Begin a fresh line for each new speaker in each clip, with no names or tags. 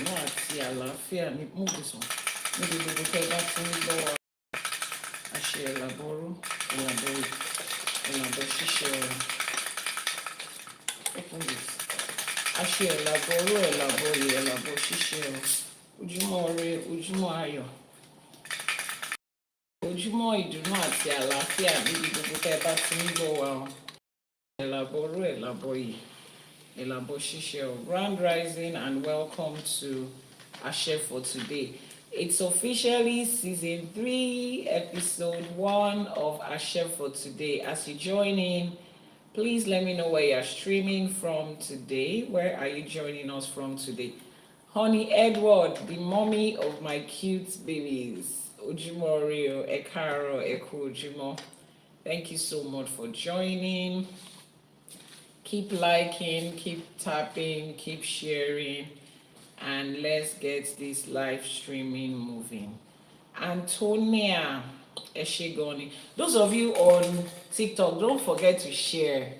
ìdùnnú àti àlàáfíà ní move this one níbi gbogbo tẹ́ bá ti ń gbọ́ wa. Àṣẹ Àbọrú, Àbọyè, Àbọṣíṣẹ. Open this. Àṣẹ Àbọrú, Àbọyè, Àbọṣíṣẹ. Ojúmọ́ ire, ojúmọ́ ayọ̀. Ojúmọ́ ìdùnnú àti àlàáfíà níbi gbogbo tẹ́ bá ti ń gbọ́ wa. Àbọrú, Àbọyè, Àbọṣíṣẹ. Grand rising and welcome to ÌШԵՇΕ for today. It's officially season 3, episode 1 of ԻШΕШΕ for today. As you join in, please let me know where you're streaming from today. Where are you joining us from today? Honey Edward, the mommy of my cute babies. Ojúmọ́ ire, ẹ káàárọ̀, ẹ kú ojúmọ́. Thank you so much for joining. Keep liking, keep tapping, keep sharing, and let's get this live streaming moving. Antonia Eshigoni. Those of you on TikTok, don't forget to share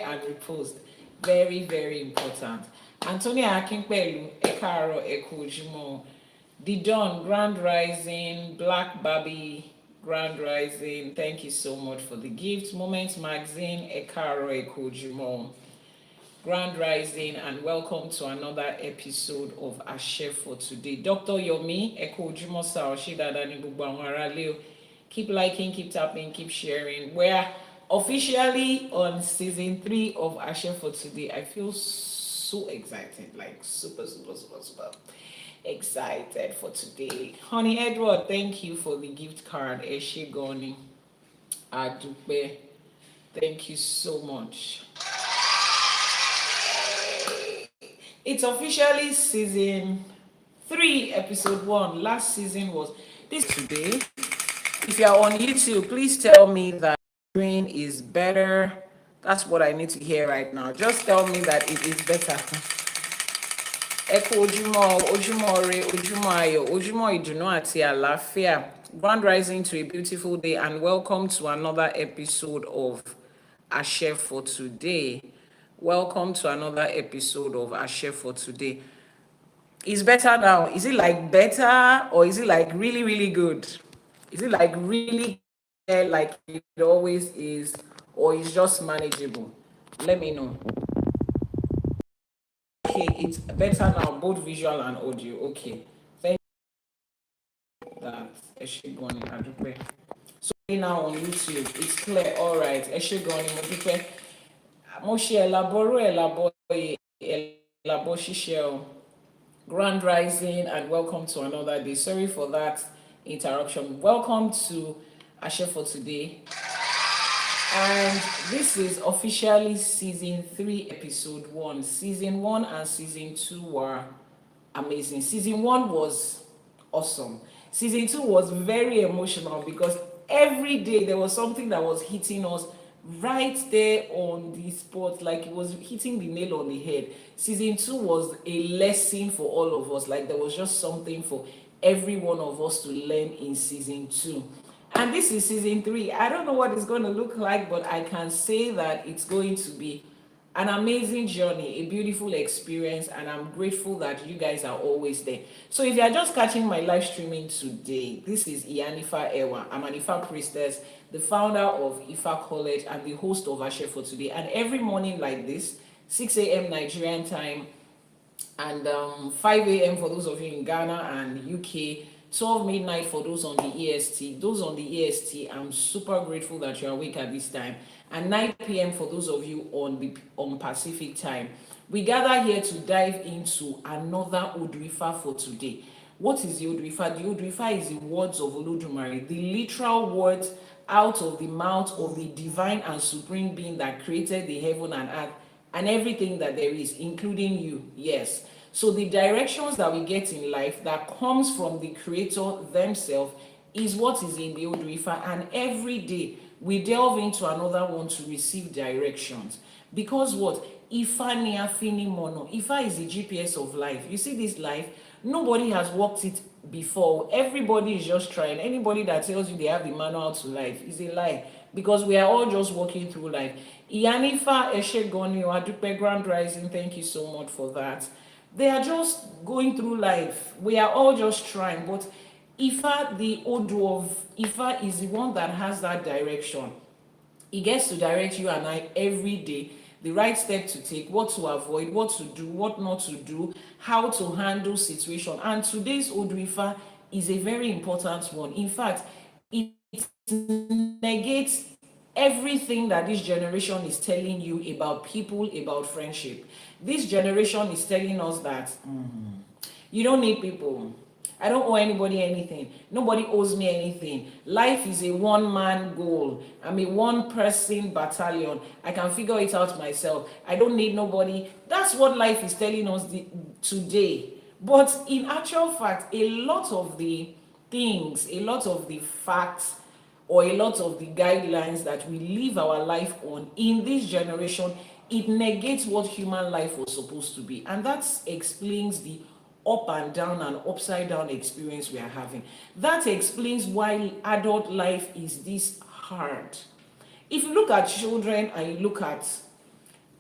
and repost. Very, very important. Antonia Akinpelu, Ekaro Ekujimo, The Dawn, Grand Rising, Black Barbie, Grand Rising. Thank you so much for the gift. Moments Magazine, Ekaro Ekujimo. Grand Rising and welcome to another episode of ΙШΕШΕ for today. Dr. Yomi, Ekojimo Saoshidadani Leo. Keep liking, keep tapping, keep sharing. We're officially on season 3 of ΙШΕШΕ for today. I feel so excited, like super excited for today. Honey Edward, thank you for the gift card. Eshigoni Adupe, thank you so much. It's officially season 3, episode 1. Last season was this today. If you are on YouTube, please tell me that screen is better. That's what I need to hear right now. Just tell me that it is better. Eko Ojumo, Ojumo Re, Ojumo Ayo, Ojumo Ìdùnnú àti àlàáfíà. Grand rising to a beautiful day and welcome to another episode of ΙШΕШΕ for today. Welcome to another episode of ΙШΕШΕ for today. It's better now. Is it like better or is it like really, really good? Is it like really like it always is, or is just manageable? Let me know. Okay, it's better now, both visual and audio. Okay, thank you for that. So now on YouTube, it's clear. All right, Moshe Àbọrú, Àbọyè, Àbọṣíṣẹ. Grand rising and welcome to another day. Sorry for that interruption. Welcome to ΙШΕШΕ for today. And this is officially season 3, episode 1. Season 1 and season 2 were amazing. Season 1 was awesome. Season 2 was very emotional because every day there was something that was hitting us right there on the spot, like it was hitting the nail on the head. Season 2 was a lesson for all of us, like there was just something for every one of us to learn in season 2. And this is season 3. I don't know what it's going to look like, but I can say that it's going to be an amazing journey, a beautiful experience, and I'm grateful that you guys are always there. So if you are just catching my live streaming today, this is Iyanifa Ewa. I'm an Ifa priestess, the founder of Ifa College, and the host of ΙШΕШΕ for today. And every morning like this, 6 a.m. Nigerian time, and 5 a.m. for those of you in Ghana and UK, 12 midnight for those on the EST. Those on the EST, I'm super grateful that you're awake at this time. And 9 p.m. for those of you on Pacific time. We gather here to dive into another Odù Ifá for today. What is the Odù Ifá? The Odù Ifá is the words of Elédùmarè, the literal words out of the mouth of the divine and supreme being that created the heaven and earth and everything that there is, including you. Yes. So the directions that we get in life that comes from the creator themselves is what is in the Odù Ifá, and every day we delve into another one to receive directions. Because what? Ifá ni afini mono. Ifá is the GPS of life. You see this life, nobody has walked it before. Everybody is just trying. Anybody that tells you they have the manual to life is a lie, because we are all just walking through life. Iyanifa Ewa, Grand Rising, thank you so much for that. They are just going through life. We are all just trying. But Ifa, the Odù of Ifa, is the one that has that direction. He gets to direct you and I every day the right step to take, what to avoid, what to do, what not to do, how to handle situation. And today's Odù Ifá is a very important one. In fact, it negates everything that this generation is telling you about people, about friendship. This generation is telling us that you don't need people. I don't owe anybody anything. Nobody owes me anything. Life is a one-man goal. I'm a one-person battalion. I can figure it out myself. I don't need nobody. That's what life is telling us today. But in actual fact, a lot of the things, a lot of the facts, or a lot of the guidelines that we live our life on in this generation, it negates what human life was supposed to be. And that explains the up and down and upside down experience we are having. That explains why adult life is this hard. If you look at children and you look at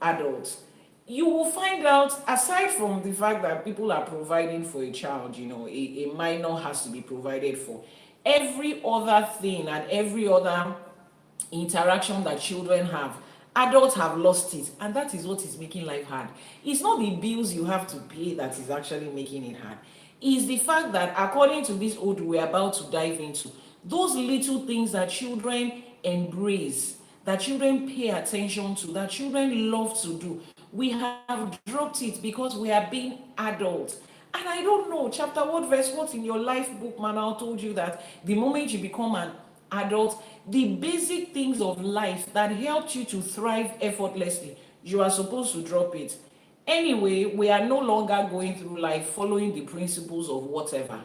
adults, you will find out, aside from the fact that people are providing for a child, a minor has to be provided for, every other thing and every other interaction that children have, adults have lost it, and that is what is making life hard. It's not the bills you have to pay that is actually making it hard. It's the fact that, according to this Odù we're about to dive into, those little things that children embrace, that children pay attention to, that children love to do, we have dropped it because we are being adults. And I don't know, chapter what, verse what in your life book manual told you that the moment you become an adult, the basic things of life that helped you to thrive effortlessly, you are supposed to drop it. Anyway, we are no longer going through life following the principles of whatever.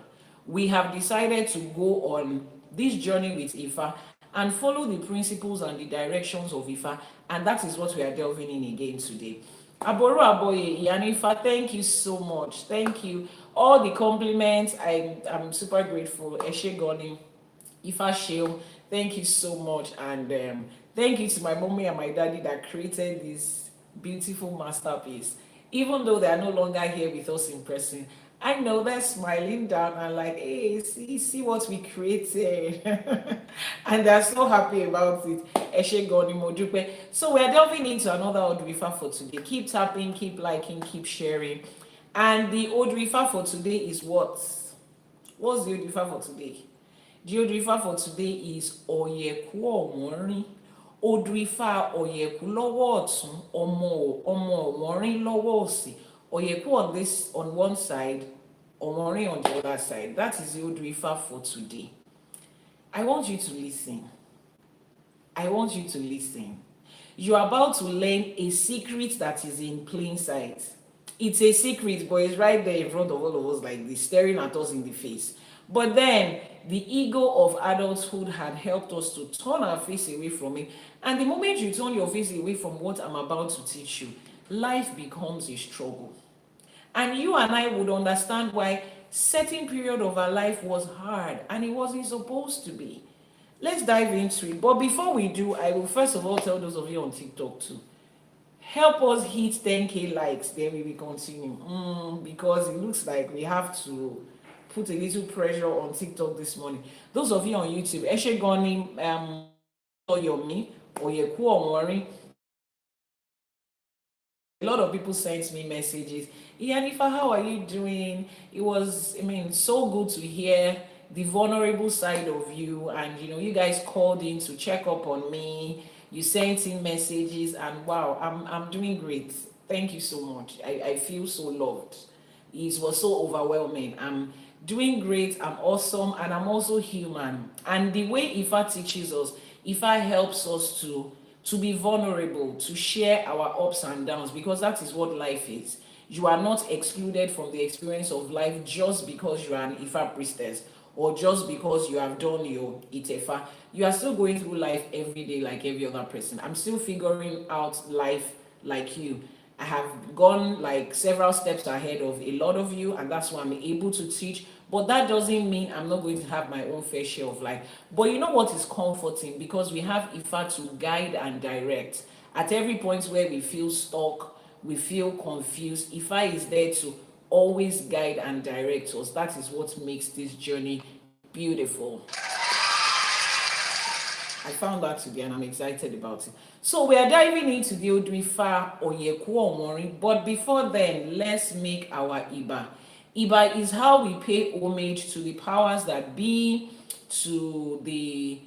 We have decided to go on this journey with Ifa and follow the principles and the directions of Ifa, and that is what we are delving in again today. Àbọrú Àbọyè, Iyanifa, thank you so much. Thank you. All the compliments, I'm super grateful. Ẹṣé gan ni. Ifa Sheo, thank you so much. And thank you to my mommy and my daddy that created this beautiful masterpiece. Even though they are no longer here with us in person, I know they're smiling down and like, hey, see what we created. And they're so happy about it. Ẹṣé gan ni mo dúpẹ́. So we're delving into another Odù Ifá for today. Keep tapping, keep liking, keep sharing. And the Odù Ifá for today is what? What's the Odù Ifá for today? The Odù Ifá for today is Oyeku Owonrin. Odù Ifá Oyeku lọ́wọ́ ọ̀tún, ọmọ Owonrin lọ́wọ́ òsì. Oyeku on one side, Owonrin on the other side. That is the Odù Ifá for today. I want you to listen. I want you to listen. You are about to learn a secret that is in plain sight. It's a secret, but it's right there in front of all of us like this, staring at us in the face. But then the ego of adulthood had helped us to turn our face away from it. And the moment you turn your face away from what I'm about to teach you, life becomes a struggle. And you and I would understand why certain period of our life was hard and it wasn't supposed to be. Let's dive into it. But before we do, I will first of all tell those of you on TikTok too, help us hit 10K likes, then we will continue. Because it looks like we have to put a little pressure on TikTok this morning. Those of you on YouTube, Ẹṣé gan ni Yomi, Oyeku Owonrin. A lot of people sent me messages. Iyanifa, how are you doing? It was, so good to hear the vulnerable side of you. And, you guys called in to check up on me. You sent in messages and wow, I'm doing great. Thank you so much. I feel so loved. It was so overwhelming. I'm doing great. I'm awesome. And I'm also human. And the way Ifa teaches us, Ifa helps us to be vulnerable, to share our ups and downs, because that is what life is. You are not excluded from the experience of life just because you are an Ifa priestess or just because you have done your Itefa. You are still going through life every day like every other person. I'm still figuring out life like you. I have gone like several steps ahead of a lot of you, and that's why I'm able to teach. But that doesn't mean I'm not going to have my own fair share of life. But you know what is comforting? Because we have Ifa to guide and direct. At every point where we feel stuck, we feel confused, Ifa is there to always guide and direct us. That is what makes this journey beautiful. I found that today and I'm excited about it. So we are diving into the Odù Ifá Oyeku Owonrin, but before then, let's make our Iba. Iba is how we pay homage to the powers that be, to the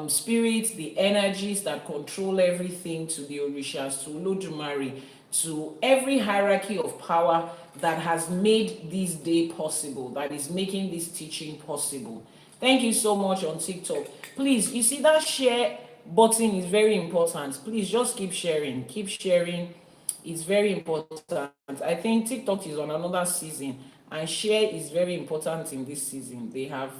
spirits, the energies that control everything, to the Orishas, to Elédùmarè, to every hierarchy of power that has made this day possible, that is making this teaching possible. Thank you so much on TikTok. Please, you see that share button is very important. Please just keep sharing. Keep sharing. It's very important. I think TikTok is on another season, and share is very important in this season. They have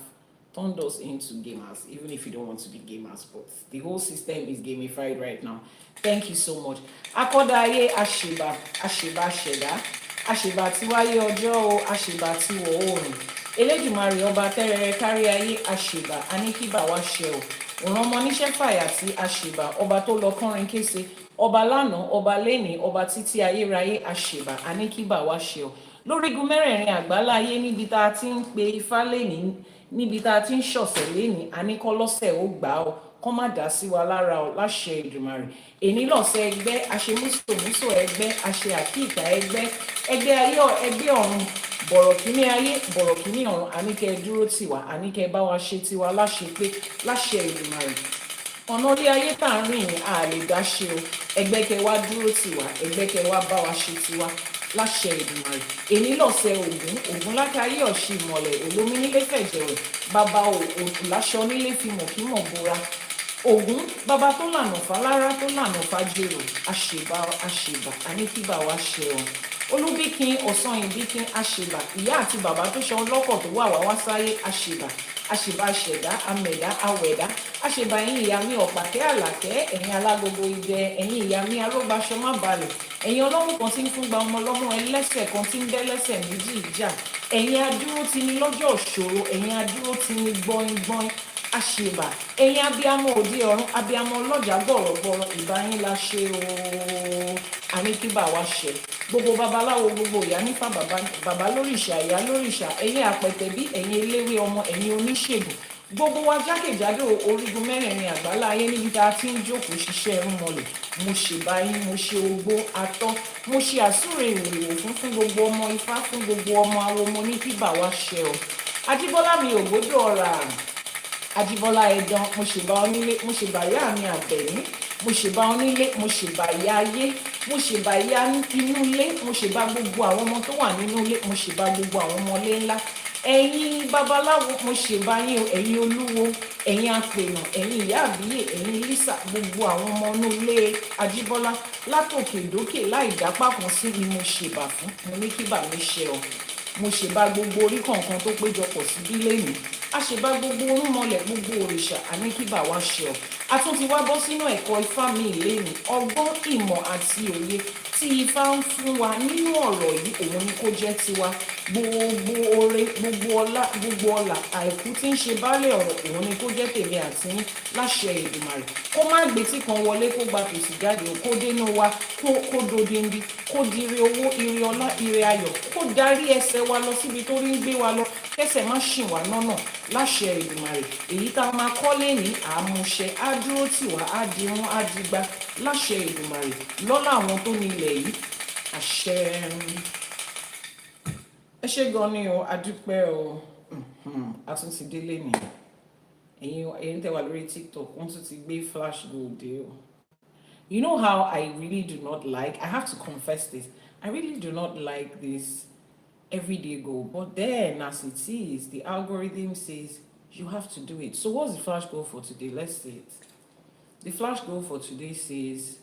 turned us into gamers, even if you don't want to be gamers, but the whole system is gamified right now. Thank you so much. Akodaye Asheba, Asheba Sheda, Asheba Tiwaye Ojo, Asheba Tiwo Orin. Elédùmarè ọba tẹ́rẹrẹ kárí ayé àṣèbà aníkíbà wá ṣe o. Òràn ọmọ níṣẹ́ fàyà tí àṣèbà ọba tó lọ kọrin kése. Ọba lánàá, ọba lénìí, ọba títí ayérayé àṣèbà aníkíbà wá ṣe o. Lórígun mẹ́rẹ̀ẹ̀rin àgbáláyé níbi tá a ti ń pe Ifá lénìí, níbi tá a ti ń ṣọ̀sẹ̀ lénìí, àníkọ́lọ́sẹ̀ ó gbà ó. Kọ́ má dá sí wa lára ọ láṣẹ Èdùmàrè. Èní lọ́sẹ̀ ẹgbẹ́, àṣemúsòmúsò ẹgbẹ́, àṣe àkíìkà ẹgbẹ́, ẹgbẹ́ ayọ̀ ẹgbẹ́ ọ̀run. Bọ̀rọ̀ kíní ayé, bọ̀rọ̀ kíní ọ̀run, àníkẹ́ dúró tiwa, àníkẹ́ bá wa ṣe tiwa láṣẹ pé láṣẹ Èdùmàrè. Ọ̀nà orí ayé tá à ń rìn yìí a lè dá ṣe o. Ẹgbẹ́ kẹ́ wá dúró tiwa, ẹgbẹ́ kẹ́ wá bá wa ṣe tiwa láṣẹ Èdùmàrè. Èní lọ́sẹ̀ Ògún, Ògún lákàáyé ọ̀ṣì ìmọ̀lẹ̀, olómi nílé fẹ̀jẹ̀wẹ̀, bàbá òkú láṣọ nílé fi mọ̀ kí mọ̀ bora. Ògún bàbá tó lànà fálára tó lànà fájèrò, àṣèbà àṣèbà àníkíbà wá ṣe ọ. Olúbíkin ọ̀sán ìbíkin àṣèbà, ìyá àti bàbá tó ṣe ọlọ́kọ̀ tó wà wá sáyé àṣèbà, àṣèbà ṣẹ̀dá amẹ̀dá awẹ̀dá, àṣèbà ẹ̀yin ìyá mi ọ̀pàkẹ́ àlàkẹ́, ẹ̀yin alágogo idẹ, ẹ̀yin ìyá mi arógbáṣọ má balẹ̀, ẹ̀yin ọlọ́mú kan tí ń fún gba ọmọ ọlọ́mú ẹlẹ́sẹ̀ kan tí ń bẹ́lẹ́sẹ̀ méjì ìjà, ẹ̀yin adúró ti ní lọ́jọ́ ìṣòro, ẹ̀yin adúró ti ní gbọ́ngbọ́n àṣèbà, ẹ̀yin abiyamọ òde ọ̀run, abiyamọ ọlọ́jà gbọ̀rọ̀gbọ̀rọ̀, ìbá yín la ṣe ooo, àníkíbà wá ṣe. Gbogbo babaláwo, gbogbo Iyanifa bàbá lóríṣà, ìyá lóríṣà, ẹ̀yin àpẹtẹ̀bí, ẹ̀yin eléwé ọmọ, ẹ̀yin oníṣègùn, gbogbo wa jákèjádò orígun mẹ́rẹ̀ẹ̀rin àgbáláyé níbi tá a ti ń jókòó ṣiṣẹ́ irúnmọlẹ̀. Mo ṣèbà yín, mo ṣe ogbó atọ́, mo ṣe àsúre ìwòrìwò fún gbogbo ọmọ Ifá, fún gbogbo ọmọ awo, mo ní kíbà wá ṣe ọ. Ajíbọ́lá mi ògbódò ọ̀rà, Ajíbọ́lá ẹ̀dán, mo ṣèbà onílé, mo ṣèbà ìyá mi àbẹ̀ní, mo ṣèbà onílé, mo ṣèbà ìyá ayé, mo ṣèbà ìyá inú ilé, mo ṣèbà gbogbo àwọn ọmọ tó wà nínú ilé, mo ṣèbà gbogbo àwọn ọmọlé ńlá. Ẹ̀yin babaláwo, mo ṣèbà yín o, ẹ̀yin olúwo, ẹ̀yin apènà, ẹ̀yin ìyá àbíyè, ẹ̀yin lísà, gbogbo àwọn ọmọ inú ilé Ajíbọ́lá látòkè dókè láì dápá kan sí ni mo ṣèbà fún. Mo ní kíbà mi ṣe ọ. Mo ṣèbà gbogbo orí kọ̀ọ̀kan tó péjọpọ̀ síbí lẹ́yìn. A ṣèbà gbogbo orúnmọlẹ̀, gbogbo òrìṣà, àníkíbà wá ṣe ọ. A tún ti wá bọ́ sínú ẹ̀kọ́ Ifá mi lẹ́yìn. Ọgbọ́n, ìmọ̀ àti òye tí Ifá ń fún wa nínú ọ̀rọ̀ yìí, òun ni kó jẹ́ tiwa. Gbogbo oore, gbogbo ọlá, gbogbo ọlà, àìkú tí ń ṣe baálẹ̀ ọ̀rọ̀, òun ni kó jẹ́ tèmi àti yín láṣẹ Èdùmàrè. Kó má gbé tí kan wọlé, kó gba tòsì jáde, kó dénú wa, kó dodindi, kó di ire owó, ire ọlá, ire ayọ̀, kó darí ẹsẹ̀ wa lọ síbi tó rí ń gbé wa lọ, kẹsẹ̀ má ṣì wá lọ́nà láṣẹ Èdùmàrè. Èyí tá a máa kọ́ lẹ́ni àmúṣẹ, á dúró tì wá, á dirun, á digba láṣẹ Èdùmàrè. Lọ́lá àwọn tó ní ilẹ̀ yìí, àṣẹ. Ẹ ṣé gan ni o, adúpẹ́ o. A tún ti délé ni. Ẹ̀yin tẹ́ wà lórí TikTok, wọ́n tún ti gbé flash gold dé o. You know how I really do not like, I have to confess this, I really do not like this everyday goal, but then as it is, the algorithm says you have to do it. So what's the flash goal for today? Let's see it. The flash goal for today says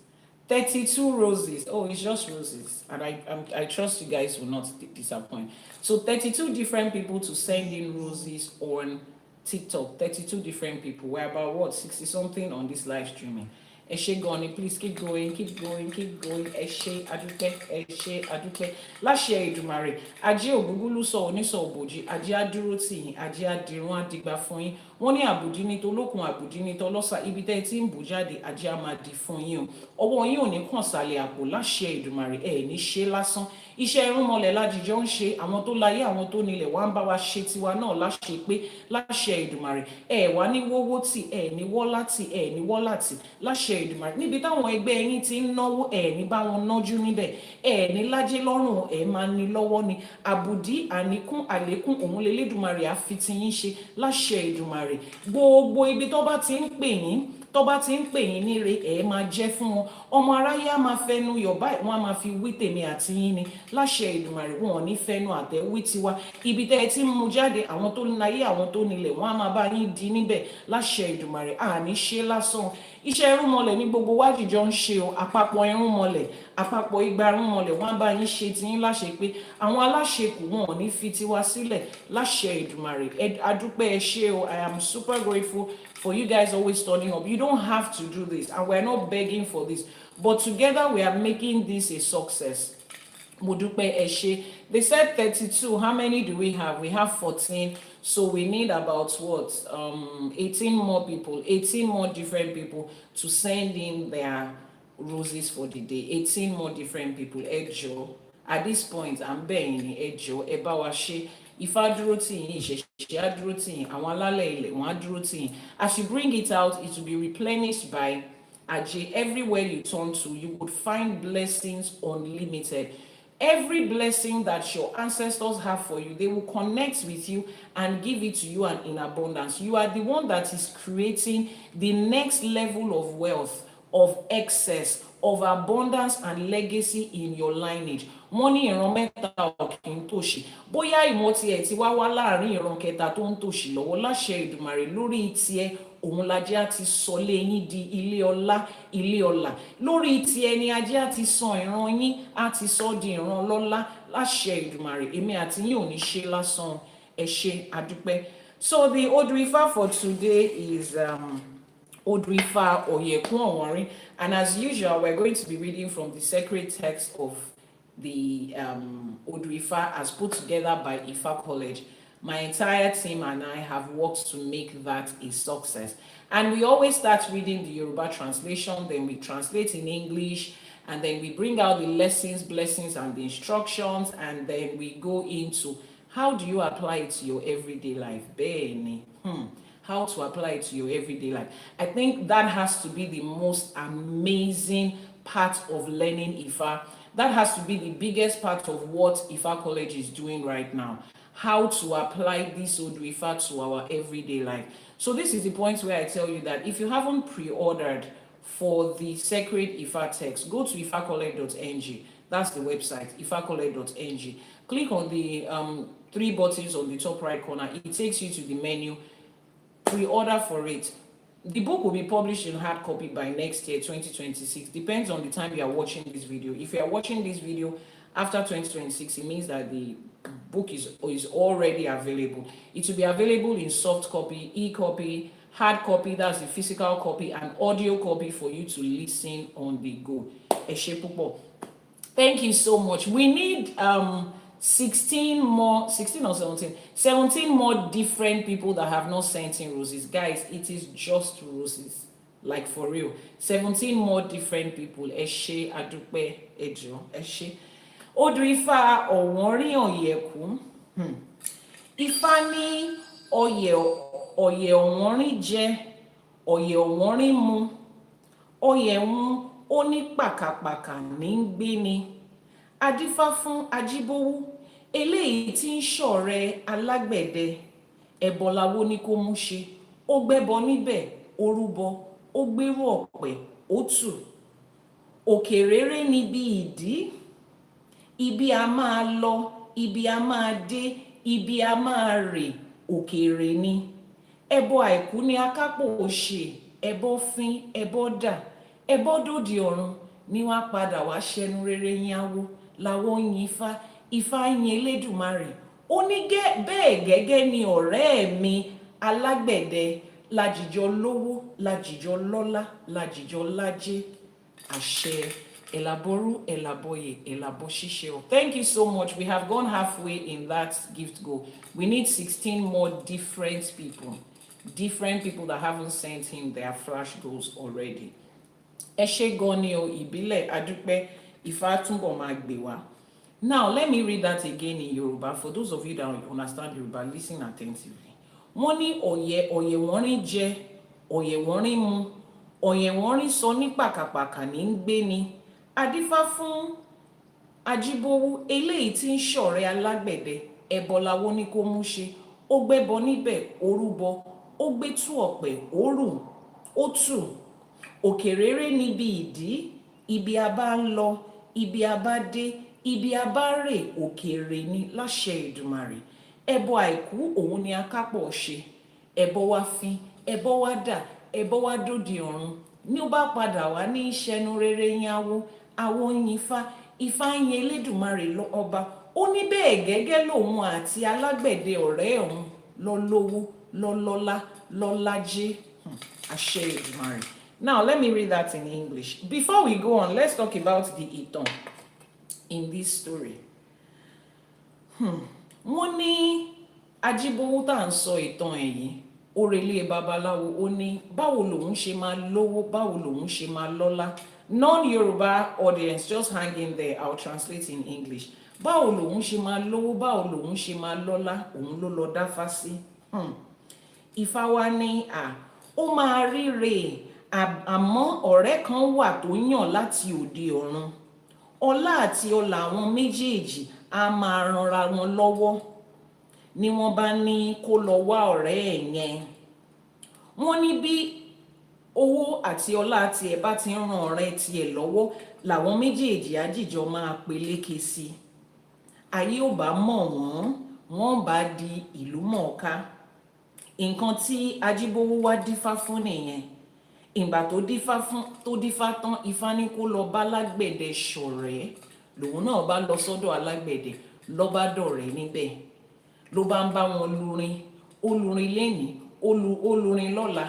32 roses. Oh, it's just roses, and I trust you guys will not disappoint. So 32 different people to send in roses on TikTok. 32 different people. We're about what, 60 something on this live streaming. Ẹ ṣé gan ni, please keep going, keep going, keep going. Ẹ ṣé adúpẹ́, ẹ ṣé adúpẹ́. Láṣẹ Èdùmàrè, ajé ògúngúlú sọ onísọ òbòjì, ajé adúró tì yín, ajé adirun adigba fún yín. Wọ́n ní àbùdí ní tolókun, àbùdí ní tọlọ́sà, ibi tẹ́ tí ń bù jáde, ajé á máa di fún yín o. Ọwọ́ yín ò ní kàn sálẹ̀ àpò láṣẹ Èdùmàrè, ẹ ní ṣe lásán. iṣẹ́ irúnmọlẹ̀ lájìjọ ń ṣe, àwọn tó láyé àwọn tó nílẹ̀ wá ń bá wa ṣe tiwa náà láṣẹ pé láṣẹ Èdùmàrè ẹ wá ní wówó tì ẹ ní wọ́lá tì ẹ ní wọ́lá tì láṣẹ Èdùmàrè. Níbi táwọn ẹgbẹ́ yín ti ń náwó ẹ ní bá wọn nájú níbẹ̀, ẹ ní lájẹ́ lọ́rùn ẹ máa ní lọ́wọ́ ni. Àbùdí àníkún àlékún òun l'Elédùmarè á fi ti yín ṣe láṣẹ Èdùmàrè. Gbogbo ibi tó bá ti ń pè yín níre ẹ máa jẹ́ fún wọn. Ọmọ aráyé á máa fẹnu yọ̀ báyìí wọ́n á máa fi wí tèmi àti yín ni láṣẹ Èdùmàrè. Wọn ò ní fẹnu àtẹ́ wí tiwa. Ibi tẹ́ ẹ ti ń mú jáde àwọn tó láyé àwọn tó nílẹ̀ wọ́n á máa bá yín di níbẹ̀ láṣẹ Èdùmàrè. Àní ṣe lásán. Iṣẹ́ irúnmọlẹ̀ ní gbogbo wájìjọ ń ṣe o. Àpapọ̀ irúnmọlẹ̀ àpapọ̀ igba irúnmọlẹ̀ wọ́n á bá yín ṣe ti yín láṣẹ pé àwọn aláṣẹkù wọn ò ní fi tiwa sílẹ̀ láṣẹ Èdùmàrè. Adúpẹ́ ẹ ṣé o. I am super grateful for you guys always turning up. You don't have to do this and we're not begging for this, but together we are making this a success. Mo dúpẹ́ ẹ ṣé. They said 32. How many do we have? We have 14. So we need about what? 18 more people, 18 more different people to send in their roses for the day. 18 more different people. Ẹ jọ̀ọ́. At this point, I'm begging ni ẹ jọ̀ọ́ ẹ bá wa ṣe. Ifá dúró tì yín, ìṣẹ̀ṣẹ̀ á dúró tì yín, àwọn alálẹ̀ ilẹ̀ wọ́n á dúró tì yín. As you bring it out, it will be replenished by Ajé. Everywhere you turn to, you would find blessings unlimited. Every blessing that your ancestors have for you, they will connect with you and give it to you and in abundance. You are the one that is creating the next level of wealth, of excess, of abundance and legacy in your lineage. Wọ́n ní ìran mẹ́ta ò kí ń tòṣì. Bóyá ìmọ̀ tiẹ̀ ti wá láàrin ìran kẹta tó ń tòṣì lọ́wọ́ láṣẹ Èdùmàrè lórí tiẹ̀ òun lajẹ́ á ti sọ lé yín di ilé ọlá ilé ọlà. Lórí tiẹ̀ ni ajé á ti sọ ìran yín á ti sọ di ìran ọlọ́lá láṣẹ Èdùmàrè. Èmi àti yín ò ní ṣe lásán. Ẹ ṣé àdúpẹ́. So the Odù Ifá for today is Odù Ifá Oyeku Owonrin, and as usual we're going to be reading from the sacred text of the Odù Ifá as put together by Ifá College. My entire team and I have worked to make that a success. And we always start reading the Yoruba translation, then we translate in English, and then we bring out the lessons, blessings, and the instructions, and then we go into how do you apply it to your everyday life. Bẹ́ẹ̀ni, how to apply it to your everyday life. I think that has to be the most amazing part of learning Ifá. That has to be the biggest part of what Ifá College is doing right now. How to apply this Odù Ifá to our everyday life. So this is the point where I tell you that if you haven't pre-ordered for the sacred Ifá text, go to ifacollege.ng. That's the website, ifacollege.ng. Click on the 3 buttons on the top right corner. It takes you to the menu. Pre-order for it. The book will be published in hard copy by next year, 2026. Depends on the time you are watching this video. If you are watching this video after 2026, it means that the book is already available. It will be available in soft copy, e-copy, hard copy, that's the physical copy, and audio copy for you to listen on the go. Ẹ ṣé púpọ̀. Thank you so much. We need 16 more, 16 or 17, 17 more different people that have not sent in roses. Guys, it is just roses. Like for real. 17 more different people. Ẹ ṣé àdúpẹ́ ẹ jọ̀ọ́, ẹ ṣé. Odù Ifá Owonrin Oyeku. Ifá ní Oyè Owonrin jẹ, Oyè Owonrin mu. Oyè ń ó ní pàkàpàkà ní ń gbé ni. Adífá fún Ajíbówú, eléyìí tí ń ṣọ̀rẹ́ alágbẹ̀dẹ. Ẹbọ láwo ní kó mú ṣe. Ó gbẹ́bọ níbẹ̀, ó rúbọ, ó gbérú ọ̀pẹ, ó tù. Òkè réré ni bí ìdí. Ibi a máa lọ, ibi a máa dé, ibi a máa rè, òkèèrè ni. Ẹbọ àìkú ni akápò ṣe, ẹbọ fín, ẹbọ dà, ẹbọ dòdì ọ̀run ni wọ́n padà wá ṣẹnu rere yáwó, làwọn yin Ifá, Ifá yin Elédùmarè. Ó ní bẹ́ẹ̀ gẹ́gẹ́ ni ọ̀rẹ́ mi alágbẹ̀dẹ, lajìjọ lówó, lajìjọ lọ́lá, lajìjọ lájé. Àṣẹ. Àbọrú, Àbọyè, Àbọṣíṣẹ. Thank you so much. We have gone halfway in that gift goal. We need 16 more different people that haven't sent him their flash goals already. Ẹ ṣé gan ni o, ìbílẹ̀ àdúpẹ́, Ifá túnbọ̀ máa gbé wa. Now, let me read that again in Yoruba. For those of you that understand Yoruba, listen attentively. Wọ́n ní Ọ̀yẹ̀wọ̀nrin jẹ, Ọ̀yẹ̀wọ̀nrin mu, Ọ̀yẹ̀wọ̀nrin sọ ní pàkàpàkà ní ń gbé ni. Adífá fún Ajíbówú eléyìí tí ń ṣọ̀rẹ́ alágbẹ̀dẹ, ẹbọ lawó ní kó mú ṣe. Ó gbẹ́bọ níbẹ̀, ó rúbọ, ó gbé tú ọ̀pẹ̀, ó rù, ó tù. Òkè réré níbi ìdí, ibi a bá ń lọ, ibi a bá dé, ibi a bá rè òkèèrè ni láṣẹ Èdùmàrè. Ẹbọ àìkú òun ni akápọ̀ ṣe. Ẹbọ wá fín, ẹbọ wá dà, ẹbọ wá dòdì ọ̀run. Ní ó bá padà wá ní ìṣẹ́nu rere yín awo, awo ń yin Ifá, Ifá ń yin Elédùmarè ọba. Ó ní bẹ́ẹ̀ gẹ́gẹ́ lòun àti alágbẹ̀dẹ ọ̀rẹ́ òun lọ lówó, lọ lọ́lá, lọ lájé. Àṣẹ Èdùmàrè. Now, let me read that in English. Before we go on, let's talk about the ìtàn in this story. Wọ́n ní Ajíbówú tá à ń sọ ìtàn ẹ̀ yìí, ó relé babaláwo, ó ní báwo lòun ṣe máa lówó, báwo lòun ṣe máa lọ́lá. Non-Yoruba audience, just hang in there, I'll translate in English. Báwo lòun ṣe máa lówó, báwo lòun ṣe máa lọ́lá, òun ló lọ dáfá sí. Ifá wá ní ó máa ríre, àmọ́ ọ̀rẹ́ kan wà tó yàn láti òde ọ̀run. Ọlá àti ọlà àwọn méjèèjì á máa ranra wọn lọ́wọ́. Ni wọ́n bá ní kó lọ wá ọ̀rẹ́ ẹ̀ yẹn. Wọ́n ní bí owó àti ọlá tiẹ̀ bá ti ń ran ọ̀rẹ́ tiẹ̀ lọ́wọ́, làwọn méjèèjì àjìjọ máa peléke sí i. Ayé ò bá mọ̀ wọ́n, wọ́n bá di ìlú mọ̀ọ́ká. Nǹkan tí Ajíbówú wá dífá fún nìyẹn. Ìgbà tó dífá tán, Ifá ní kó lọ bá alágbẹ̀dẹ ṣọ̀rẹ́. Lòun náà bá lọ sọ́dọ̀ alágbẹ̀dẹ, ló bá dọ̀rẹ́ níbẹ̀. Ló bá ń bá wọn lurin, ó lurin lénìí, ó lurin lọ́la.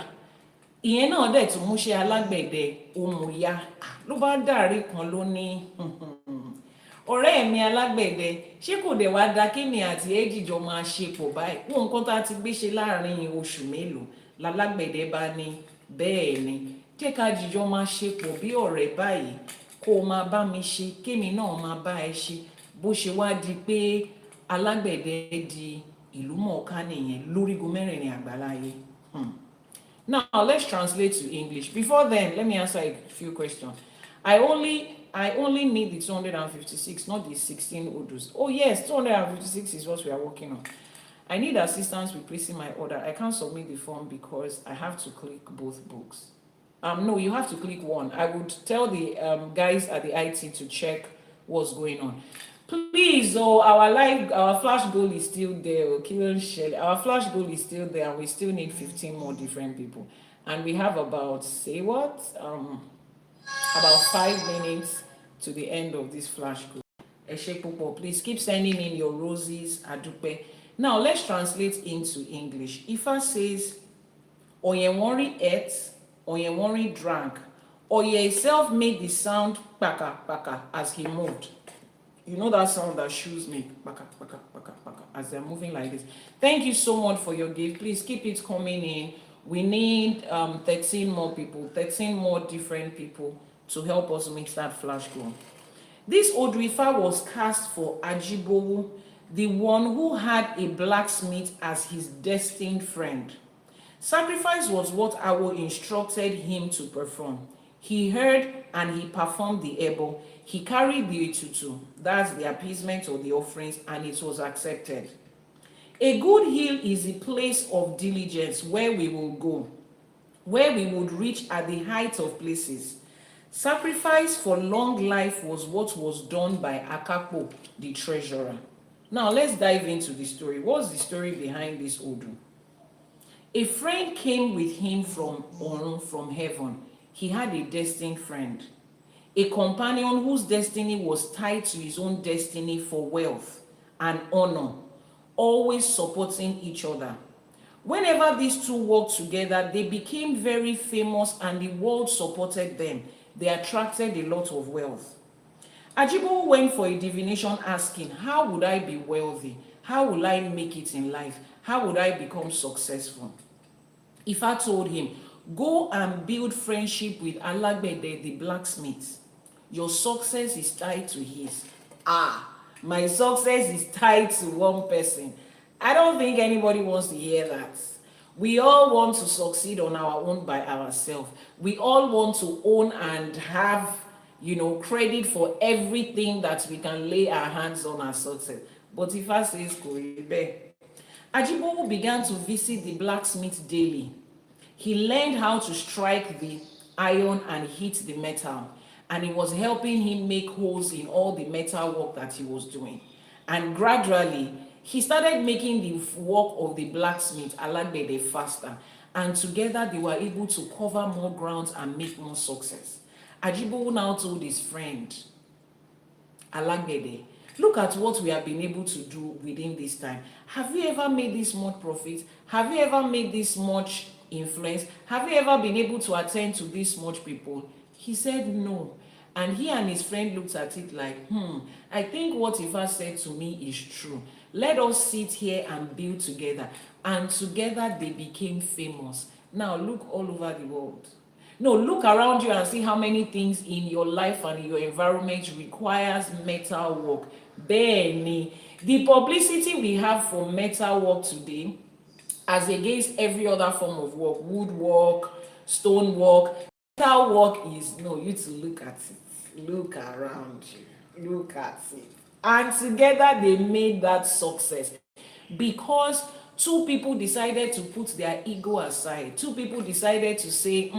Ìyẹn náà dẹ̀ tún múṣẹ́ alágbẹ̀dẹ ohun ya. Ló bá dàrí kan ló ní ọ̀rẹ́ mi alágbẹ̀dẹ, ṣé kò dẹ̀ wá da kémi àti èjìjọ máa ṣe pọ̀ báyìí? Wọ́n nǹkan tá a ti gbé ṣe láàrin oṣù mélòó. Lálágbẹ̀dẹ bá ní bẹ́ẹ̀ ni, jẹ́ ká jìjọ máa ṣe pọ̀ bí ọ̀rẹ́ báyìí, kó o máa bá mi ṣe, kémi náà máa bá ẹ ṣe. Bó ṣe wá di pé alágbẹ̀dẹ di ìlú mọ̀ọ́ká nìyẹn lórígun mẹ́rẹ̀ẹ̀rin àgbáláyé. Now, let's translate to English. Before then, let me answer a few questions. I only need the 256, not the 16 Odus. Oh yes, 256 is what we are working on. I need assistance with placing my order. I can't submit the form because I have to click both books. No, you have to click one. I would tell the guys at the IT to check what's going on. Please, our flash goal is still there. Our flash goal is still there, and we still need 15 more different people. And we have about, about 5 minutes to the end of this flash goal. Please keep sending in your roses, adupe. Now let's translate into English. Ifá says, Ọ̀yẹ̀wọ̀nrin ate, Ọ̀yẹ̀wọ̀nrin drank. Oye itself made the sound paka paka as he moved. You know that sound that shoes make, paka paka paka paka, as they're moving like this. Thank you so much for your gift. Please keep it coming in. We need 13 more people, 13 more different people to help us make that flash go. This Odù Ifá was cast for Ajíbówú, the one who had a blacksmith as his destined friend. Sacrifice was what Awo instructed him to perform. He heard and he performed the ebo. He carried the etutu, that's the appeasement or the offerings, and it was accepted. A good hill is a place of diligence where we will go, where we would reach at the height of places. Sacrifice for long life was what was done by Akapo, the treasurer. Now let's dive into the story. What's the story behind this Odù? A friend came with him from Orun, from heaven. He had a destined friend, a companion whose destiny was tied to his own destiny for wealth and honor, always supporting each other. Whenever these two worked together, they became very famous and the world supported them. They attracted a lot of wealth. Ajíbówú went for a divination asking, how would I be wealthy? How will I make it in life? How would I become successful? Ifá told him, go and build friendship with Alágbẹ̀dẹ the blacksmith. Your success is tied to his. My success is tied to one person. I don't think anybody wants to hear that. We all want to succeed on our own by ourselves. We all want to own and have, credit for everything that we can lay our hands on as success. But if I say Koribe, Ajibowo began to visit the blacksmith daily. He learned how to strike the iron and hit the metal, and it was helping him make holes in all the metal work that he was doing. And gradually, he started making the work of the blacksmith Alagbede faster, and together they were able to cover more grounds and make more success. Ajibowo now told his friend Alagbede, look at what we have been able to do within this time. Have you ever made this much profit? Have you ever made this much influence? Have you ever been able to attend to this much people? He said no. And he and his friend looked at it like, I think what Ifa said to me is true. Let us sit here and build together. And together they became famous. Now look all over the world. No, look around you and see how many things in your life and in your environment requires metal work. Benny, the publicity we have for metal work today, as against every other form of work, woodwork, stonework, metal work is, you to look at it, look around you, look at it. And together they made that success because two people decided to put their ego aside. Two people decided to say,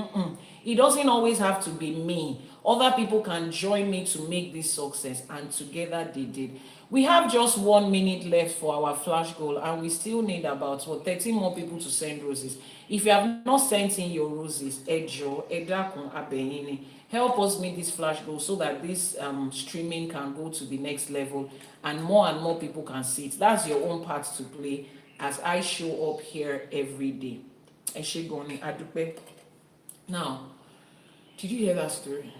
it doesn't always have to be me. Other people can join me to make this success. And together they did. We have just 1 minute left for our flash goal, and we still need about 13 more people to send roses. If you have not sent in your roses, Ejo, Edakun, Abenyini, help us make this flash goal so that this streaming can go to the next level and more people can see it. That's your own part to play as I show up here every day. Eshegoni Adupe. Now, did you hear that story?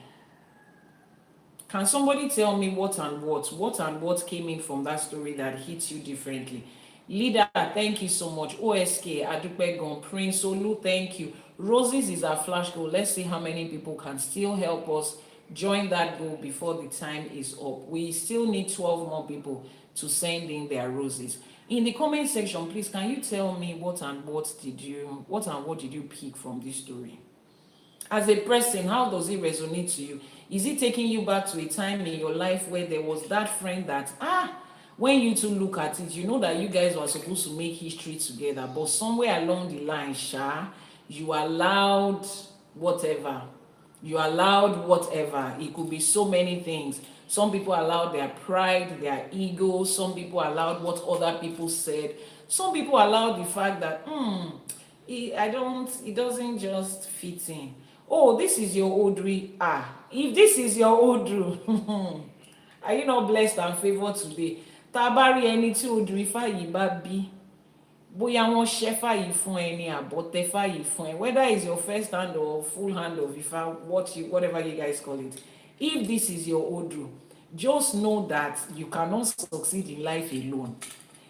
Can somebody tell me what and what came in from that story that hits you differently? Leader, thank you so much. OSK, Adupegon, Prince Olu, thank you. Roses is our flash goal. Let's see how many people can still help us join that goal before the time is up. We still need 12 more people to send in their roses. In the comment section, please, can you tell me what and what did you pick from this story? As a person, how does it resonate to you? Is it taking you back to a time in your life where there was that friend that, when you two look at it, you know that you guys were supposed to make history together, but somewhere along the line, you allowed whatever. It could be so many things. Some people allowed their pride, their ego. Some people allowed what other people said. Some people allowed the fact that, it doesn't just fit in. Oh, this is your Odù. If this is your Odù, are you not blessed and favored today? Tabari eni tí Odù Ifá yìí bá bí, bóyá wọ́n ṣẹ́fà yìí fún ẹ ní àbọ̀tẹ́fà yìí fún ẹ, whether it's your first hand or full hand of Ifá, whatever you guys call it. If this is your Odù, just know that you cannot succeed in life alone.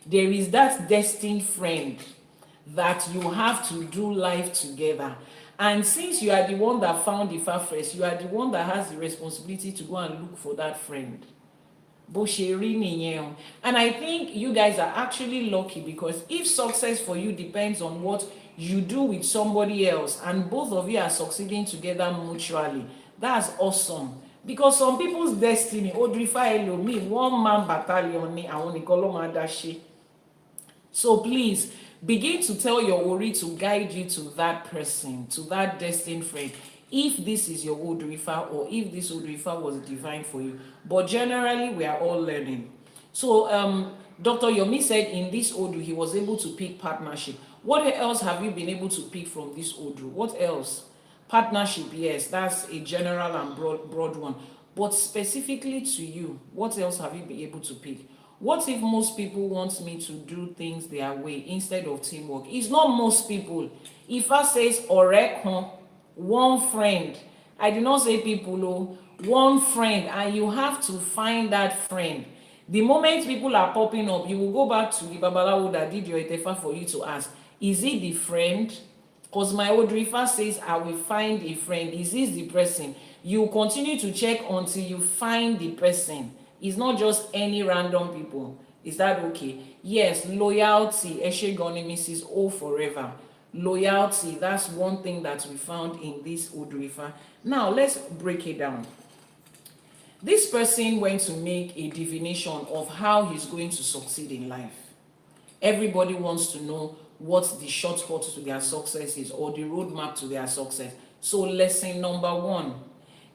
There is that destined friend that you have to do life together. And since you are the one that found Ifá first, you are the one that has the responsibility to go and look for that friend. And I think you guys are actually lucky, because if success for you depends on what you do with somebody else and both of you are succeeding together mutually, that's awesome. Because some people's destiny, Odù Ifá me, one man battalion ni àwọn nìkan ló máa dá ṣe. So please, begin to tell your Ori to guide you to that person, to that destined friend, if this is your Odù Ifá or if this Odù Ifá was divine for you. But generally, we are all learning. So Dr. Yomi said in this Odù, he was able to pick partnership. What else have you been able to pick from this Odù? What else? Partnership, yes, that's a general and broad one. But specifically to you, what else have you been able to pick? What if most people want me to do things their way instead of teamwork? It's not most people. Ifá says Oyeku, one friend. I did not say people, one friend, and you have to find that friend. The moment people are popping up, you will go back to the Babalawo that did your Itefa for you to ask, is it the friend? Because my Odù Ifá says, I will find a friend. Is this the person? You continue to check until you find the person. It's not just any random people. Is that okay? Yes, loyalty. Eshegoni Mrs. O forever. Loyalty, that's one thing that we found in this Odù Ifá. Now, let's break it down. This person went to make a divination of how he's going to succeed in life. Everybody wants to know what the shortcut to their success is, or the roadmap to their success. So lesson number 1,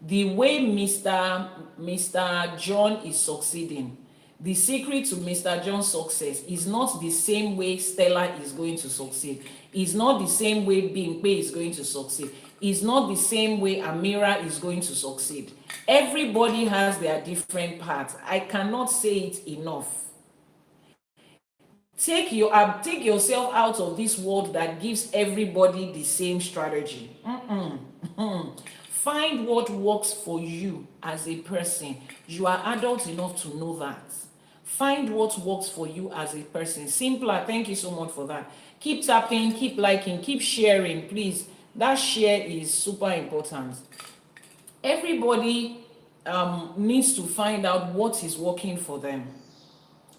the way Mr. John is succeeding, the secret to Mr. John's success is not the same way Stella is going to succeed. It's not the same way Bimpe is going to succeed. It's not the same way Amira is going to succeed. Everybody has their different paths. I cannot say it enough. Take yourself out of this world that gives everybody the same strategy. Find what works for you as a person. You are adult enough to know that. Find what works for you as a person. Simpler. Thank you so much for that. Keep tapping, keep liking, keep sharing, please. That share is super important. Everybody needs to find out what is working for them.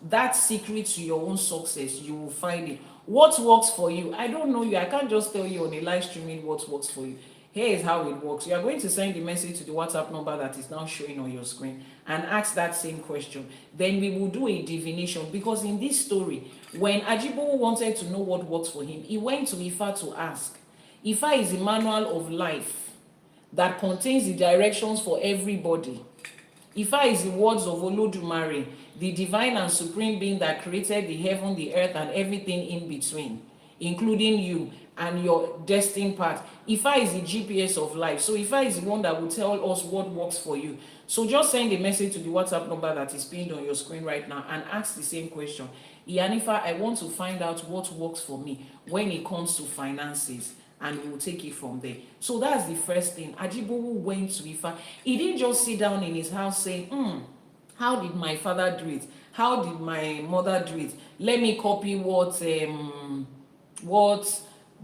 That secret to your own success, you will find it. What works for you? I don't know you. I can't just tell you on a live streaming what works for you. Here is how it works. You are going to send the message to the WhatsApp number that is now showing on your screen and ask that same question. Then we will do a divination, because in this story, when Ajibowo wanted to know what works for him, he went to Ifá to ask. Ifá is a manual of life that contains the directions for everybody. Ifá is the words of Olódùmarè, the divine and supreme being that created the heaven, the earth, and everything in between, including you and your destined path. Ifá is the GPS of life. So Ifá is the one that will tell us what works for you. So just send a message to the WhatsApp number that is pinned on your screen right now and ask the same question. Iyanifa, I want to find out what works for me when it comes to finances. And we will take it from there. So that's the first thing. Ajibowo went to Ifá. He didn't just sit down in his house saying, how did my father do it? How did my mother do it? Let me copy what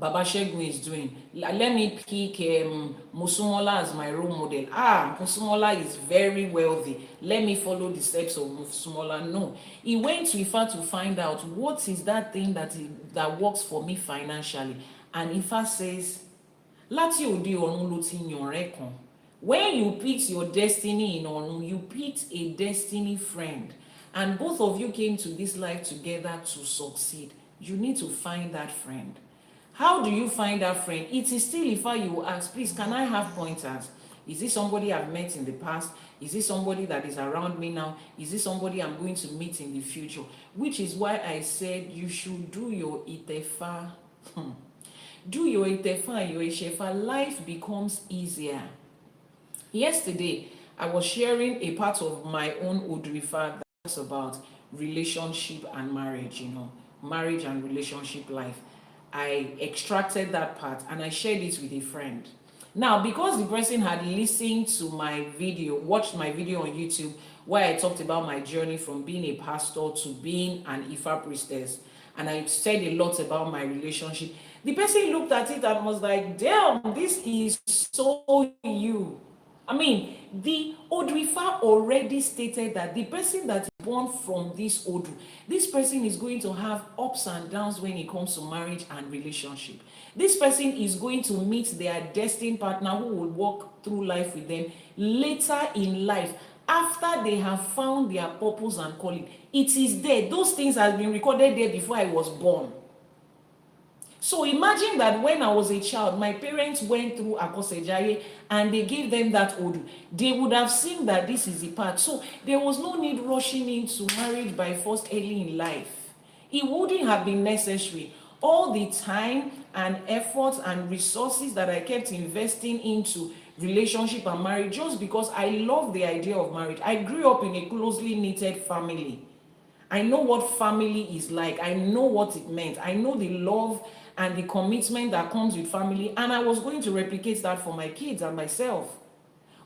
Babashegu is doing. Let me pick Musumola as my role model. Musumola is very wealthy. Let me follow the steps of Musumola. No. He went to Ifá to find out what is that thing that works for me financially. And Ifá says, Láti òde ọ̀run ló ti yàn rẹ́ kan. When you picked your destiny in ọ̀run, you picked a destiny friend. And both of you came to this life together to succeed. You need to find that friend. How do you find that friend? It is still Ifá you will ask, please, can I have pointers? Is this somebody I've met in the past? Is this somebody that is around me now? Is this somebody I'm going to meet in the future? Which is why I said you should do your Itefa. Do your Itefa and your Ishefa. Life becomes easier. Yesterday, I was sharing a part of my own Odù Ifá that talks about relationship and marriage, marriage and relationship life. I extracted that part and I shared it with a friend. Now, because the person had listened to my video, watched my video on YouTube, where I talked about my journey from being a pastor to being an Ifá priestess, and I said a lot about my relationship, the person looked at it and was like, damn, this is so you. I mean, the Odù Ifá already stated that the person that is born from this Odù, this person is going to have ups and downs when it comes to marriage and relationship. This person is going to meet their destined partner who will walk through life with them later in life, after they have found their purpose and calling. It is there. Those things have been recorded there before I was born. So imagine that when I was a child, my parents went through Akosejaye and they gave them that Odù. They would have seen that this is the path. So there was no need rushing into marriage by force early in life. It wouldn't have been necessary. All the time and effort and resources that I kept investing into relationship and marriage, just because I love the idea of marriage. I grew up in a closely knitted family. I know what family is like. I know what it meant. I know the love and the commitment that comes with family, and I was going to replicate that for my kids and myself.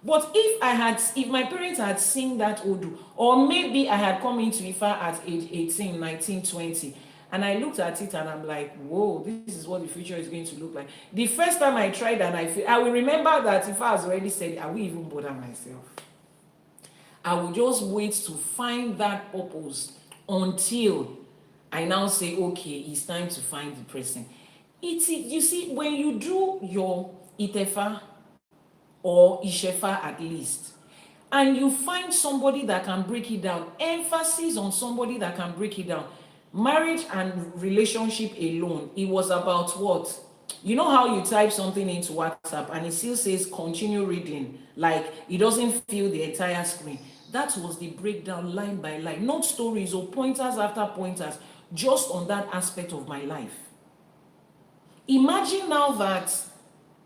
But if my parents had seen that Odù, or maybe I had come into Ifá at age 18, 19, 20, and I looked at it and I'm like, whoa, this is what the future is going to look like. The first time I tried and I will remember that Ifá has already said, I will even bother myself. I will just wait to find that purpose until I now say, okay, it's time to find the person. You see, when you do your Itefa or Ishefa at least, and you find somebody that can break it down, emphasis on somebody that can break it down. Marriage and relationship alone, it was about what? You know how you type something into WhatsApp and it still says continue reading, like it doesn't fill the entire screen. That was the breakdown line by line, not stories or pointers after pointers, just on that aspect of my life. Imagine now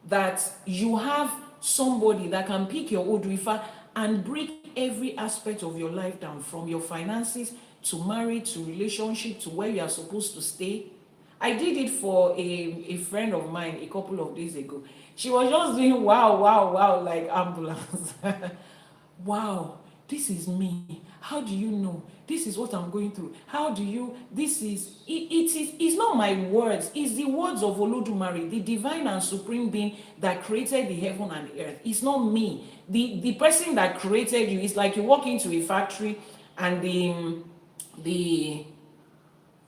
that you have somebody that can pick your Odù Ifá and break every aspect of your life down, from your finances to marriage to relationship to where you are supposed to stay. I did it for a friend of mine a couple of days ago. She was just doing wow, like ambulance. Wow, this is me. How do you know? This is what I'm going through. How do you, it's not my words. It's the words of Olódùmarè, the divine and supreme being that created the heaven and the earth. It's not me. The person that created you is like you walk into a factory and the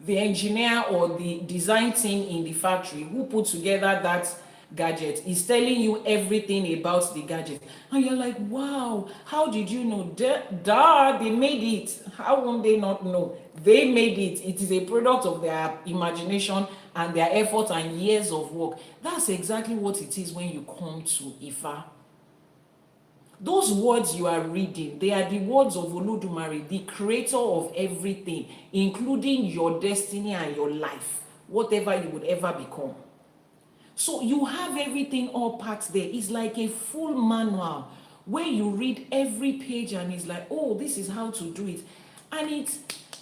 engineer or the design team in the factory who put together that gadget is telling you everything about the gadget, and you're like, wow, how did you know? Duh, they made it. How won't they not know? They made it. It is a product of their imagination and their effort and years of work. That's exactly what it is when you come to Ifa. Those words you are reading, they are the words of Olódùmarè, the creator of everything, including your destiny and your life, whatever you would ever become. So you have everything all packed there. It's like a full manual where you read every page and it's like, oh, this is how to do it. And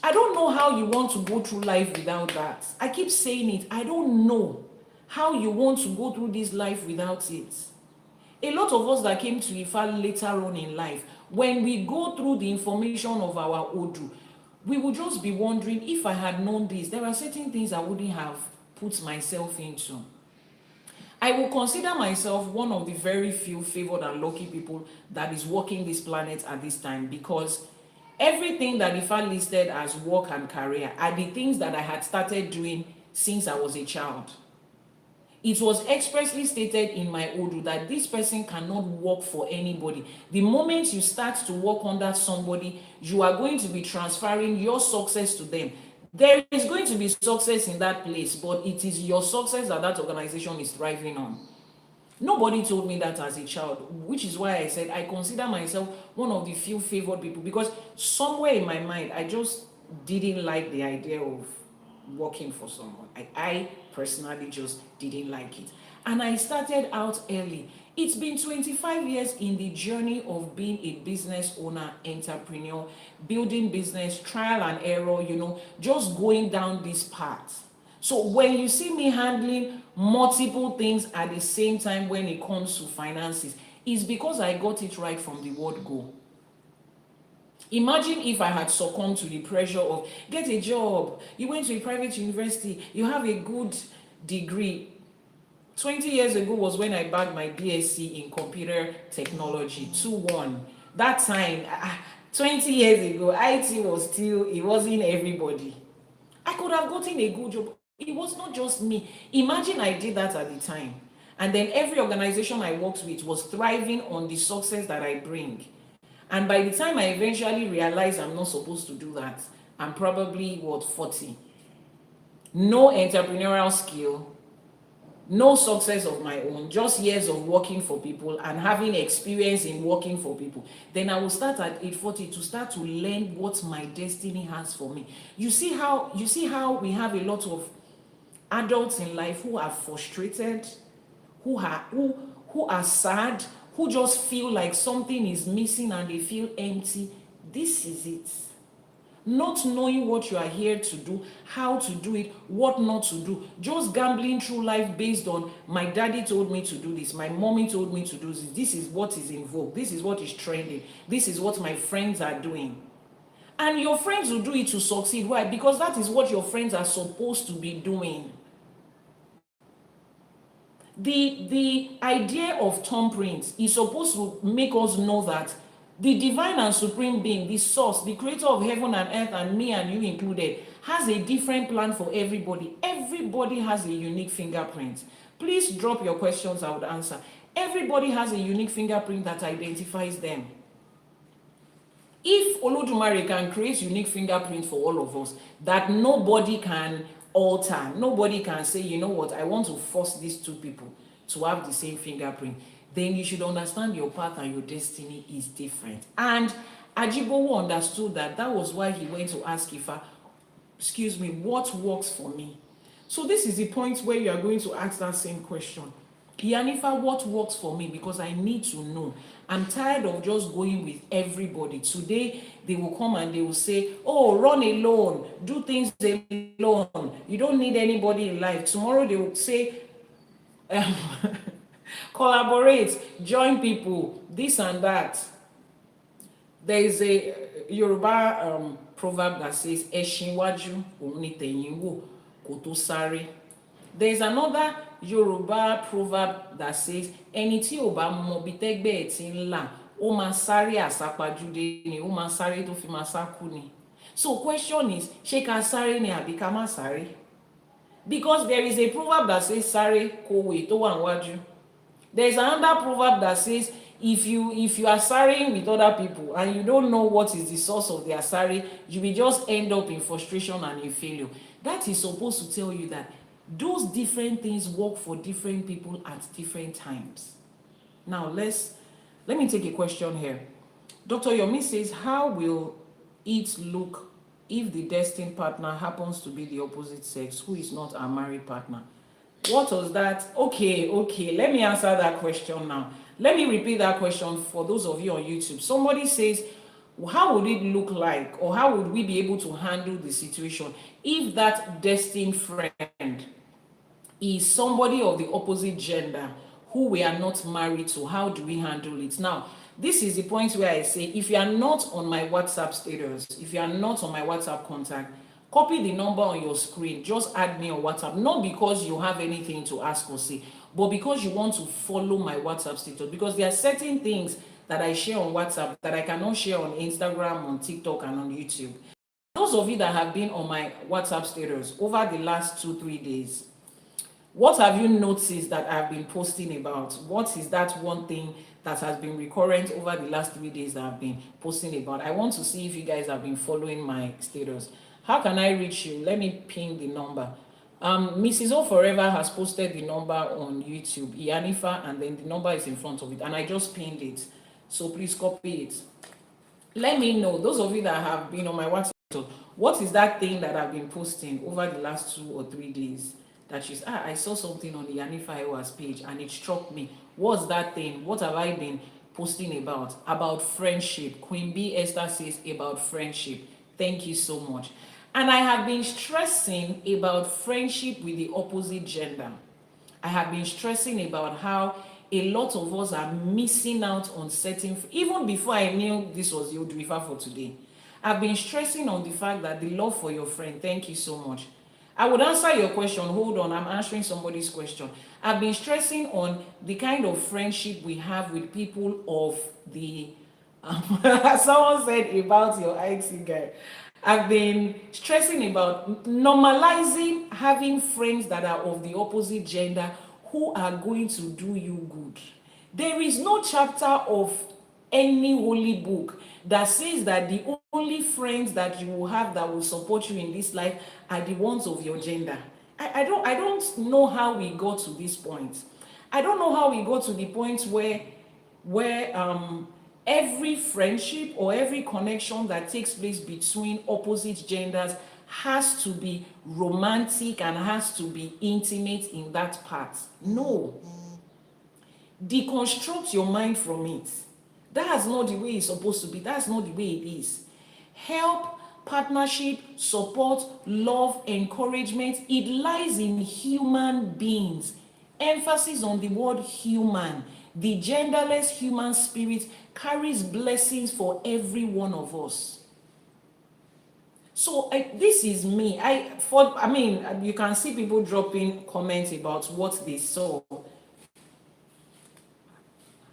I don't know how you want to go through life without that. I keep saying it. I don't know how you want to go through this life without it. A lot of us that came to Ifa later on in life, when we go through the information of our Odù, we will just be wondering, if I had known this, there are certain things I wouldn't have put myself into. I will consider myself one of the very few favored and lucky people that is walking this planet at this time, because everything that Ifa listed as work and career are the things that I had started doing since I was a child. It was expressly stated in my Odù that this person cannot work for anybody. The moment you start to work under somebody, you are going to be transferring your success to them. There is going to be success in that place, but it is your success that organization is thriving on. Nobody told me that as a child, which is why I said I consider myself one of the few favored people, because somewhere in my mind, I just didn't like the idea of working for someone. I personally just didn't like it. And I started out early. It's been 25 years in the journey of being a business owner, entrepreneur, building business, trial and error, just going down this path. So when you see me handling multiple things at the same time when it comes to finances, it's because I got it right from the word go. Imagine if I had succumbed to the pressure of get a job, you went to a private university, you have a good degree. 20 years ago was when I bagged my BSc in computer technology, 2-1. That time, 20 years ago, IT was still, it wasn't everybody. I could have gotten a good job. It was not just me. Imagine I did that at the time. And then every organization I worked with was thriving on the success that I bring. And by the time I eventually realized I'm not supposed to do that, I'm probably, 40. No entrepreneurial skill, no success of my own, just years of working for people and having experience in working for people. Then I will start at 8:40 to start to learn what my destiny has for me. You see how we have a lot of adults in life who are frustrated, who are sad, who just feel like something is missing and they feel empty. This is it. Not knowing what you are here to do, how to do it, what not to do. Just gambling through life based on my daddy told me to do this, my mommy told me to do this. This is what is in vogue. This is what is trending. This is what my friends are doing. And your friends will do it to succeed. Why? Because that is what your friends are supposed to be doing. The idea of thumbprints is supposed to make us know that The divine and supreme being, the source, the creator of heaven and earth, and me and you included, has a different plan for everybody. Everybody has a unique fingerprint. Please drop your questions, I would answer. Everybody has a unique fingerprint that identifies them. If Olodumare can create unique fingerprint for all of us that nobody can alter, nobody can say, you know what, I want to force these two people to have the same fingerprint, then you should understand your path and your destiny is different. And Ajibowo understood that. That was why he went to ask Ifa, excuse me, what works for me? So this is the point where you are going to ask that same question. Iyanifa, what works for me? Because I need to know. I'm tired of just going with everybody. Today, they will come and they will say, oh, run alone, do things alone. You don't need anybody in life. Tomorrow, they will say, collaborate, join people, this and that. There is a Yoruba proverb that says, Eshinwaju, òun tẹ̀yìn wò, kò tó sáré. There is another Yoruba proverb that says, ẹni tí ò bá mọ bí tẹ́gbẹ́ ẹ̀ tí ń là, ó máa sáré àsápajúdé ni, ó máa sáré tó fi máa sá kú ni. So question is, ṣé ká sáré ni àbí ká má sáré? Because there is a proverb that says, sáré kówè tó wà níwájú. There is another proverb that says, if you are sarring with other people and you don't know what is the source of their sarring, you will just end up in frustration and in failure. That is supposed to tell you that those different things work for different people at different times. Now let me take a question here. Dr. Yomi says, how will it look if the destined partner happens to be the opposite sex who is not our married partner? What was that? Okay, let me answer that question now. Let me repeat that question for those of you on YouTube. Somebody says, how would it look like, or how would we be able to handle the situation if that destined friend is somebody of the opposite gender who we are not married to? How do we handle it? Now, this is the point where I say, if you are not on my WhatsApp status, if you are not on my WhatsApp contact, copy the number on your screen. Just add me on WhatsApp, not because you have anything to ask or say, but because you want to follow my WhatsApp status. Because there are certain things that I share on WhatsApp that I cannot share on Instagram, on TikTok, and on YouTube. Those of you that have been on my WhatsApp status over the last 2-3 days, what have you noticed that I've been posting about? What is that one thing that has been recurrent over the last 3 days that I've been posting about? I want to see if you guys have been following my status. How can I reach you? Let me ping the number. Mrs. O Forever has posted the number on YouTube, Iyanifa, and then the number is in front of it, and I just pinned it. So please copy it. Let me know, those of you that have been on my WhatsApp, what is that thing that I've been posting over the last 2 or 3 days that is, I saw something on the Iyanifa Ewa's page and it struck me. What's that thing? What have I been posting about? About friendship. Queen B Esther says about friendship. Thank you so much. And I have been stressing about friendship with the opposite gender. I have been stressing about how a lot of us are missing out on certain, even before I knew this was the Odù Ifá for today. I've been stressing on the fact that the love for your friend, thank you so much. I would answer your question, hold on, I'm answering somebody's question. I've been stressing on the kind of friendship we have with people of the, someone said about your IT guy. I've been stressing about normalizing having friends that are of the opposite gender who are going to do you good. There is no chapter of any holy book that says that the only friends that you will have that will support you in this life are the ones of your gender. I don't know how we got to this point. I don't know how we got to the point where every friendship or every connection that takes place between opposite genders has to be romantic and has to be intimate in that part. No. Deconstruct your mind from it. That's not the way it's supposed to be. That's not the way it is. Help, partnership, support, love, encouragement, it lies in human beings. Emphasis on the word human. The genderless human spirit carries blessings for every one of us. So this is me. You can see people dropping comments about what they saw.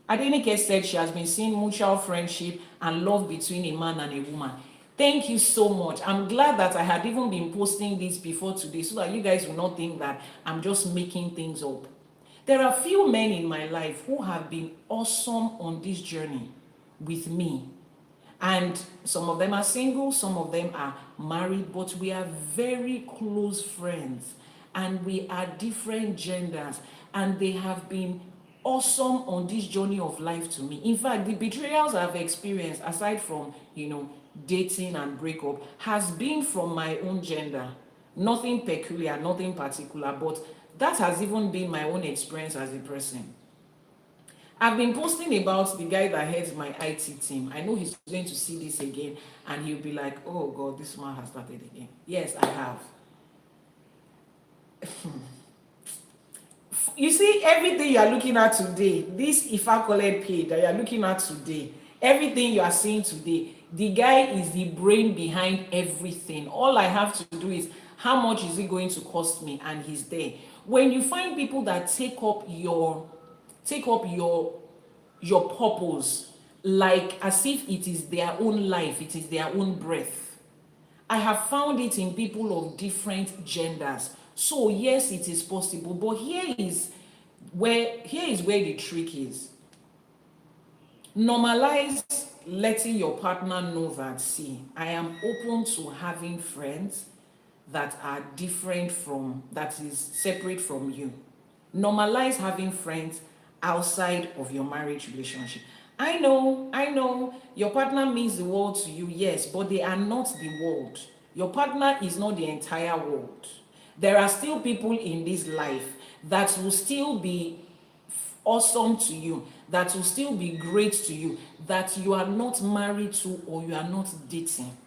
Adenike said she has been seeing mutual friendship and love between a man and a woman. Thank you so much. I'm glad that I had even been posting this before today so that you guys will not think that I'm just making things up. There are few men in my life who have been awesome on this journey with me. And some of them are single, some of them are married, but we are very close friends. And we are different genders. And they have been awesome on this journey of life to me. In fact, the betrayals I've experienced, aside from, dating and breakup, has been from my own gender. Nothing peculiar, nothing particular, but that has even been my own experience as a person. I've been posting about the guy that heads my IT team. I know he's going to see this again and he'll be like, oh God, this man has started again. Yes, I have. You see, everything you are looking at today, this Ifá Collect page that you are looking at today, everything you are seeing today, the guy is the brain behind everything. All I have to do is, how much is it going to cost me? And he's there. When you find people that take up your purpose, like as if it is their own life, it is their own breath. I have found it in people of different genders. So yes, it is possible, but here is where the trick is. Normalize letting your partner know that, see, I am open to having friends that are different from, that is separate from you. Normalize having friends outside of your marriage relationship. I know, your partner means the world to you, yes, but they are not the world. Your partner is not the entire world. There are still people in this life that will still be awesome to you, that will still be great to you, that you are not married to or you are not dating.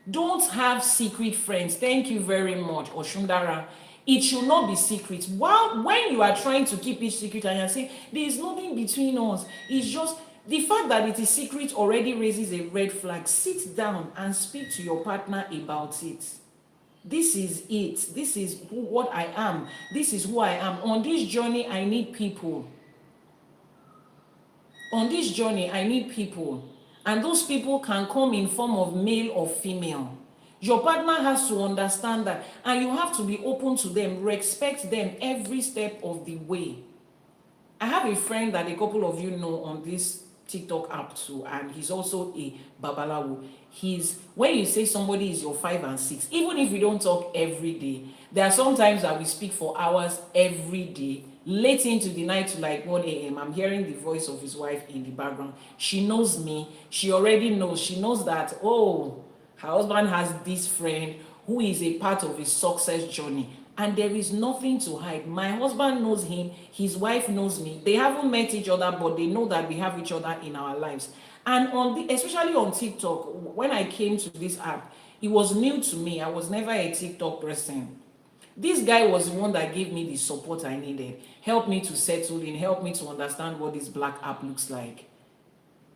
Don't have secret friends. Thank you very much, Oshundara. It should not be secret. While when you are trying to keep it secret and you're saying there is nothing between us, it's just the fact that it is secret already raises a red flag. Sit down and speak to your partner about it. This is it. This is what I am. This is who I am. On this journey, I need people. On this journey, I need people. And those people can come in form of male or female. Your partner has to understand that, and you have to be open to them, respect them every step of the way. I have a friend that a couple of you know on this TikTok app too, and he's also a babalawo. When you say somebody is your 5 and 6, even if we don't talk every day, there are some times that we speak for hours every day, late into the night to like 1 a.m. I'm hearing the voice of his wife in the background. She knows me. She already knows. She knows that, oh, her husband has this friend who is a part of his success journey. And there is nothing to hide. My husband knows him. His wife knows me. They haven't met each other, but they know that we have each other in our lives. And especially on TikTok, when I came to this app, it was new to me. I was never a TikTok person. This guy was the one that gave me the support I needed, helped me to settle in, helped me to understand what this black app looks like.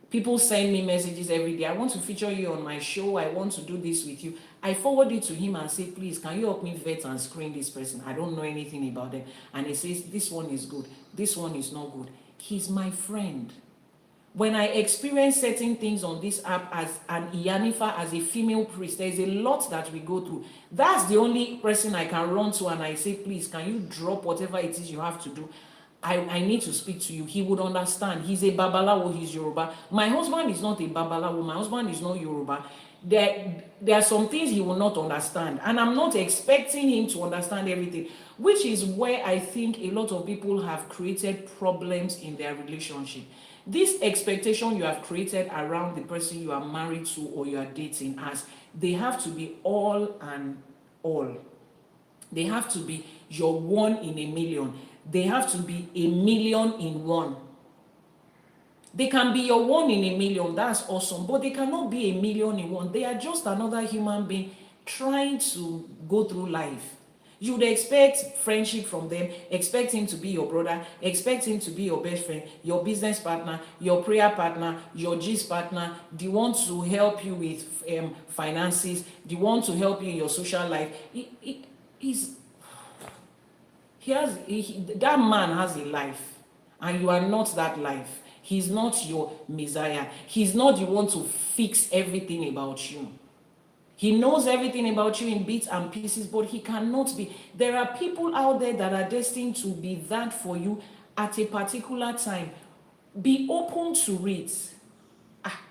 People send me messages every day. I want to feature you on my show. I want to do this with you. I forward it to him and say, please, can you help me vet and screen this person? I don't know anything about them. And he says, this one is good. This one is not good. He's my friend. When I experience certain things on this app as an Iyanifa, as a female priest, there's a lot that we go through. That's the only person I can run to and I say, please, can you drop whatever it is you have to do? I need to speak to you. He would understand. He's a babalawo, he's Yoruba. My husband is not a babalawo. My husband is not Yoruba. There are some things he will not understand. And I'm not expecting him to understand everything, which is where I think a lot of people have created problems in their relationship. This expectation you have created around the person you are married to or you are dating, as they have to be all and all. They have to be your 1 in a million. They have to be a million in one. They can be your 1 in a million, that's awesome, but they cannot be a million in one. They are just another human being trying to go through life. You would expect friendship from them, expect him to be your brother, expect him to be your best friend, your business partner, your prayer partner, your gist partner, the one to help you with finances, the one to help you in your social life. That man has a life, and you are not that life. He's not your Messiah. He's not the one to fix everything about you. He knows everything about you in bits and pieces, but he cannot be. There are people out there that are destined to be that for you at a particular time. Be open to it.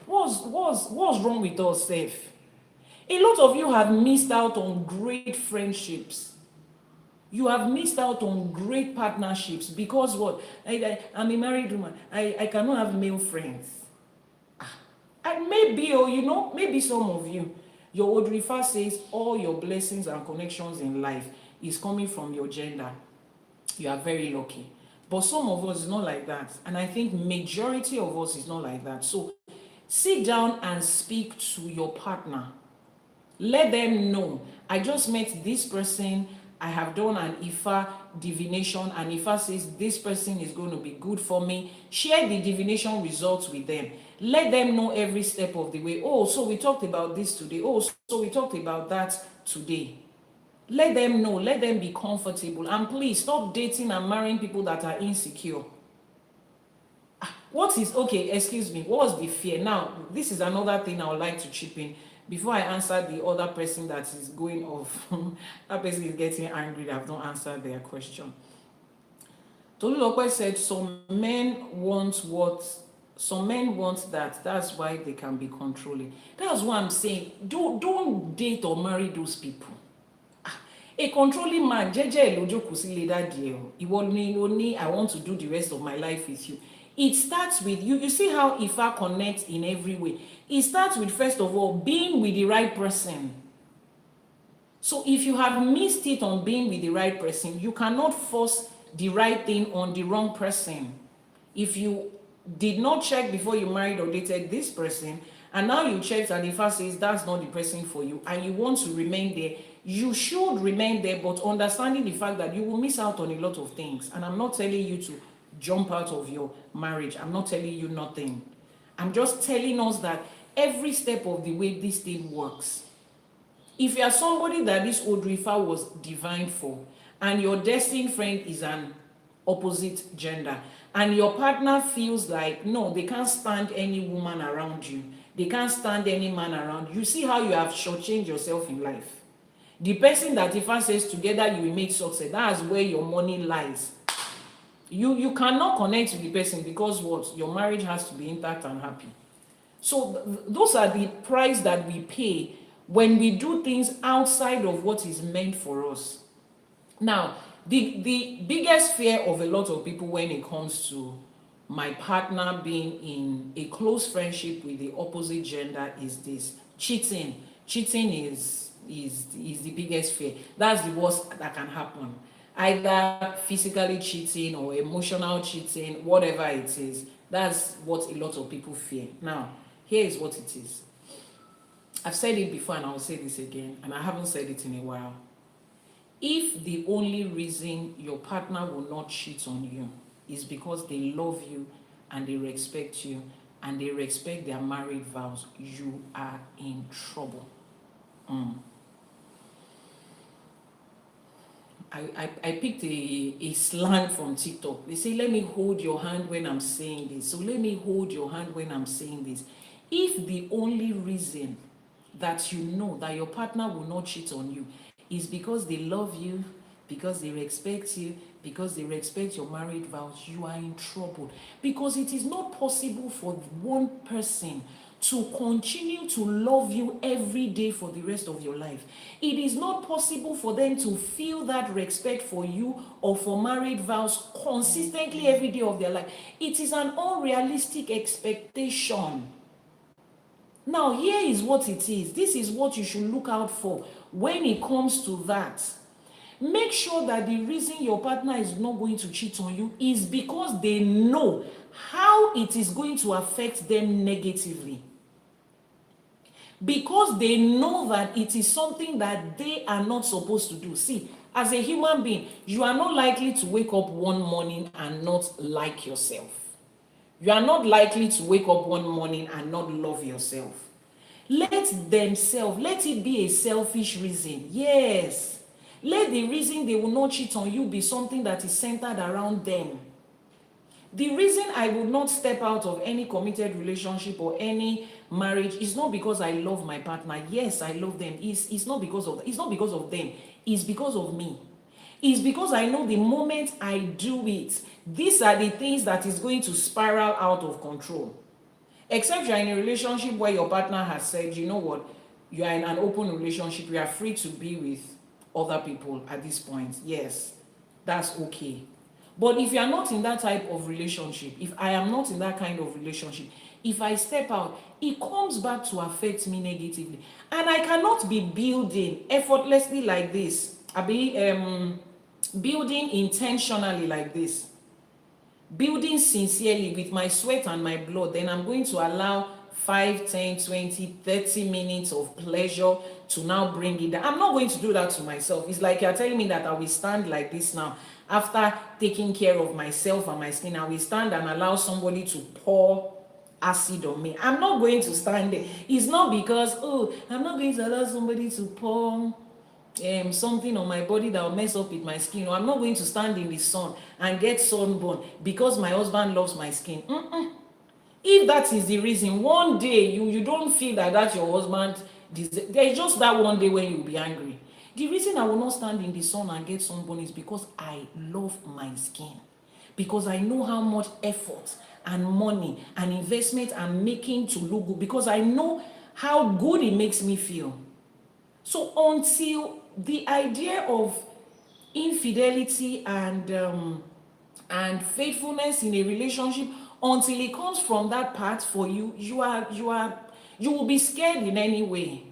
What's wrong with us, Seth? A lot of you have missed out on great friendships. You have missed out on great partnerships because what? I'm a married woman. I cannot have male friends. And maybe, maybe some of you, your Odù Ifá says all your blessings and connections in life is coming from your gender. You are very lucky. But some of us is not like that. And I think majority of us is not like that. So sit down and speak to your partner. Let them know, I just met this person, I have done an Ifá divination, and Ifá says this person is going to be good for me. Share the divination results with them. Let them know every step of the way. Oh, so we talked about this today. Oh, so we talked about that today. Let them know, let them be comfortable. And please stop dating and marrying people that are insecure. What is, okay, excuse me, what was the fear? Now, this is another thing I would like to chip in. Before I answer the other person that is going off, that person is getting angry that I've not answered their question. Tolulope said some men want that. That's why they can be controlling. That's what I'm saying. Don't date or marry those people. A controlling man, jeje elojoku sile daddy o. Iwo ni I want to do the rest of my life with you. It starts with you. You see how Ifá connects in every way. It starts with, first of all, being with the right person. So if you have missed it on being with the right person, you cannot force the right thing on the wrong person. If you did not check before you married or dated this person, and now you checked and Ifá says that's not the person for you, and you want to remain there, you should remain there, but understanding the fact that you will miss out on a lot of things. And I'm not telling you to jump out of your marriage. I'm not telling you nothing. I'm just telling us that every step of the way this thing works. If you are somebody that this Odù Ifá was divined for, and your destined friend is an opposite gender, and your partner feels like, no, they can't stand any woman around you, they can't stand any man around you, see how you have shortchanged yourself in life. The person that Ifá says together you will make success, that's where your money lies. You cannot connect with the person because what? Your marriage has to be intact and happy. So those are the price that we pay when we do things outside of what is meant for us. Now, the biggest fear of a lot of people when it comes to my partner being in a close friendship with the opposite gender is this: cheating. Cheating is the biggest fear. That's the worst that can happen. Either physically cheating or emotional cheating, whatever it is. That's what a lot of people fear. Now, here is what it is. I've said it before and I'll say this again, and I haven't said it in a while. If the only reason your partner will not cheat on you is because they love you and they respect you and they respect their married vows, you are in trouble. I picked a slang from TikTok. They say, let me hold your hand when I'm saying this. So let me hold your hand when I'm saying this. If the only reason that you know that your partner will not cheat on you is because they love you, because they respect you, because they respect your married vows, you are in trouble. Because it is not possible for one person to continue to love you every day for the rest of your life. It is not possible for them to feel that respect for you or for married vows consistently every day of their life. It is an unrealistic expectation. Now, here is what it is. This is what you should look out for when it comes to that. Make sure that the reason your partner is not going to cheat on you is because they know how it is going to affect them negatively. Because they know that it is something that they are not supposed to do. See, as a human being, you are not likely to wake up one morning and not like yourself. You are not likely to wake up one morning and not love yourself. Let it be a selfish reason. Yes. Let the reason they will not cheat on you be something that is centered around them. The reason I would not step out of any committed relationship or any marriage is not because I love my partner. Yes, I love them. It's not because of them. It's because of me. It's because I know the moment I do it, these are the things that is going to spiral out of control. Except you're in a relationship where your partner has said, you know what, you are in an open relationship, you are free to be with other people at this point. Yes, that's okay. But if you are not in that type of relationship, if I am not in that kind of relationship, if I step out, it comes back to affect me negatively. And I cannot be building effortlessly like this. I be building intentionally like this, building sincerely with my sweat and my blood. Then I'm going to allow 5, 10, 20, 30 minutes of pleasure to now bring it down. I'm not going to do that to myself. It's like you're telling me that I will stand like this now. After taking care of myself and my skin, I will stand and allow somebody to pour acid on me. I'm not going to stand there. It's not because, oh, I'm not going to allow somebody to pour something on my body that will mess up with my skin, or I'm not going to stand in the sun and get sunburn because my husband loves my skin. If that is the reason, one day you don't feel that that's your husband, there's just that one day when you'll be angry. The reason I will not stand in the sun and get sunburn is because I love my skin, because I know how much effort and money and investment I'm making to look good, because I know how good it makes me feel. So until the idea of infidelity and faithfulness in a relationship, until it comes from that part for you, you will be scared in any way.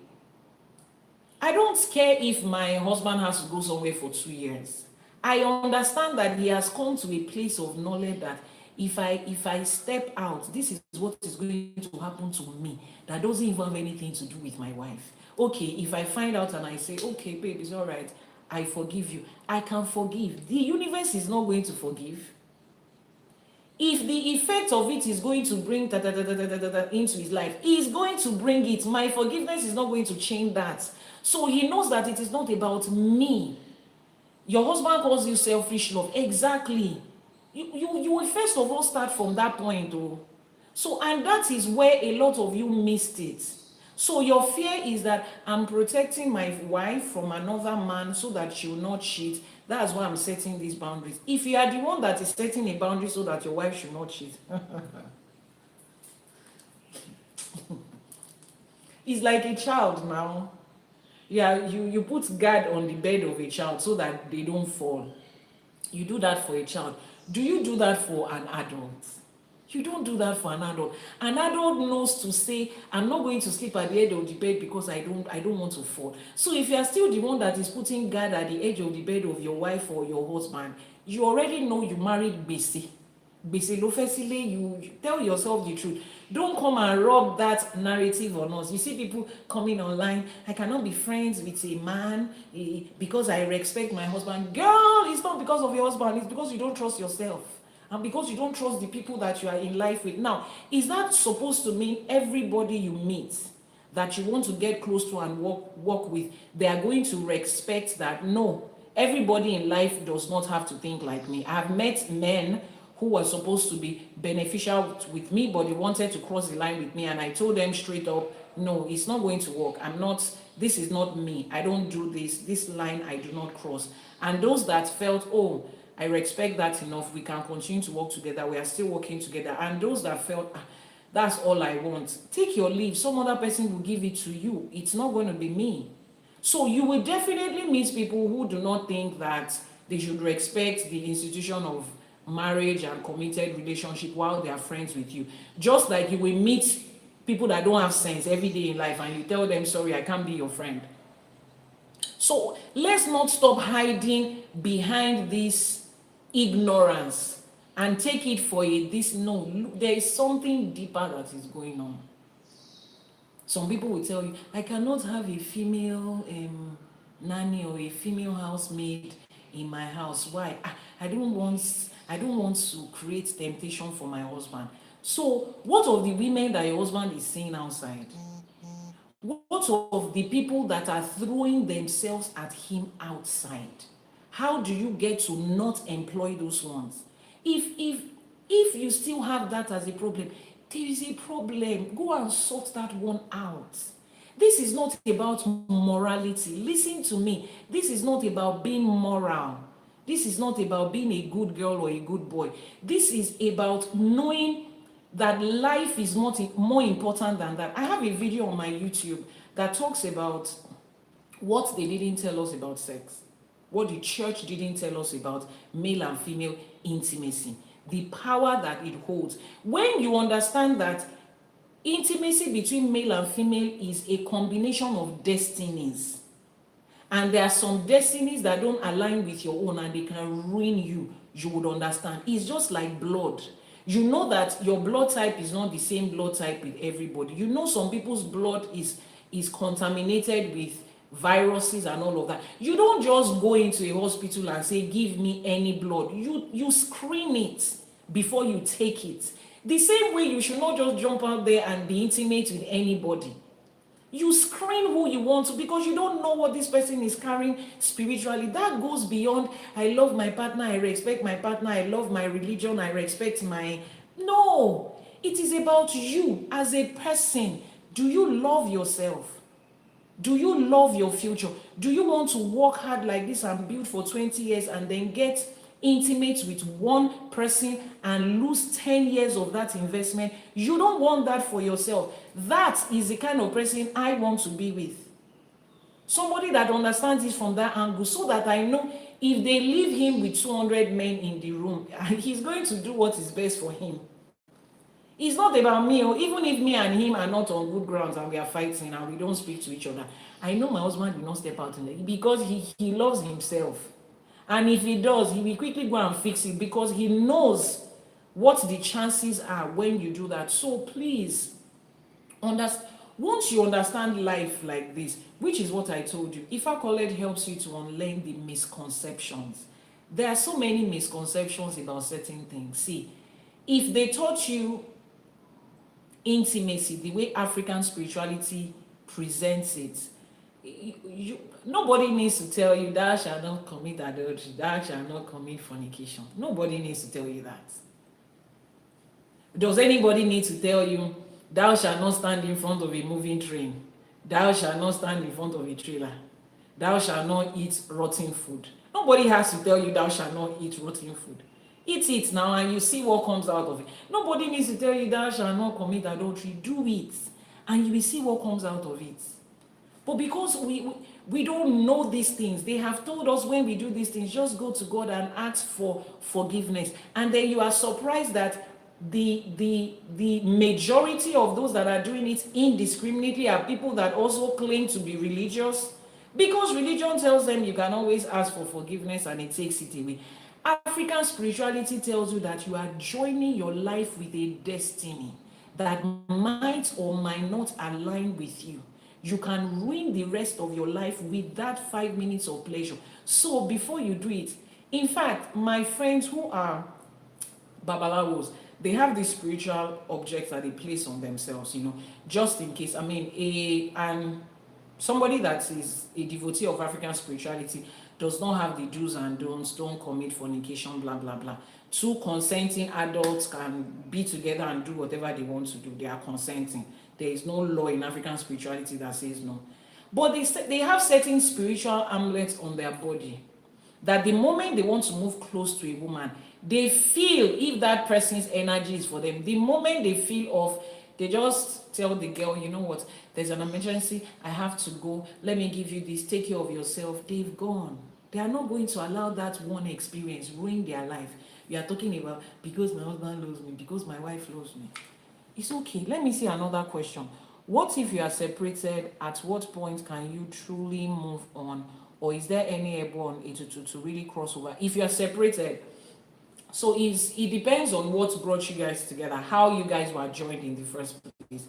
I don't care if my husband has to go somewhere for 2 years. I understand that he has come to a place of knowledge that if I step out, this is what is going to happen to me that doesn't even have anything to do with my wife. Okay, if I find out and I say, okay, babe, it's all right, I forgive you, I can forgive. The universe is not going to forgive. If the effect of it is going to bring into his life, he is going to bring it. My forgiveness is not going to change that. So he knows that it is not about me. Your husband calls you selfish love. Exactly. You will first of all start from that point, though. So, and that is where a lot of you missed it. So your fear is that I'm protecting my wife from another man so that she will not cheat. That's why I'm setting these boundaries. If you are the one that is setting a boundary so that your wife should not cheat, it's like a child now. Yeah, you put guard on the bed of a child so that they don't fall. You do that for a child. Do you do that for an adult? You don't do that for an adult. An adult knows to say, I'm not going to sleep at the edge of the bed because I don't want to fall. So if you are still the one that is putting guard at the edge of the bed of your wife or your husband, you already know you married gbese. Gbese lo fesile, you tell yourself the truth. Don't come and rub that narrative on us. You see people coming online, I cannot be friends with a man because I respect my husband. Girl, it's not because of your husband, it's because you don't trust yourself. And because you don't trust the people that you are in life with. Now, is that supposed to mean everybody you meet that you want to get close to and work with, they are going to respect that? No, everybody in life does not have to think like me. I've met men who were supposed to be beneficial with me, but they wanted to cross the line with me, and I told them straight up, no, it's not going to work. This is not me. I don't do this line I do not cross. And those that felt, oh, I respect that enough, we can continue to work together, we are still working together. And those that felt, that's all I want, take your leave. Some other person will give it to you. It's not going to be me. So you will definitely meet people who do not think that they should respect the institution of marriage and committed relationship while they are friends with you. Just like you will meet people that don't have sense every day in life and you tell them, sorry, I can't be your friend. So let's not stop hiding behind this ignorance and take it for this. No, there is something deeper that is going on. Some people will tell you, I cannot have a female nanny or a female housemaid in my house. Why? I don't want to create temptation for my husband. So what of the women that your husband is seeing outside? What of the people that are throwing themselves at him outside? How do you get to not employ those ones? If If you still have that as a problem, there is a problem. Go and sort that one out. This is not about morality. Listen to me. This is not about being moral. This is not about being a good girl or a good boy. This is about knowing that life is more important than that. I have a video on my YouTube that talks about what they didn't tell us about sex, what the church didn't tell us about male and female intimacy, the power that it holds. When you understand that intimacy between male and female is a combination of destinies, and there are some destinies that don't align with your own and they can ruin you, you would understand. It's just like blood. You know that your blood type is not the same blood type with everybody. You know some people's blood is contaminated with viruses and all of that. You don't just go into a hospital and say, give me any blood. You screen it before you take it. The same way you should not just jump out there and be intimate with anybody. You screen who you want to, because you don't know what this person is carrying spiritually. That goes beyond, I love my partner, I respect my partner, I love my religion, I respect my... No, it is about you as a person. Do you love yourself? Do you love your future? Do you want to work hard like this and build for 20 years and then get intimate with one person and lose 10 years of that investment? You don't want that for yourself. That is the kind of person I want to be with. Somebody that understands it from that angle, so that I know if they leave him with 200 men in the room, he's going to do what is best for him. It's not about me, or even if me and him are not on good grounds and we are fighting and we don't speak to each other, I know my husband will not step out in it because he loves himself. And if he does, he will quickly go and fix it because he knows what the chances are when you do that. So please, once you understand life like this, which is what I told you, Ifa College helps you to unlearn the misconceptions. There are so many misconceptions about certain things. See, if they taught you intimacy the way African spirituality presents it, nobody needs to tell you thou shalt not commit adultery, thou shalt not commit fornication. Nobody needs to tell you that. Does anybody need to tell you thou shalt not stand in front of a moving train, thou shalt not stand in front of a trailer, thou shalt not eat rotten food? Nobody has to tell you thou shalt not eat rotten food. Eat it now and you see what comes out of it. Nobody needs to tell you thou shalt not commit adultery. Do it and you will see what comes out of it. But because we don't know these things, they have told us when we do these things, just go to God and ask for forgiveness. And then you are surprised that the majority of those that are doing it indiscriminately are people that also claim to be religious, because religion tells them you can always ask for forgiveness and it takes it away. African spirituality tells you that you are joining your life with a destiny that might or might not align with you. You can ruin the rest of your life with that 5 minutes of pleasure. So before you do it, in fact, my friends who are babalawos, they have these spiritual objects that they place on themselves, just in case. I mean, and somebody that is a devotee of African spirituality does not have the do's and don'ts, don't commit fornication, blah, blah, blah. Two consenting adults can be together and do whatever they want to do. They are consenting. There is no law in African spirituality that says no. But they have certain spiritual amulets on their body that the moment they want to move close to a woman, they feel if that person's energy is for them. The moment they feel off, they just tell the girl, you know what, there's an emergency, I have to go, let me give you this, take care of yourself. They've gone. They are not going to allow that one experience ruin their life. You are talking about because my husband loves me, because my wife loves me. It's okay. Let me see another question. What if you are separated? At what point can you truly move on? Or is there any airborne to really cross over? If you are separated, so it depends on what brought you guys together, how you guys were joined in the first place.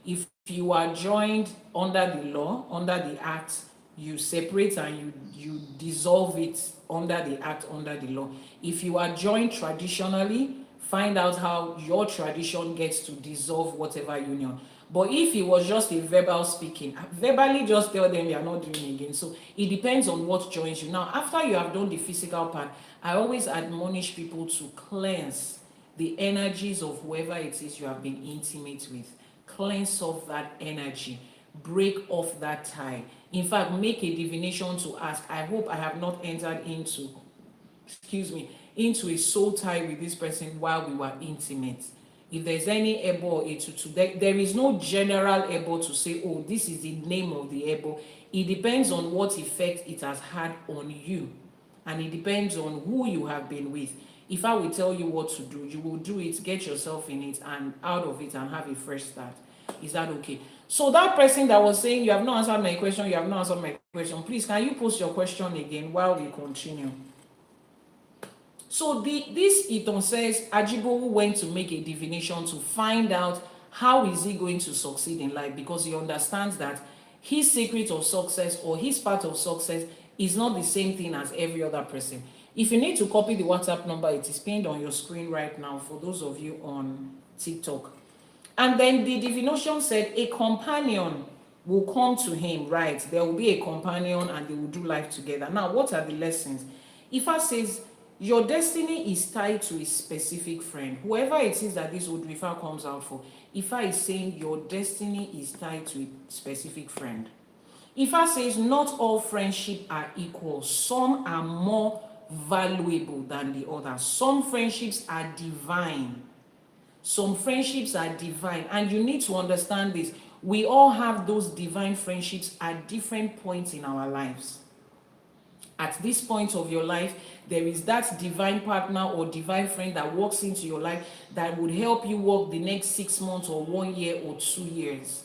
If you are joined under the law, under the act, you separate and you dissolve it under the act, under the law. If you are joined traditionally, find out how your tradition gets to dissolve whatever union. But if it was just a verbal speaking, verbally just tell them you are not doing it again. So it depends on what joins you. Now, after you have done the physical part, I always admonish people to cleanse the energies of whoever it is you have been intimate with. Cleanse off that energy. Break off that tie. In fact, make a divination to ask, I hope I have not entered into, into a soul tie with this person while we were intimate. If there's any ebo or etutu, there is no general ebo to say, oh, this is the name of the ebo. It depends on what effect it has had on you. And it depends on who you have been with. If I will tell you what to do, you will do it, get yourself in it and out of it and have a fresh start. Is that okay? So that person that was saying, you have not answered my question, you have not answered my question, please, can you post your question again while we continue? So this Iton says, Ajibowu went to make a divination to find out how is he going to succeed in life, because he understands that his secret of success or his part of success is not the same thing as every other person. If you need to copy the WhatsApp number, it is pinned on your screen right now for those of you on TikTok. And then the divination said a companion will come to him, right? There will be a companion and they will do life together. Now, what are the lessons? Ifa says, your destiny is tied to a specific friend. Whoever it is that this Odù Ifá comes out for, Ifa is saying your destiny is tied to a specific friend. Ifa says not all friendships are equal. Some are more valuable than the others. Some friendships are divine. Some friendships are divine. And you need to understand this. We all have those divine friendships at different points in our lives. At this point of your life, there is that divine partner or divine friend that walks into your life that would help you walk the next 6 months or 1 year or 2 years.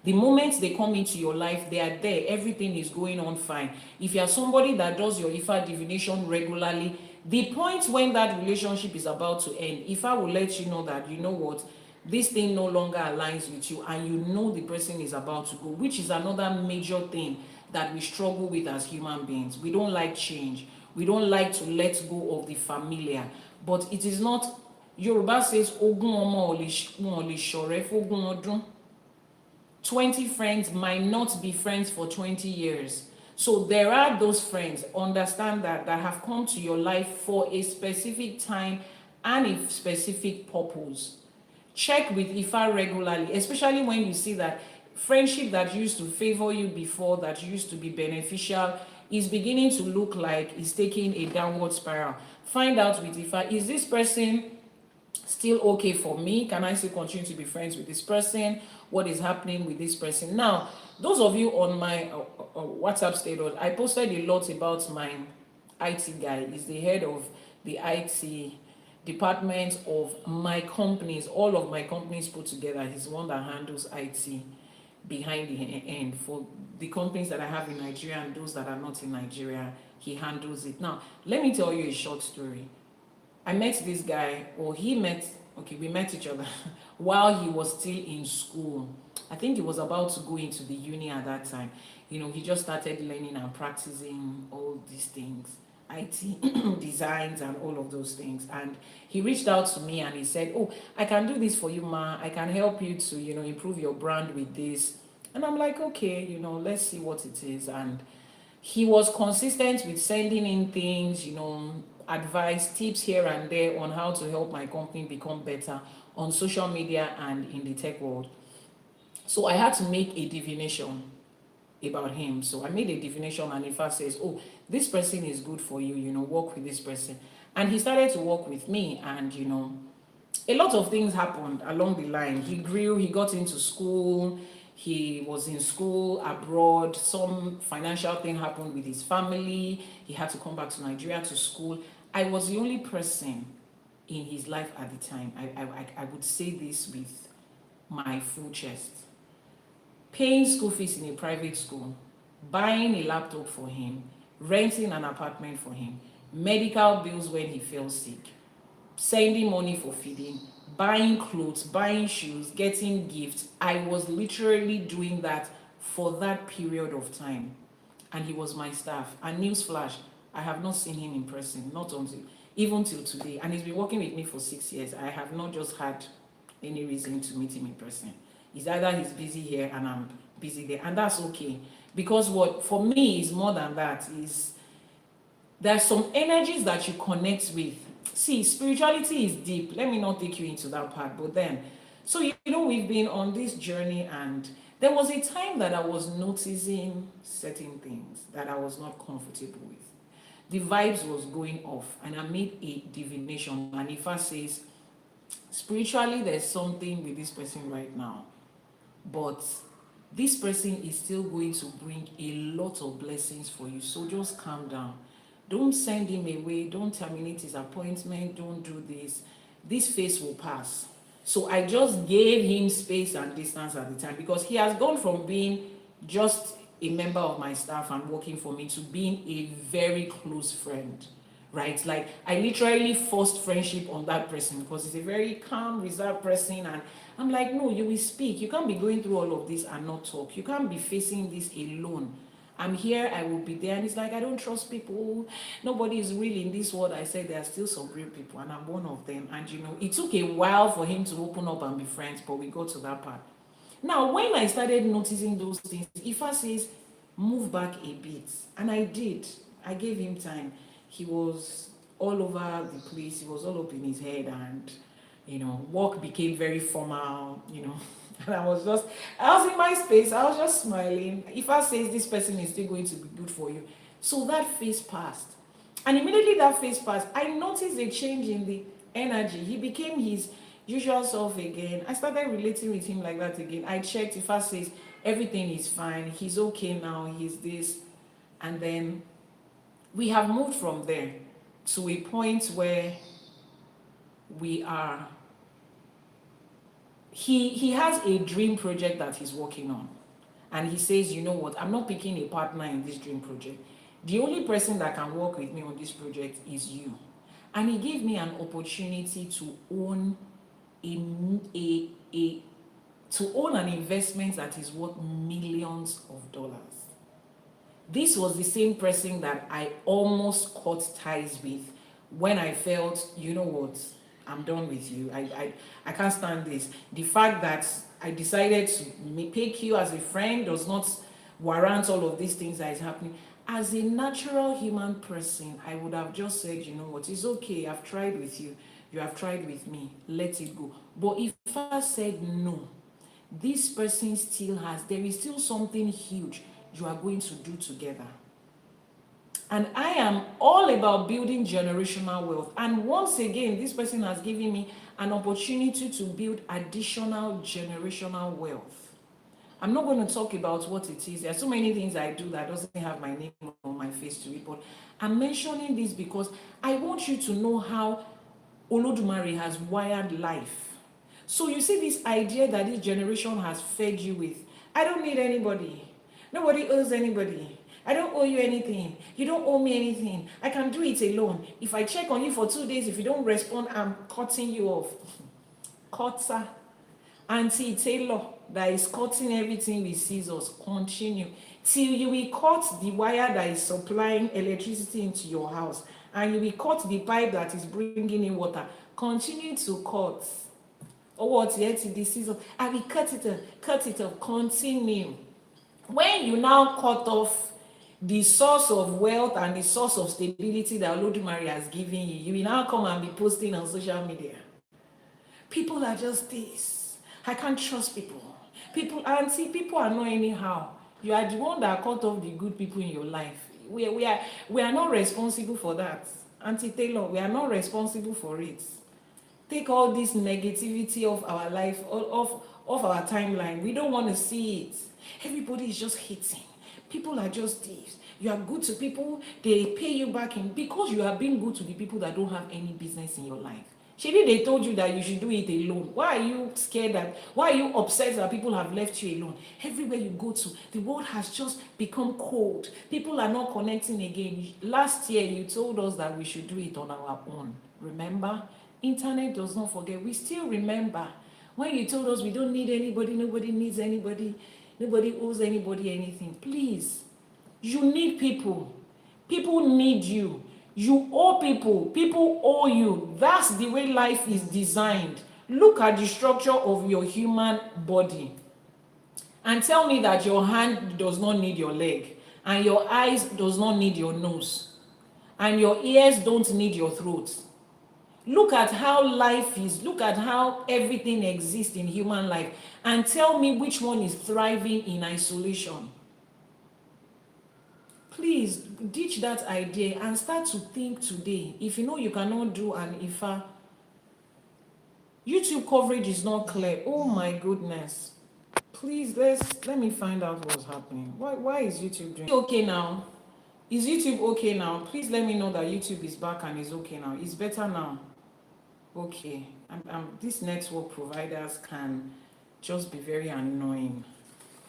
The moment they come into your life, they are there. Everything is going on fine. If you are somebody that does your Ifa divination regularly, the point when that relationship is about to end, Ifa will let you know that, you know what, this thing no longer aligns with you, and you know the person is about to go, which is another major thing that we struggle with as human beings. We don't like change. We don't like to let go of the familiar. But it is not, Yoruba says, Ogun omo oli shore fogun odun. 20 friends might not be friends for 20 years. So there are those friends, understand that have come to your life for a specific time and a specific purpose. Check with Ifa regularly, especially when you see that friendship that used to favor you before, that used to be beneficial, is beginning to look like it's taking a downward spiral. Find out with Ifa, is this person still okay for me? Can I still continue to be friends with this person? What is happening with this person? Now, those of you on my WhatsApp status, I posted a lot about my IT guy. He's the head of the IT department of my companies, all of my companies put together. He's the one that handles IT behind the end for the companies that I have in Nigeria and those that are not in Nigeria. He handles it. Now, let me tell you a short story. I met this guy, or we met each other while he was still in school. I think he was about to go into the uni at that time. You know, he just started learning and practicing all these things, IT designs and all of those things. And he reached out to me and he said, oh, I can do this for you, ma. I can help you to, you know, improve your brand with this. And I'm like, okay, you know, let's see what it is. And he was consistent with sending in things, you know, advice, tips here and there on how to help my company become better on social media and in the tech world. So I had to make a divination about him. So I made a divination, and Ifa says, oh, this person is good for you, you know, work with this person. And he started to work with me, and, you know, a lot of things happened along the line. He grew, he got into school, he was in school abroad, some financial thing happened with his family, he had to come back to Nigeria to school. I was the only person in his life at the time. I would say this with my full chest. Paying school fees in a private school, buying a laptop for him, renting an apartment for him, medical bills when he fell sick, sending money for feeding, buying clothes, buying shoes, getting gifts. I was literally doing that for that period of time. And he was my staff. And newsflash, I have not seen him in person, not until, even till today. And he's been working with me for 6 years. I have not just had any reason to meet him in person. It's either he's busy here and I'm busy there, and that's okay. Because what for me is more than that is there's some energies that you connect with. See, spirituality is deep. Let me not take you into that part, but then, so we've been on this journey, and there was a time that I was noticing certain things that I was not comfortable with. The vibes was going off, and I made a divination. And Ifa says, spiritually, there's something with this person right now, but this person is still going to bring a lot of blessings for you. So just calm down. Don't send him away. Don't terminate his appointment. Don't do this. This phase will pass. So I just gave him space and distance at the time, because he has gone from being just a member of my staff and working for me to being a very close friend, right? Like, I literally forced friendship on that person because he's a very calm, reserved person. And I'm like, no, you will speak. You can't be going through all of this and not talk. You can't be facing this alone. I'm here, I will be there. And it's like, I don't trust people. Nobody is real in this world. I said there are still some real people, and I'm one of them. And it took a while for him to open up and be friends, but we got to that part. Now, when I started noticing those things, Ifa says, move back a bit. And I did. I gave him time. He was all over the place. He was all up in his head, and, work became very formal, And I was in my space. I was just smiling. Ifa says this person is still going to be good for you. So that phase passed. And immediately that phase passed, I noticed a change in the energy. He became his usual self again. I started relating with him like that again. I checked. Ifa says everything is fine. He's okay now. He's this. And then we have moved from there to a point where we are. He has a dream project that he's working on. And he says, you know what, I'm not picking a partner in this dream project. The only person that can work with me on this project is you. And he gave me an opportunity to own to own an investment that is worth millions of dollars. This was the same person that I almost cut ties with when I felt, you know what, I'm done with you. I can't stand this. The fact that I decided to pick you as a friend does not warrant all of these things that is happening. As a natural human person, I would have just said, you know what, it's okay. I've tried with you. You have tried with me. Let it go. But if I said no, this person there is still something huge you are going to do together. And I am all about building generational wealth. And once again, this person has given me an opportunity to build additional generational wealth. I'm not going to talk about what it is. There are so many things I do that doesn't have my name on my face to it. But I'm mentioning this because I want you to know how Elédùmarè has wired life. So you see this idea that this generation has fed you with. I don't need anybody. Nobody owes anybody. I don't owe you anything. You don't owe me anything. I can do it alone. If I check on you for 2 days, if you don't respond, I'm cutting you off. Cutter. Auntie Taylor that is cutting everything with scissors. Continue. Till you will cut the wire that is supplying electricity into your house. And you will cut the pipe that is bringing in water. Continue to cut. Or what? Yet the scissors. I will cut it off. Continue. When you now cut off the source of wealth and the source of stability that Elédùmarè has given you, you will now come and be posting on social media. People are just this. I can't trust people. People are not anyhow. You are the one that cut off the good people in your life. We are not responsible for that. Auntie Taylor, we are not responsible for it. Take all this negativity of our life, of our timeline. We don't want to see it. Everybody is just hating. People are just this. You are good to people, they pay you back in because you are being good to the people that don't have any business in your life. Maybe they told you that you should do it alone. Why are you scared why are you upset that people have left you alone? Everywhere you go to, the world has just become cold. People are not connecting again. Last year, you told us that we should do it on our own. Remember? Internet does not forget. We still remember when you told us we don't need anybody, nobody needs anybody. Nobody owes anybody anything. Please, you need people. People need you. You owe people. People owe you. That's the way life is designed. Look at the structure of your human body. and tell me that your hand does not need your leg, and your eyes does not need your nose, and your ears don't need your throat. Look at how life is. Look at how everything exists in human life, and tell me which one is thriving in isolation. Please ditch that idea and start to think today. If you know you cannot do an Ifa, YouTube coverage is not clear. Oh my goodness. Please, let me find out what's happening. Why is YouTube doing okay now? Is YouTube okay now? Please let me know that YouTube is back and is okay now. It's better now. Okay. These network providers can just be very annoying.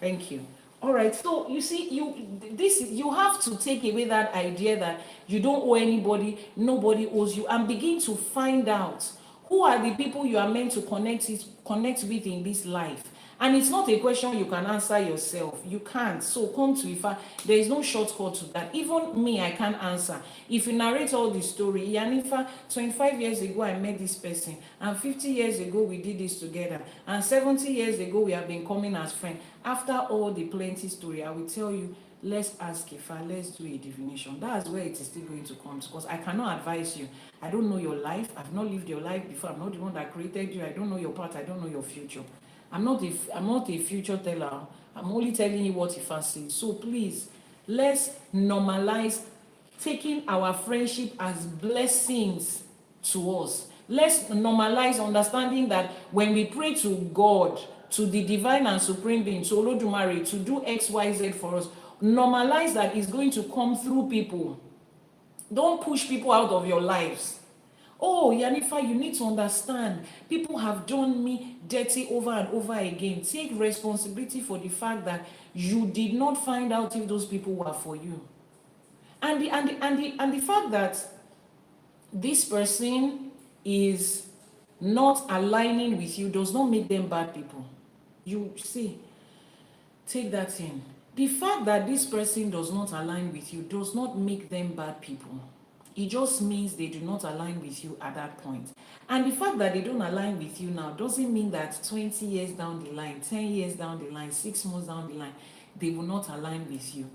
Thank you. All right, so you see, you have to take away that idea that you don't owe anybody, nobody owes you, and begin to find out who are the people you are meant to connect with in this life. And it's not a question you can answer yourself. You can't. So come to Ifa. There is no shortcut to that. Even me, I can't answer. If you narrate all the story, Iyanifa, 25 years ago, I met this person. And 50 years ago, we did this together. And 70 years ago, we have been coming as friends. After all the plenty story, I will tell you, let's ask Ifa, let's do a divination. That's where it is still going to come. Because I cannot advise you. I don't know your life. I've not lived your life before. I'm not the one that created you. I don't know your part. I don't know your future. I'm not a future teller. I'm only telling you what Ifa says. So please, let's normalize taking our friendship as blessings to us. Let's normalize understanding that when we pray to God, to the divine and supreme being, to Elédùmarè, to do X, Y, Z for us, normalize that it's going to come through people. Don't push people out of your lives. Oh, Iyanifa, you need to understand. People have done me dirty over and over again. Take responsibility for the fact that you did not find out if those people were for you. And the fact that this person is not aligning with you does not make them bad people. You see, take that in. The fact that this person does not align with you does not make them bad people. It just means they do not align with you at that point. And the fact that they don't align with you now doesn't mean that 20 years down the line, 10 years down the line, 6 months down the line, they will not align with you.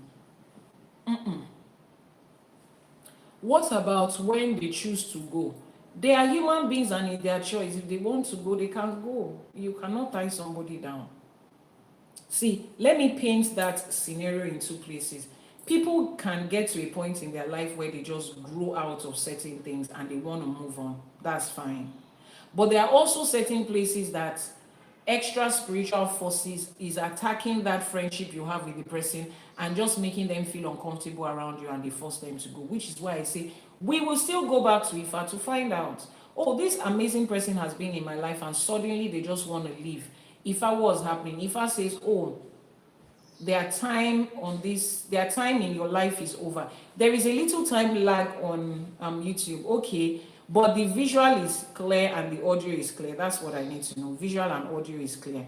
What about when they choose to go? They are human beings and it's their choice. If they want to go, they can go. You cannot tie somebody down. See, let me paint that scenario in two places. People can get to a point in their life where they just grow out of certain things and they want to move on. That's fine. But there are also certain places that extra spiritual forces is attacking that friendship you have with the person and just making them feel uncomfortable around you, and they force them to go, which is why I say we will still go back to Ifa to find out, oh, this amazing person has been in my life and suddenly they just want to leave. Ifa, what's happening? Ifa says, oh, their time in your life is over. There is a little time lag on YouTube, okay, but the visual is clear and the audio is clear. That's what I need to know. Visual and audio is clear.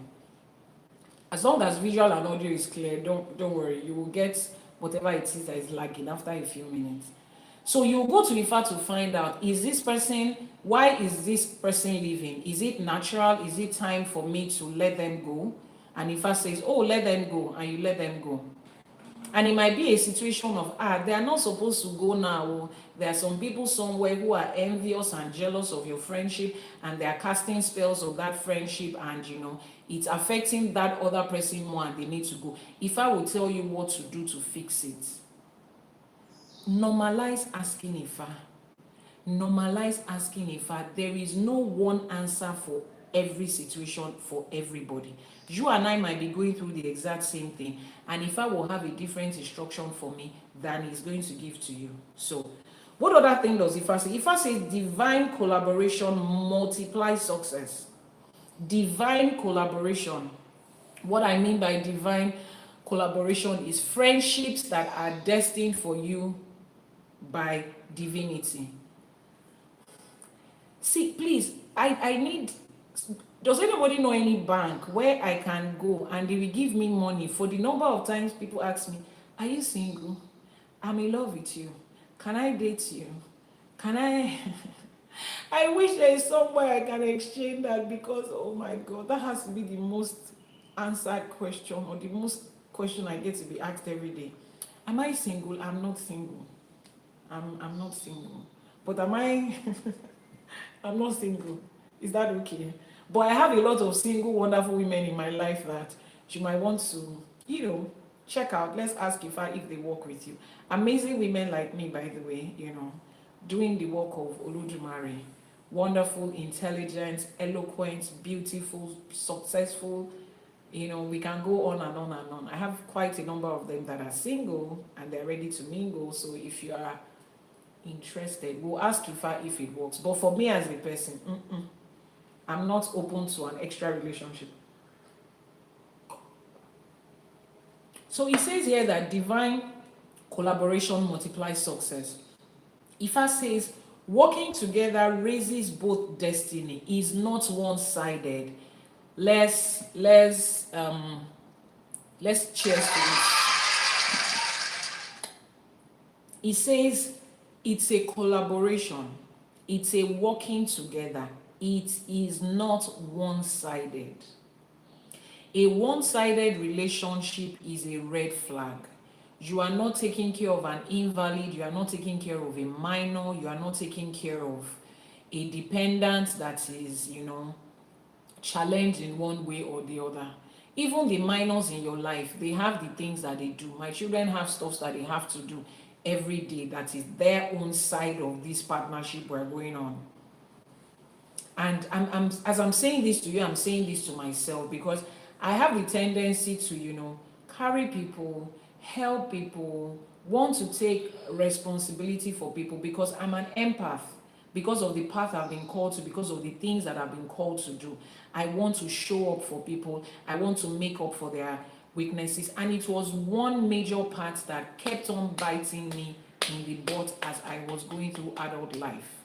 As long as visual and audio is clear, don't worry, you will get whatever it is that is lagging after a few minutes. So you go to Ifa to find out, why is this person leaving? Is it natural? Is it time for me to let them go? And Ifa says, oh, let them go, and you let them go. And it might be a situation of, they are not supposed to go now. There are some people somewhere who are envious and jealous of your friendship, and they are casting spells of that friendship, and it's affecting that other person more, and they need to go. Ifa will tell you what to do to fix it. Normalize asking Ifa. Normalize asking Ifa. There is no one answer for every situation for everybody. You and I might be going through the exact same thing, and Ifa will have a different instruction for me than he's going to give to you. So what other thing does Ifa say? Ifa says divine collaboration multiplies success. Divine collaboration. What I mean by divine collaboration is friendships that are destined for you by divinity. See, please, I need, does anybody know any bank where I can go and they will give me money? For the number of times people ask me, are you single? I'm in love with you. Can I date you? Can I? I wish there is somewhere I can exchange that, because, oh my God, that has to be the most answered question, or the most question I get to be asked every day. Am I single? I'm not single. I'm not single. But am I I'm not single. Is that okay? But I have a lot of single, wonderful women in my life that you might want to, check out. Let's ask if they work with you. Amazing women like me, by the way, doing the work of Olódùmarè. Wonderful, intelligent, eloquent, beautiful, successful. We can go on and on and on. I have quite a number of them that are single and they're ready to mingle. So if you are interested, we'll ask Ifa if it works. But for me as a person, I'm not open to an extra relationship. So it says here that divine collaboration multiplies success. Ifa says working together raises both destiny, is not one-sided. Let's cheers to it. It says it's a collaboration, it's a working together. It is not one-sided. A one-sided relationship is a red flag. You are not taking care of an invalid, you are not taking care of a minor, you are not taking care of a dependent that is, challenged in one way or the other. Even the minors in your life, they have the things that they do. My children have stuff that they have to do every day that is their own side of this partnership we're going on. And as I'm saying this to you, I'm saying this to myself because I have the tendency to, carry people, help people, want to take responsibility for people because I'm an empath, because of the path I've been called to, because of the things that I've been called to do. I want to show up for people. I want to make up for their weaknesses. And it was one major part that kept on biting me in the butt as I was going through adult life.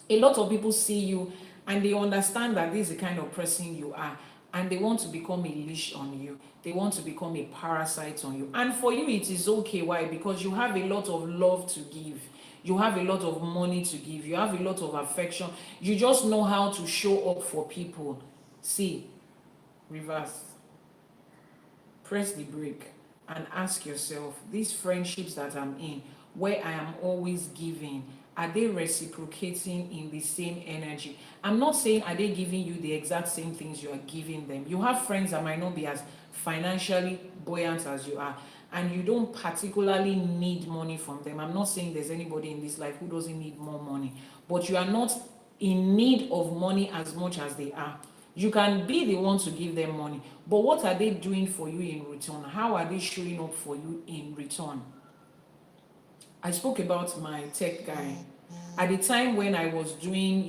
A lot of people see you and they understand that this is the kind of person you are, and they want to become a leash on you. They want to become a parasite on you. And for you, it is okay. Why? Because you have a lot of love to give. You have a lot of money to give. You have a lot of affection. You just know how to show up for people. See, reverse. Press the brake and ask yourself, these friendships that I'm in, where I am always giving, are they reciprocating in the same energy? I'm not saying are they giving you the exact same things you are giving them. You have friends that might not be as financially buoyant as you are, and you don't particularly need money from them. I'm not saying there's anybody in this life who doesn't need more money, but you are not in need of money as much as they are. You can be the one to give them money, but what are they doing for you in return? How are they showing up for you in return? I spoke about my tech guy. At the time when I was doing,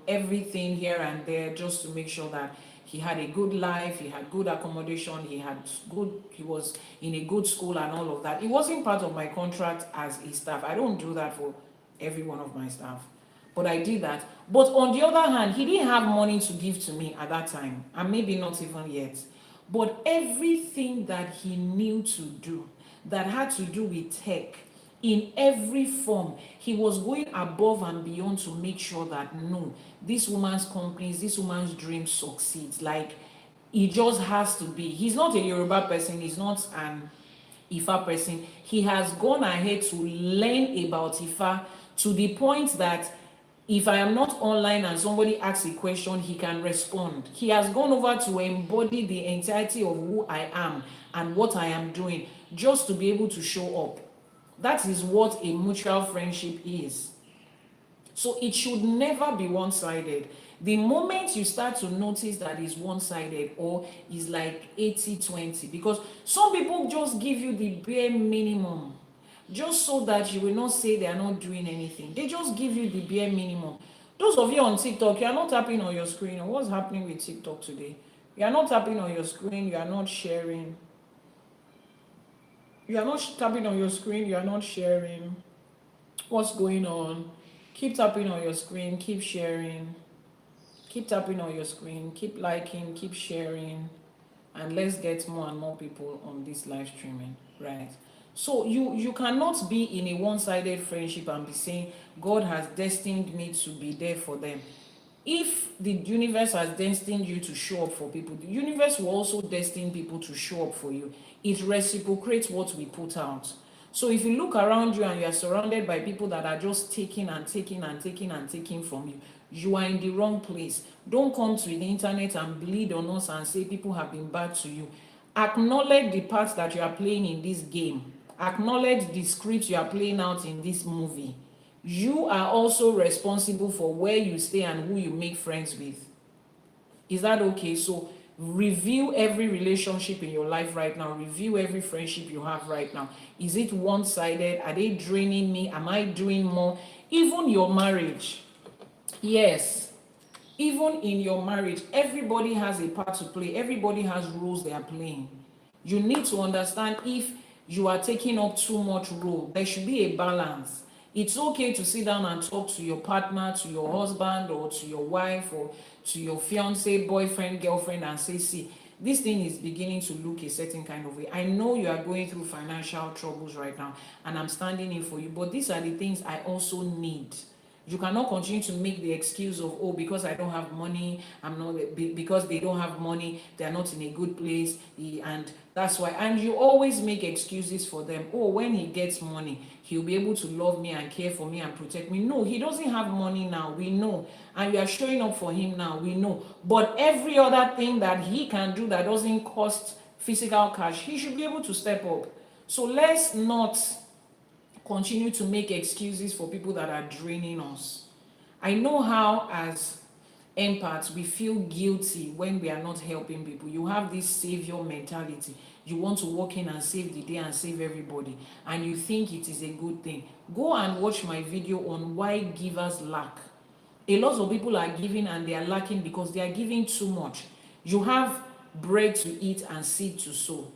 everything here and there just to make sure that he had a good life, he had good accommodation, he was in a good school and all of that. It wasn't part of my contract as a staff. I don't do that for every one of my staff. But I did that. But on the other hand, he didn't have money to give to me at that time, and maybe not even yet. But everything that he knew to do that had to do with tech, in every form, he was going above and beyond to make sure that no, this woman's companies, this woman's dream succeeds. Like, it just has to be. He's not a Yoruba person, he's not an Ifa person. He has gone ahead to learn about Ifa to the point that if I am not online and somebody asks a question, he can respond. He has gone over to embody the entirety of who I am and what I am doing just to be able to show up. That is what a mutual friendship is. So it should never be one-sided. The moment you start to notice that it's one-sided or is like 80-20, because some people just give you the bare minimum just so that you will not say they are not doing anything. They just give you the bare minimum. Those of you on TikTok, you are not tapping on your screen. What's happening with TikTok today? You are not tapping on your screen. You are not sharing. You are not tapping on your screen. You are not sharing. What's going on? Keep tapping on your screen. Keep sharing. Keep tapping on your screen. Keep liking. Keep sharing. And let's get more and more people on this live streaming, right? So you cannot be in a one-sided friendship and be saying God has destined me to be there for them. If the universe has destined you to show up for people, the universe will also destine people to show up for you. It reciprocates what we put out. So if you look around you and you are surrounded by people that are just taking and taking and taking and taking from you, you are in the wrong place. Don't come to the internet and bleed on us and say people have been bad to you. Acknowledge the part that you are playing in this game. Acknowledge the script you are playing out in this movie. You are also responsible for where you stay and who you make friends with. Is that okay? So review every relationship in your life right now. Review every friendship you have right now. Is it one-sided? Are they draining me? Am I doing more? Even your marriage. Yes. Even in your marriage, everybody has a part to play. Everybody has roles they are playing. You need to understand if you are taking up too much role. There should be a balance. It's okay to sit down and talk to your partner, to your husband, or to your wife, or to your fiance, boyfriend, girlfriend, and say, see, this thing is beginning to look a certain kind of way. I know you are going through financial troubles right now, and I'm standing in for you, but these are the things I also need. You cannot continue to make the excuse of, oh, because I don't have money, I'm not, because they don't have money, they're not in a good place, and that's why. And you always make excuses for them. Oh, when he gets money, he'll be able to love me and care for me and protect me. No, he doesn't have money now, we know. And you are showing up for him now, we know. But every other thing that he can do that doesn't cost physical cash, he should be able to step up. So let's not continue to make excuses for people that are draining us. I know how, as empaths, we feel guilty when we are not helping people. You have this savior mentality. You want to walk in and save the day and save everybody, and you think it is a good thing. Go and watch my video on why givers lack. A lot of people are giving and they are lacking because they are giving too much. You have bread to eat and seed to sow,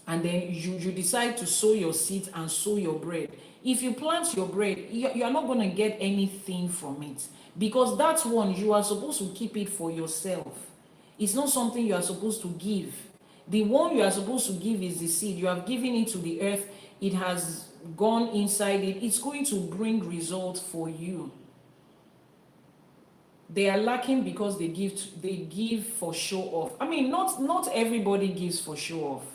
and then you decide to sow your seeds and sow your bread. If you plant your bread, you are not going to get anything from it, because that one, you are supposed to keep it for yourself. It's not something you are supposed to give. The one you are supposed to give is the seed. You have given it to the earth. It has gone inside it. It's going to bring results for you. They are lacking because they give for show off. I mean, not everybody gives for show off.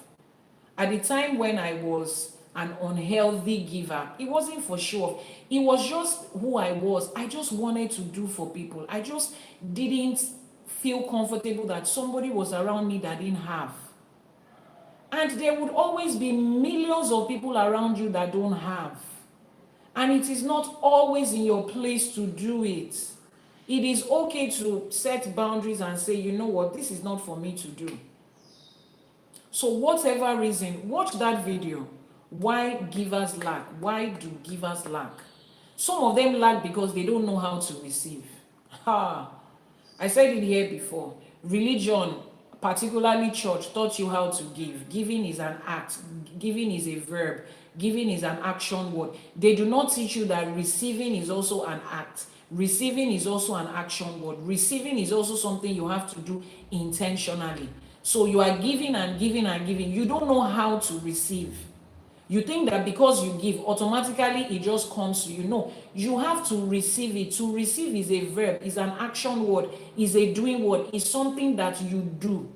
At the time when I was an unhealthy giver, it wasn't for show off. It was just who I was. I just wanted to do for people. I just didn't feel comfortable that somebody was around me that didn't have. And there would always be millions of people around you that don't have. And it is not always in your place to do it. It is okay to set boundaries and say, you know what, this is not for me to do. So whatever reason, watch that video. Why givers lack? Why do givers lack? Some of them lack because they don't know how to receive. I said it here before. Religion, particularly church, taught you how to give. Giving is an act. Giving is a verb. Giving is an action word. They do not teach you that receiving is also an act. Receiving is also an action word. Receiving is also something you have to do intentionally. So you are giving and giving and giving. You don't know how to receive. You think that because you give, automatically it just comes to you. No, you have to receive it. To receive is a verb, is an action word, is a doing word, is something that you do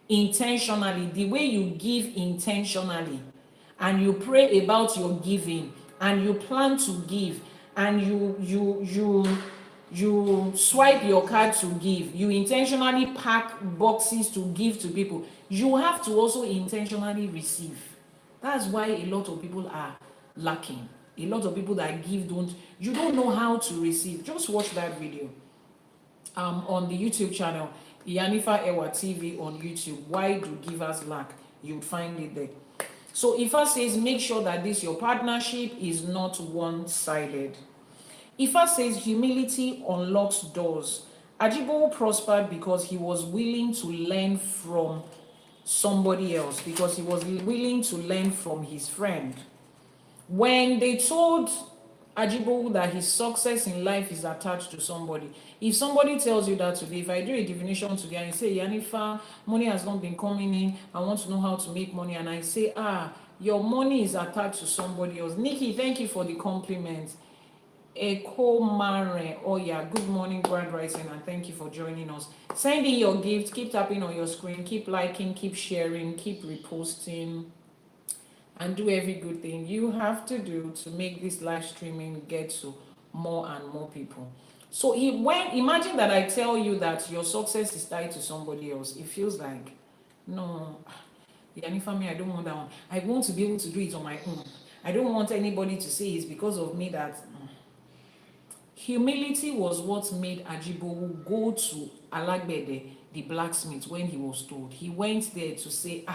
intentionally. The way you give intentionally, and you pray about your giving, and you plan to give, and you swipe your card to give, you intentionally pack boxes to give to people, you have to also intentionally receive. That's why a lot of people are lacking. A lot of people that give you don't know how to receive. Just watch that video on the YouTube channel, Iyanifa Ewa TV on YouTube. Why do givers lack? You'll find it there. So Ifa says, make sure that your partnership is not one-sided. Ifa says, humility unlocks doors. Ajibo prospered because he was willing to learn from somebody else, because he was willing to learn from his friend. When they told Ajibo that his success in life is attached to somebody, if somebody tells you that today, if I do a divination today and I say, Iyanifa, money has not been coming in, I want to know how to make money, and I say, your money is attached to somebody else. Nikki, thank you for the compliment. Ekomare Oya, good morning, Grand Rising, and thank you for joining us. Send in your gift, keep tapping on your screen, keep liking, keep sharing, keep reposting, and do every good thing you have to do to make this live streaming get to more and more people. So imagine that I tell you that your success is tied to somebody else. It feels like, no, Iyanifa, me, I don't want that one. I want to be able to do it on my own. I don't want anybody to say it's because of me that. Humility was what made Ajibowu go to Alagbede, the blacksmith, when he was told. He went there to say,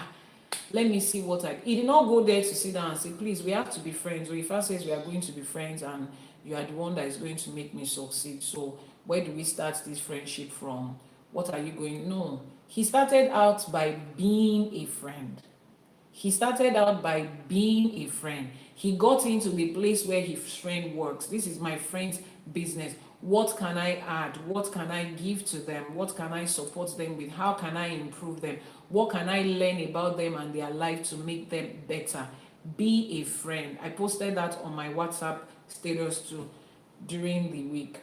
let me see what I... He did not go there to sit down and say, please, we have to be friends. Or if I says we are going to be friends and you are the one that is going to make me succeed, so where do we start this friendship from? What are you going... No. He started out by being a friend. He started out by being a friend. He got into the place where his friend works. This is my friend's business. What can I add? What can I give to them? What can I support them with? How can I improve them? What can I learn about them and their life to make them better? Be a friend. I posted that on my WhatsApp status too during the week.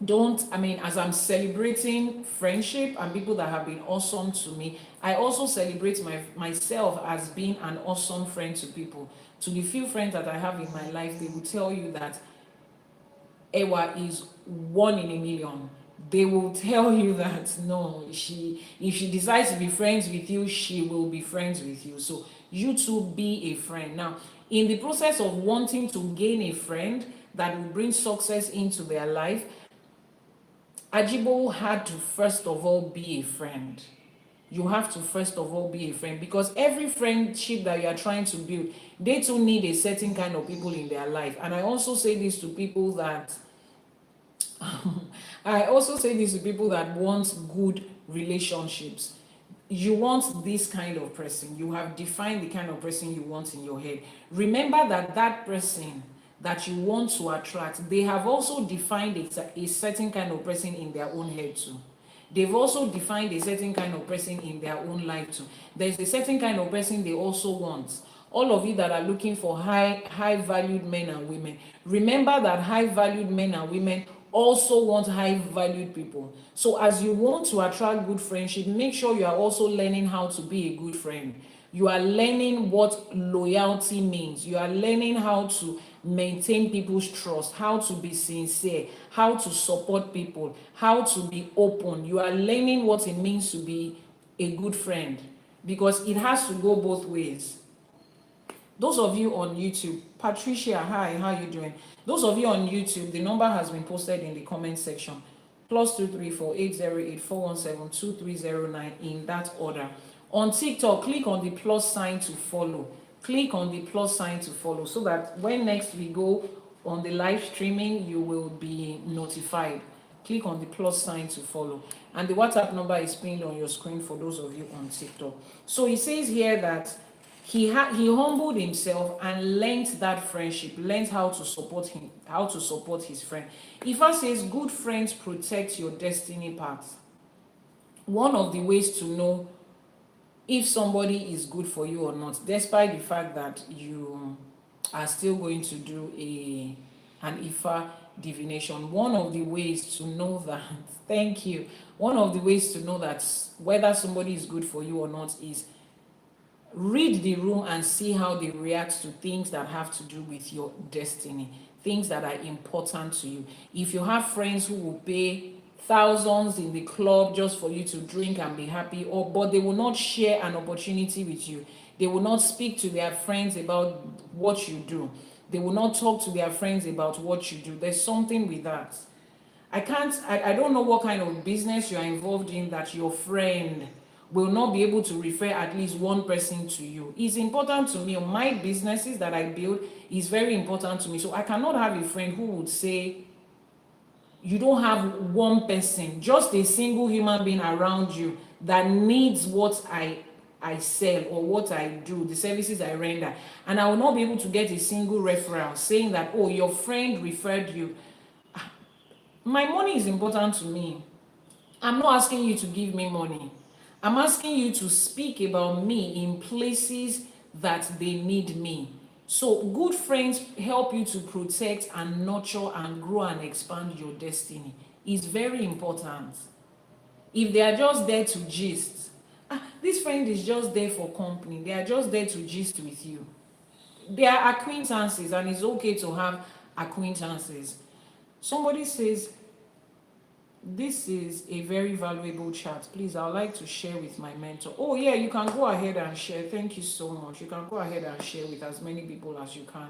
As I'm celebrating friendship and people that have been awesome to me, I also celebrate myself as being an awesome friend to people. To the few friends that I have in my life, they will tell you that Ewa is 1 in a million. They will tell you that no, if she decides to be friends with you, she will be friends with you. So you too, be a friend. Now, in the process of wanting to gain a friend that will bring success into their life, Ajibowu had to first of all be a friend. You have to first of all be a friend, because every friendship that you are trying to build, they too need a certain kind of people in their life. And I also say this to people that want good relationships. You want this kind of person. You have defined the kind of person you want in your head. Remember that person that you want to attract, they have also defined a certain kind of person in their own head too. They've also defined a certain kind of person in their own life too. There's a certain kind of person they also want. All of you that are looking for high valued men and women, remember that high valued men and women also want high valued people. So as you want to attract good friendship, make sure you are also learning how to be a good friend. You are learning what loyalty means. You are learning how to maintain people's trust, how to be sincere, how to support people, how to be open. You are learning what it means to be a good friend, because it has to go both ways. Those of you on YouTube, Patricia, hi, how are you doing? Those of you on YouTube, the number has been posted in the comment section. +234 808 417 2309 in that order. On TikTok, click on the plus sign to follow. Click on the plus sign to follow, so that when next we go on the live streaming, you will be notified. Click on the plus sign to follow. And the WhatsApp number is pinned on your screen for those of you on TikTok. So it says here that he humbled himself and learned that friendship, learned how to support him, how to support his friend. Ifa says good friends protect your destiny path. One of the ways to know if somebody is good for you or not, despite the fact that you are still going to do an Ifa divination, one of the ways to know that, thank you, one of the ways to know that whether somebody is good for you or not is read the room and see how they react to things that have to do with your destiny, things that are important to you. If you have friends who will pay thousands in the club just for you to drink and be happy, but they will not share an opportunity with you, they will not speak to their friends about what you do, they will not talk to their friends about what you do, there's something with that. I don't know what kind of business you are involved in that your friend will not be able to refer at least one person to you. It's important to me. My businesses that I build is very important to me. So I cannot have a friend who would say, you don't have one person, just a single human being around you that needs what I sell or what I do, the services I render, and I will not be able to get a single referral saying that, oh, your friend referred you. My money is important to me. I'm not asking you to give me money. I'm asking you to speak about me in places that they need me. So good friends help you to protect and nurture and grow and expand your destiny. It's very important. If they are just there to gist, this friend is just there for company, they are just there to gist with you. They are acquaintances, and it's okay to have acquaintances. Somebody says, this is a very valuable chat. Please, I would like to share with my mentor. Oh, yeah, you can go ahead and share. Thank you so much. You can go ahead and share with as many people as you can.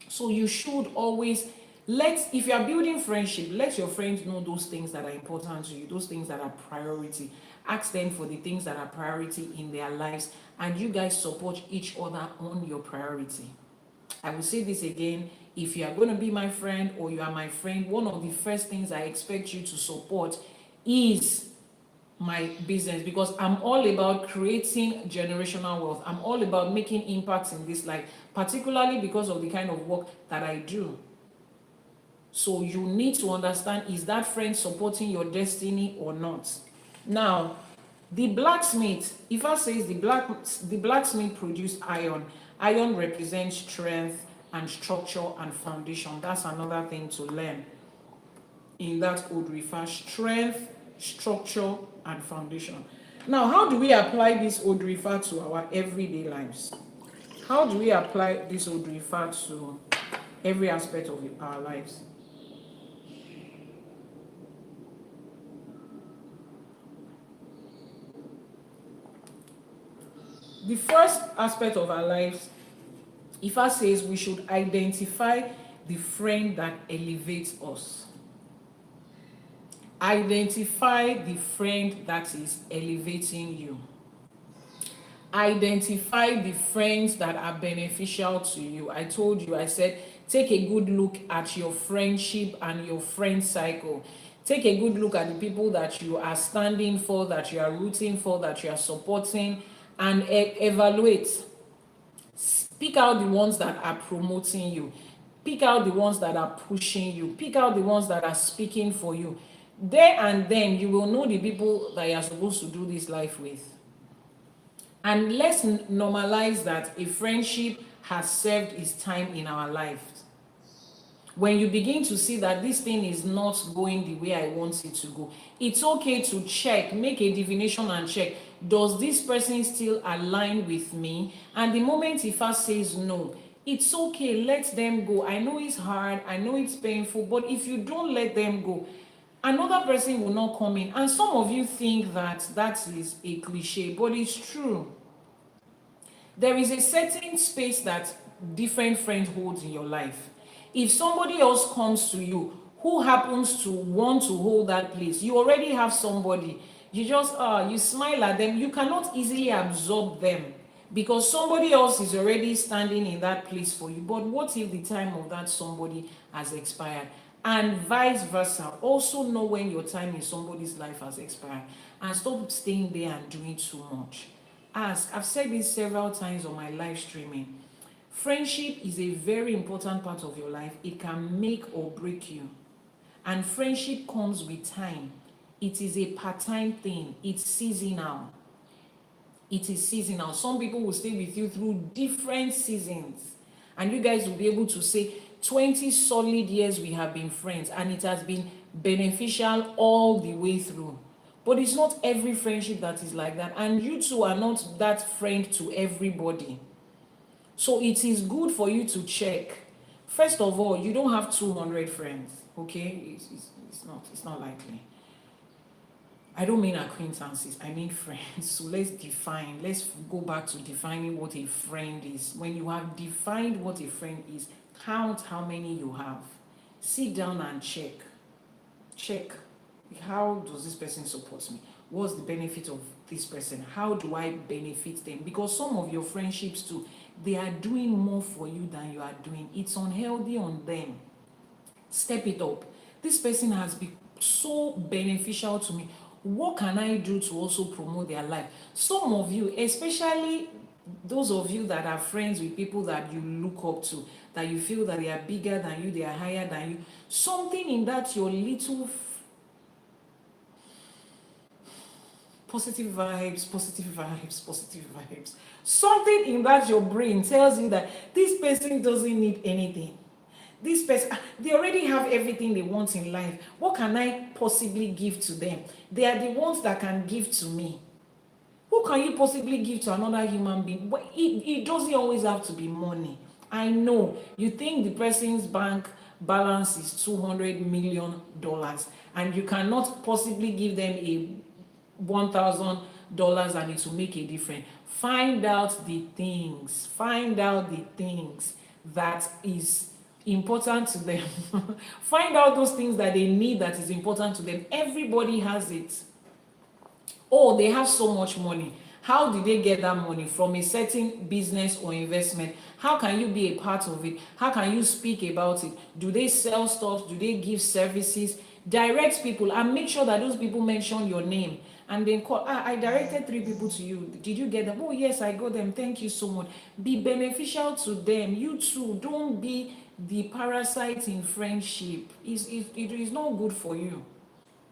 So you should always if you are building friendship, let your friends know those things that are important to you, those things that are priority. Ask them for the things that are priority in their lives, and you guys support each other on your priority. I will say this again: if you are going to be my friend or you are my friend, one of the first things I expect you to support is my business, because I'm all about creating generational wealth. I'm all about making impacts in this life, particularly because of the kind of work that I do. So you need to understand, is that friend supporting your destiny or not? Now, the blacksmith, Ifa says the blacksmith produced iron. Iron represents strength and structure and foundation. That's another thing to learn in that Odù Ifá: strength, structure, and foundation. Now, how do we apply this Odù Ifá to our everyday lives? How do we apply this Odù Ifá to every aspect of our lives? The first aspect of our lives, Ifa says we should identify the friend that elevates us. Identify the friend that is elevating you. Identify the friends that are beneficial to you. I told you, I said, take a good look at your friendship and your friend cycle. Take a good look at the people that you are standing for, that you are rooting for, that you are supporting, and evaluate. Pick out the ones that are promoting you. Pick out the ones that are pushing you. Pick out the ones that are speaking for you. There and then, you will know the people that you are supposed to do this life with. And let's normalize that a friendship has served its time in our lives. When you begin to see that this thing is not going the way I want it to go, it's okay to check, make a divination and check. Does this person still align with me? And the moment Ifa says no, it's okay, let them go. I know it's hard, I know it's painful, but if you don't let them go, another person will not come in. And some of you think that that is a cliche, but it's true. There is a certain space that different friends hold in your life. If somebody else comes to you who happens to want to hold that place, you already have somebody. You just you smile at them. You cannot easily absorb them because somebody else is already standing in that place for you. But what if the time of that somebody has expired? And vice versa. Also know when your time in somebody's life has expired, and stop staying there and doing too much. Ask. I've said this several times on my live streaming. Friendship is a very important part of your life. It can make or break you. And friendship comes with time. It is a part-time thing. It's seasonal. It is seasonal. Some people will stay with you through different seasons. And you guys will be able to say, 20 solid years we have been friends, and it has been beneficial all the way through. But it's not every friendship that is like that. And you two are not that friend to everybody. So it is good for you to check. First of all, you don't have 200 friends, okay? It's not likely. I don't mean acquaintances, I mean friends. So let's go back to defining what a friend is. When you have defined what a friend is, count how many you have. Sit down and check. Check. How does this person support me? What's the benefit of this person? How do I benefit them? Because some of your friendships too, they are doing more for you than you are doing. It's unhealthy on them. Step it up. This person has been so beneficial to me. What can I do to also promote their life? Some of you, especially those of you that are friends with people that you look up to, that you feel that they are bigger than you, they are higher than you, something in that your little positive vibes, positive vibes, positive vibes. Something in that your brain tells you that this person doesn't need anything. This person, they already have everything they want in life. What can I possibly give to them? They are the ones that can give to me. Who can you possibly give to another human being? But it doesn't always have to be money. I know you think the person's bank balance is $200 million and you cannot possibly give them a $1,000 and it will make a difference. Find out the things. Find out the things that is important to them. Find out those things that they need that is important to them. Everybody has it. Oh, they have so much money. How did they get that money? From a certain business or investment? How can you be a part of it? How can you speak about it? Do they sell stuff? Do they give services? Direct people and make sure that those people mention your name and then call. I directed 3 people to you. Did you get them? Oh yes, I got them. Thank you so much. Be beneficial to them. You too. Don't be the parasite in friendship. It is not good for you.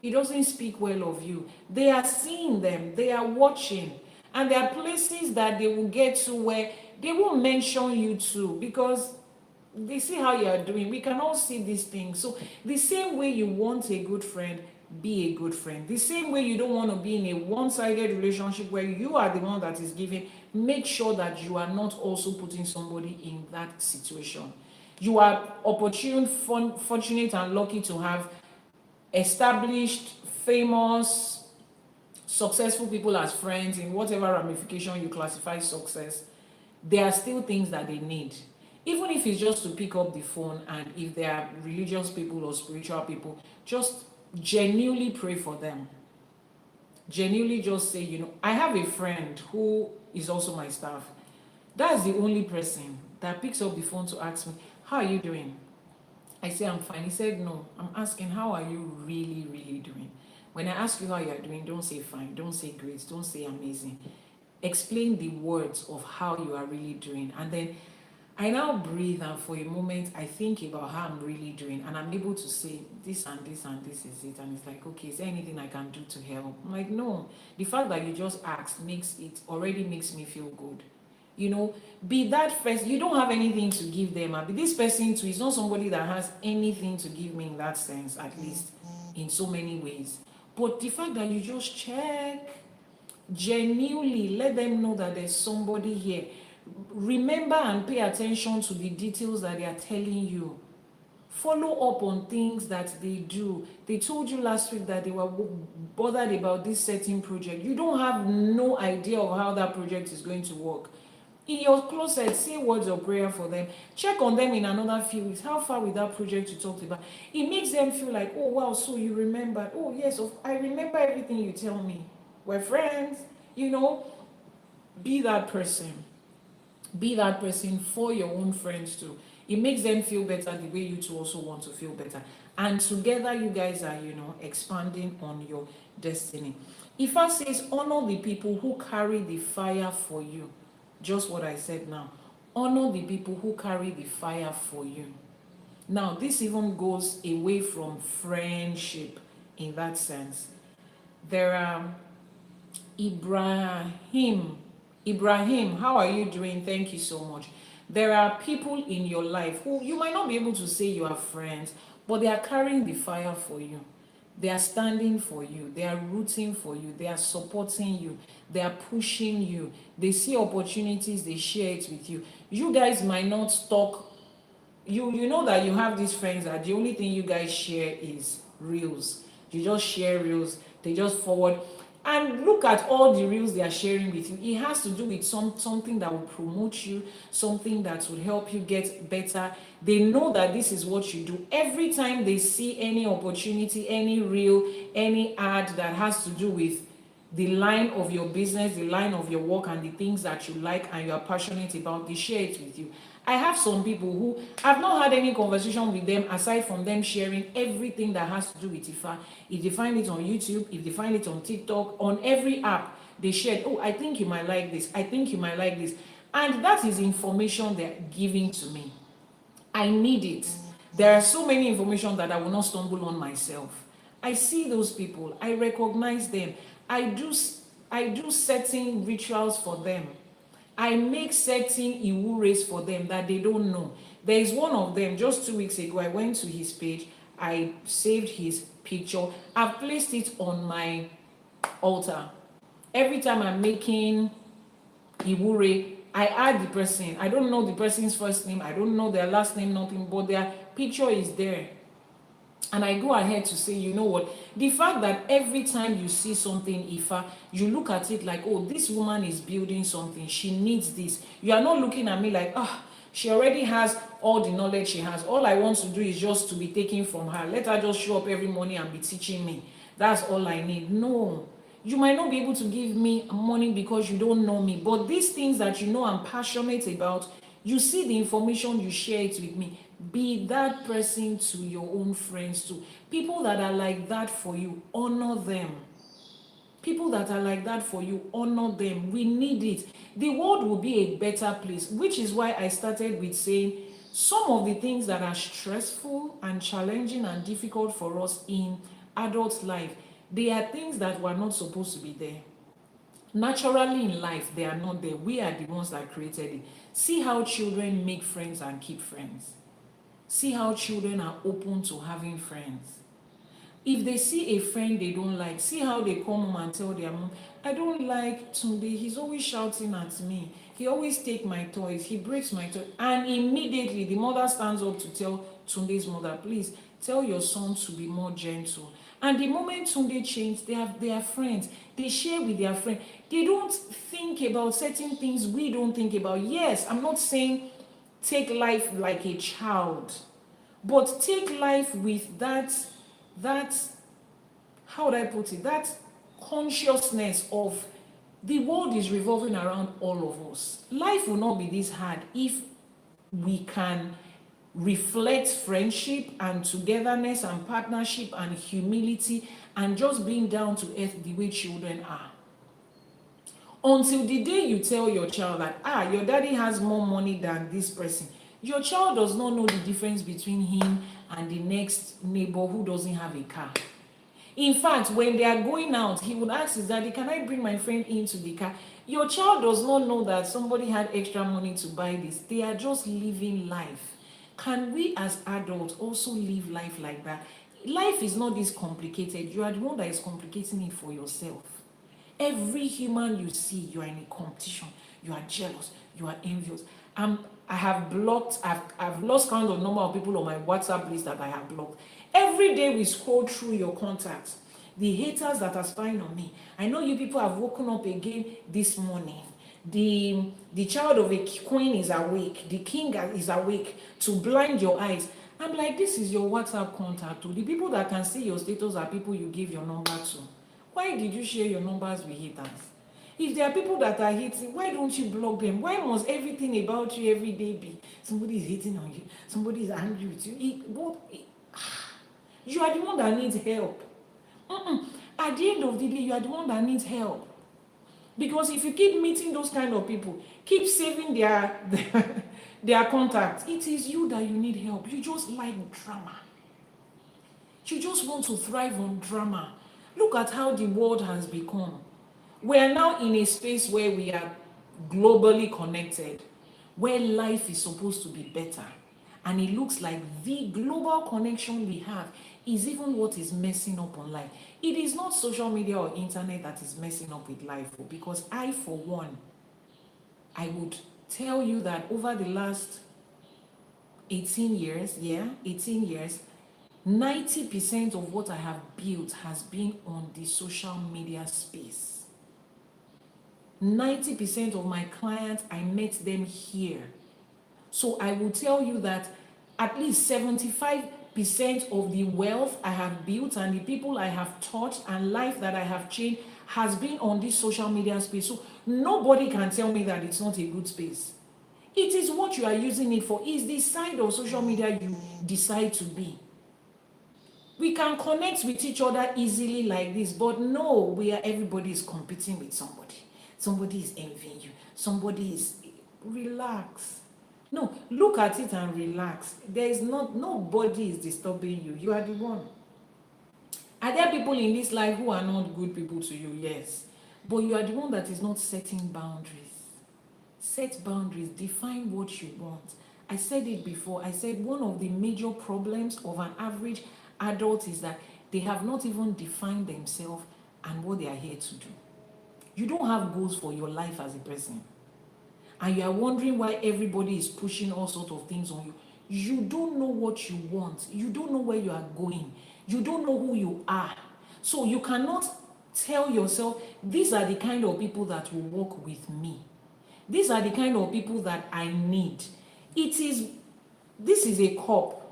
It doesn't speak well of you. They are seeing them. They are watching. And there are places that they will get to where they won't mention you too because they see how you are doing. We can all see these things. So the same way you want a good friend, be a good friend. The same way you don't want to be in a one-sided relationship where you are the one that is giving, make sure that you are not also putting somebody in that situation. You are opportune, fortunate and lucky to have established, famous, successful people as friends in whatever ramification you classify success. There are still things that they need. Even if it's just to pick up the phone, and if they are religious people or spiritual people, just genuinely pray for them. Genuinely just say, you know, I have a friend who is also my staff. That's the only person that picks up the phone to ask me, how are you doing? I say, I'm fine. He said, no, I'm asking, how are you really, really doing? When I ask you how you're doing, don't say fine, don't say great, don't say amazing. Explain the words of how you are really doing. And then I now breathe, and for a moment, I think about how I'm really doing, and I'm able to say this and this and this is it. And it's like, okay, is there anything I can do to help? I'm like, no. The fact that you just asked already makes me feel good. You know, be that first. You don't have anything to give them. But this person too is not somebody that has anything to give me in that sense, at least in so many ways. But the fact that you just check, genuinely let them know that there's somebody here. Remember and pay attention to the details that they are telling you. Follow up on things that they do. They told you last week that they were bothered about this certain project. You don't have no idea of how that project is going to work. In your closet, say words of prayer for them. Check on them in another few weeks. How far with that project you talked about? It makes them feel like, oh wow, so you remembered. Oh yes, I remember everything you tell me. We're friends. You know, be that person. Be that person for your own friends too. It makes them feel better the way you two also want to feel better. And together you guys are, you know, expanding on your destiny. Ifá says, honor the people who carry the fire for you. Just what I said now. Honor the people who carry the fire for you. Now, this even goes away from friendship in that sense. There are Ibrahim, how are you doing? Thank you so much. There are people in your life who you might not be able to say you are friends, but they are carrying the fire for you. They are standing for you. They are rooting for you. They are supporting you. They are pushing you. They see opportunities. They share it with you. You guys might not talk. You know that you have these friends that the only thing you guys share is reels. You just share reels. They just forward. And look at all the reels they are sharing with you. It has to do with something that will promote you, something that will help you get better. They know that this is what you do. Every time they see any opportunity, any reel, any ad that has to do with the line of your business, the line of your work, and the things that you like and you are passionate about, they share it with you. I have some people who I've not had any conversation with them aside from them sharing everything that has to do with Ifá. If they find it on YouTube, if they find it on TikTok, on every app, they shared, oh, I think you might like this. I think you might like this. And that is information they're giving to me. I need it. There are so many information that I will not stumble on myself. I see those people. I recognize them. I do I do certain rituals for them. I make certain iwures for them that they don't know. There is one of them, just 2 weeks ago, I went to his page, I saved his picture, I've placed it on my altar. Every time I'm making iwure, I add the person. I don't know the person's first name, I don't know their last name, nothing, but their picture is there. And I go ahead to say, you know what, the fact that every time you see something Ifa, you look at it like, oh, this woman is building something, she needs this. You are not looking at me like, she already has all the knowledge she has, all I want to do is just to be taken from her, let her just show up every morning and be teaching me, that's all I need. No, you might not be able to give me money because you don't know me, but these things that you know I'm passionate about, you see the information, you share it with me. Be that person to your own friends too. People that are like that for you, honor them. People that are like that for you, honor them. We need it. The world will be a better place, which is why I started with saying some of the things that are stressful and challenging and difficult for us in adult life, they are things that were not supposed to be there. Naturally in life, they are not there. We are the ones that created it. See how children make friends and keep friends. See how children are open to having friends. If they see a friend they don't like, see how they come home and tell their mom, I don't like Tunde, he's always shouting at me, he always takes my toys, he breaks my toys. And immediately the mother stands up to tell Tunde's mother, please tell your son to be more gentle. And the moment Tunde changed, they are friends, they share with their friend. They don't think about certain things we don't think about. Yes, I'm not saying take life like a child, but take life with that how would I put it, that consciousness of the world is revolving around all of us. Life will not be this hard if we can reflect friendship and togetherness and partnership and humility and just being down to earth the way children are. Until the day you tell your child that, your daddy has more money than this person, your child does not know the difference between him and the next neighbor who doesn't have a car. In fact, when they are going out, he would ask his daddy, can I bring my friend into the car? Your child does not know that somebody had extra money to buy this. They are just living life. Can we as adults also live life like that? Life is not this complicated. You are the one that is complicating it for yourself. Every human you see, you are in a competition, you are jealous, you are envious. I have blocked, I've lost count of number of people on my WhatsApp list that I have blocked. Every day we scroll through your contacts, the haters that are spying on me. I know you people have woken up again this morning. The child of a queen is awake, the king is awake to blind your eyes. I'm like, this is your WhatsApp contact too. The people that can see your status are people you give your number to. Why did you share your numbers with haters? If there are people that are hating, why don't you block them? Why must everything about you every day be somebody is hating on you, somebody is angry with you? You are the one that needs help. At the end of the day, you are the one that needs help. Because if you keep meeting those kind of people, keep saving their contacts, it is you that you need help. You just like drama. You just want to thrive on drama. Look at how the world has become. We are now in a space where we are globally connected, where life is supposed to be better. And it looks like the global connection we have is even what is messing up on life. It is not social media or internet that is messing up with life, because I, for one, I would tell you that over the last 18 years, 90% of what I have built has been on the social media space. 90% of my clients, I met them here. So I will tell you that at least 75% of the wealth I have built and the people I have taught and life that I have changed has been on this social media space. So nobody can tell me that it's not a good space. It is what you are using it for. It's the side of social media you decide to be. We can connect with each other easily like this, but no, everybody is competing with somebody. Somebody is envying you. Somebody is, relax. No, look at it and relax. Nobody is disturbing you. You are the one. Are there people in this life who are not good people to you? Yes. But you are the one that is not setting boundaries. Set boundaries, define what you want. I said it before. I said one of the major problems of an average adult is that they have not even defined themselves and what they are here to do. You don't have goals for your life as a person. And you are wondering why everybody is pushing all sorts of things on you. You don't know what you want. You don't know where you are going. You don't know who you are. So you cannot tell yourself, these are the kind of people that will work with me. These are the kind of people that I need. This is a cup.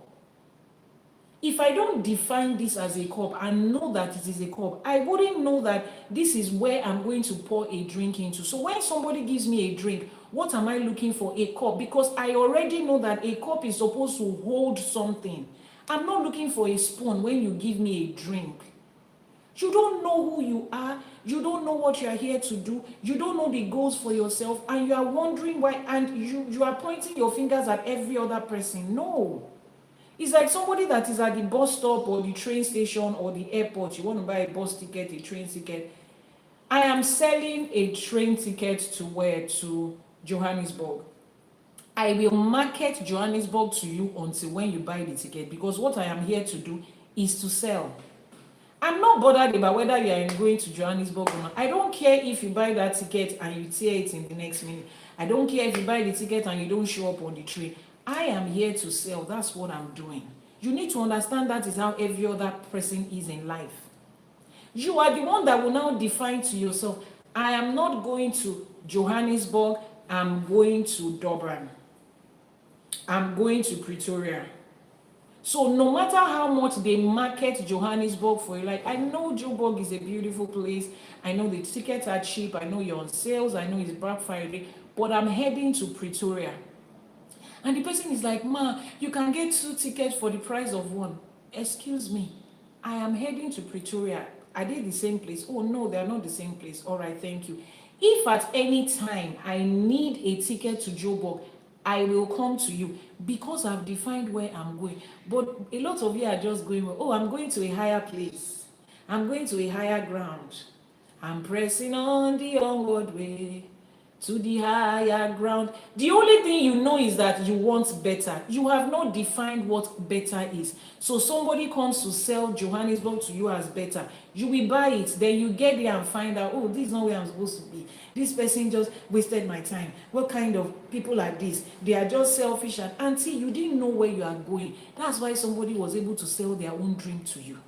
If I don't define this as a cup and know that it is a cup, I wouldn't know that this is where I'm going to pour a drink into. So when somebody gives me a drink, what am I looking for? A cup. Because I already know that a cup is supposed to hold something. I'm not looking for a spoon when you give me a drink. You don't know who you are. You don't know what you are here to do. You don't know the goals for yourself. And you are wondering why. And you are pointing your fingers at every other person. No. It's like somebody that is at the bus stop or the train station or the airport. You want to buy a bus ticket, a train ticket. I am selling a train ticket to where? To Johannesburg. I will market Johannesburg to you until when you buy the ticket, because what I am here to do is to sell. I'm not bothered about whether you are going to Johannesburg or not. I don't care if you buy that ticket and you tear it in the next minute. I don't care if you buy the ticket and you don't show up on the train. I am here to sell. That's what I'm doing. You need to understand that is how every other person is in life. You are the one that will now define to yourself, I am not going to Johannesburg, I'm going to Durban. I'm going to Pretoria. So no matter how much they market Johannesburg for you, like I know Joburg is a beautiful place, I know the tickets are cheap, I know you're on sales, I know it's Black Friday, but I'm heading to Pretoria. And the person is like, ma, you can get 2 tickets for the price of 1. Excuse me, I am heading to Pretoria. Are they the same place? Oh no, they are not the same place. All right, thank you. If at any time I need a ticket to Joburg, I will come to you because I've defined where I'm going. But a lot of you are just going, oh, I'm going to a higher place. I'm going to a higher ground. I'm pressing on the onward way to the higher ground. The only thing you know is that you want better. You have not defined what better is. So somebody comes to sell Johannesburg to you as better. You will buy it. Then you get there and find out, oh, this is not where I'm supposed to be. This person just wasted my time. What kind of people are these? They are just selfish. And until you didn't know where you are going. That's why somebody was able to sell their own dream to you.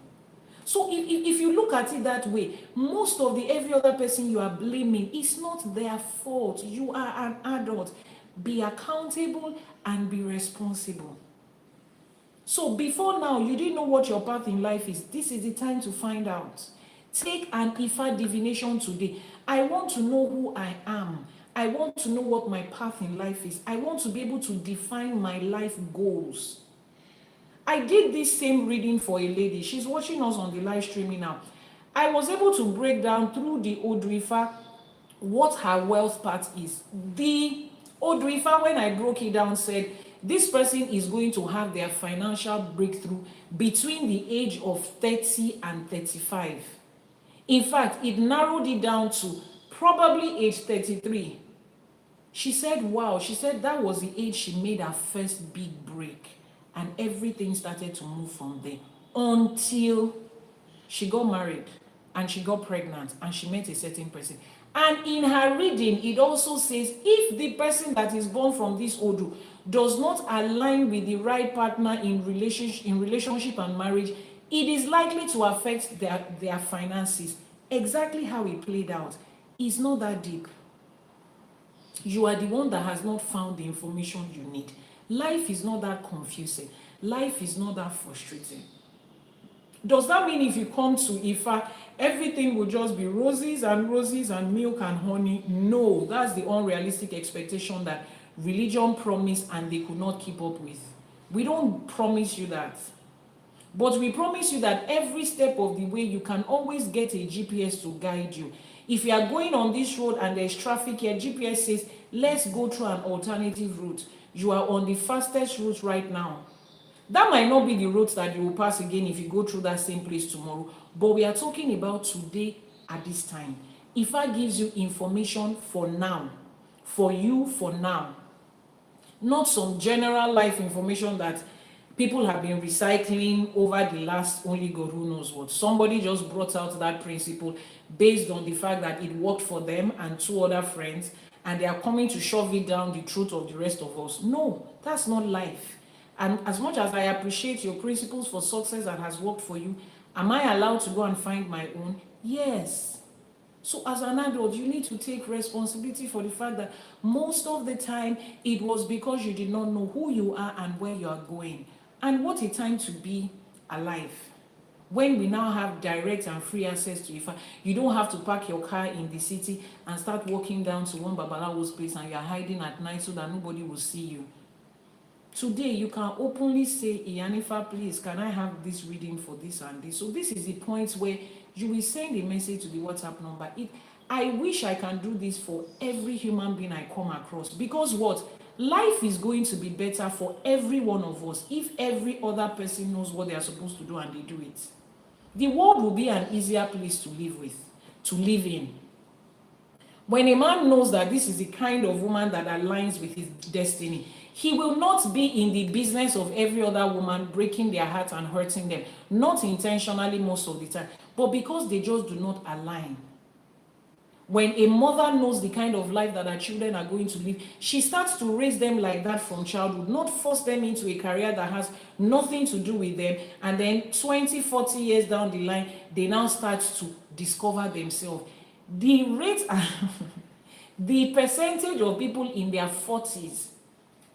So if you look at it that way, most of every other person you are blaming, it's not their fault. You are an adult. Be accountable and be responsible. So before now, you didn't know what your path in life is. This is the time to find out. Take an Ifa divination today. I want to know who I am. I want to know what my path in life is. I want to be able to define my life goals. I did this same reading for a lady. She's watching us on the live streaming now. I was able to break down through the Odù Ifá what her wealth path is. The Odù Ifá, when I broke it down, said this person is going to have their financial breakthrough between the age of 30 and 35. In fact, it narrowed it down to probably age 33. She said, wow, she said that was the age she made her first big break. And everything started to move from there until she got married and she got pregnant and she met a certain person. And in her reading, it also says if the person that is born from this Odù does not align with the right partner in relationship and marriage, it is likely to affect their finances. Exactly how it played out is not that deep. You are the one that has not found the information you need. Life is not that confusing. Life is not that frustrating. Does that mean if you come to Ifa, everything will just be roses and milk and honey? No, that's the unrealistic expectation that religion promised and they could not keep up with. We don't promise you that. But we promise you that every step of the way, you can always get a GPS to guide you. If you are going on this road and there's traffic here, GPS says, let's go through an alternative route. You are on the fastest route right now. That might not be the route that you will pass again if you go through that same place tomorrow. But we are talking about today at this time. Ifa gives you information for now, for you for now, not some general life information that people have been recycling over the last only God who knows what. Somebody just brought out that principle based on the fact that it worked for them and 2 other friends, and they are coming to shove it down the throat of the rest of us. No, that's not life. And as much as I appreciate your principles for success that has worked for you, am I allowed to go and find my own? Yes. So as an adult, you need to take responsibility for the fact that most of the time it was because you did not know who you are and where you are going. And what a time to be alive. When we now have direct and free access to Ifa, you don't have to park your car in the city and start walking down to one Babalawo's place and you're hiding at night so that nobody will see you. Today, you can openly say, Iyanifa, please, can I have this reading for this and this? So this is the point where you will send a message to the WhatsApp number. I wish I can do this for every human being I come across. Because what? Life is going to be better for every one of us if every other person knows what they are supposed to do and they do it. The world will be an easier place to live in. When a man knows that this is the kind of woman that aligns with his destiny, he will not be in the business of every other woman breaking their heart and hurting them, not intentionally most of the time, but because they just do not align. When a mother knows the kind of life that her children are going to live, she starts to raise them like that from childhood, not force them into a career that has nothing to do with them, and then 20, 40 years down the line, they now start to discover themselves. The rate, the percentage of people in their 40s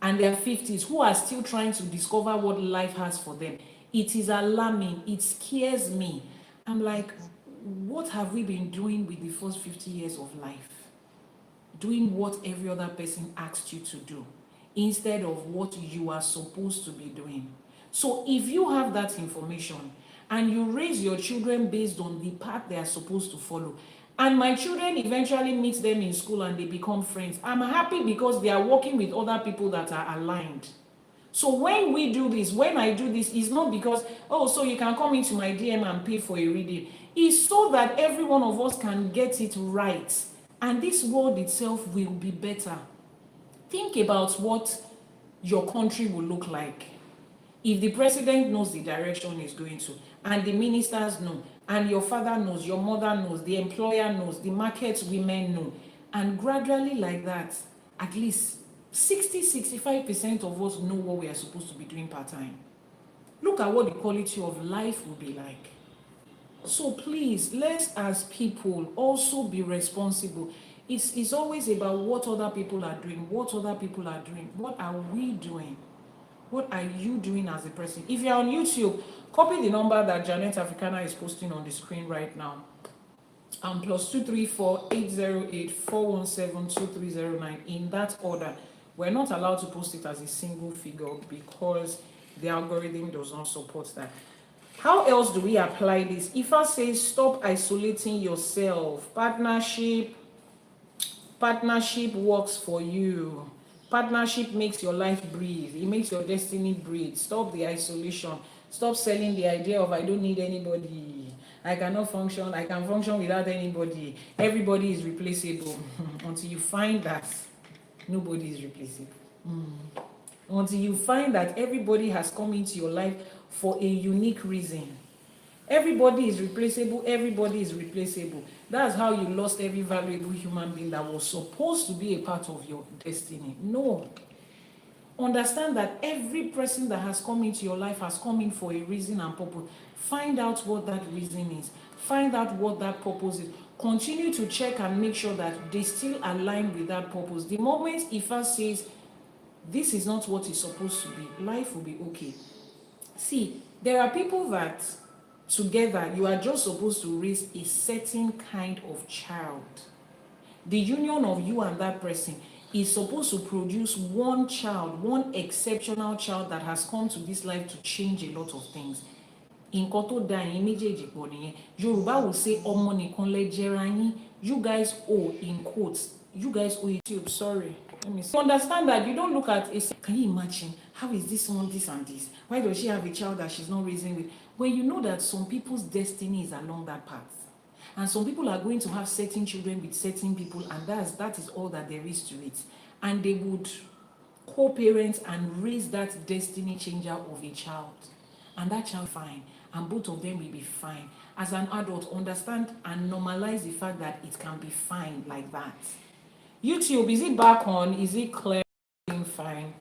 and their 50s who are still trying to discover what life has for them, it is alarming. It scares me. I'm like, what have we been doing with the first 50 years of life? Doing what every other person asked you to do instead of what you are supposed to be doing. So if you have that information and you raise your children based on the path they are supposed to follow, and my children eventually meet them in school and they become friends, I'm happy because they are working with other people that are aligned. So when we do this, when I do this, it's not because, oh, so you can come into my DM and pay for a reading. It's so that every one of us can get it right. And this world itself will be better. Think about what your country will look like if the president knows the direction he's going to, and the ministers know, and your father knows, your mother knows, the employer knows, the market women know. And gradually like that, at least 60-65% of us know what we are supposed to be doing part-time. Look at what the quality of life will be like. So please, let's as people also be responsible. It's always about what other people are doing, what other people are doing. What are we doing? What are you doing as a person? If you're on YouTube, copy the number that Janet Africana is posting on the screen right now. +234 808 417 2309 in that order. We're not allowed to post it as a single figure because the algorithm does not support that. How else do we apply this? Ifa says stop isolating yourself. Partnership works for you. Partnership makes your life breathe. It makes your destiny breathe. Stop the isolation. Stop selling the idea of I don't need anybody. I cannot function. I can function without anybody. Everybody is replaceable. Until you find that nobody is replaceable. Until you find that everybody has come into your life for a unique reason. Everybody is replaceable. Everybody is replaceable. That's how you lost every valuable human being that was supposed to be a part of your destiny. No. Understand that every person that has come into your life has come in for a reason and purpose. Find out what that reason is. Find out what that purpose is. Continue to check and make sure that they still align with that purpose. The moment Ifa says, this is not what it's supposed to be, life will be okay. See, there are people that together you are just supposed to raise a certain kind of child. The union of you and that person is supposed to produce one child, one exceptional child that has come to this life to change a lot of things. In Koto Dain, Yoruba will say, Omo nikan le jera yin. You guys owe, in quotes, you guys owe YouTube. Sorry. Let me see. Understand that you don't look at it. Can you imagine? How is this one, this and this? Why does she have a child that she's not raising with? When you know that some people's destiny is along that path. And some people are going to have certain children with certain people, and that is all that there is to it. And they would co-parent and raise that destiny changer of a child. And that child fine. And both of them will be fine. As an adult, understand and normalize the fact that it can be fine like that. YouTube, is it back on? Is it clear? Fine.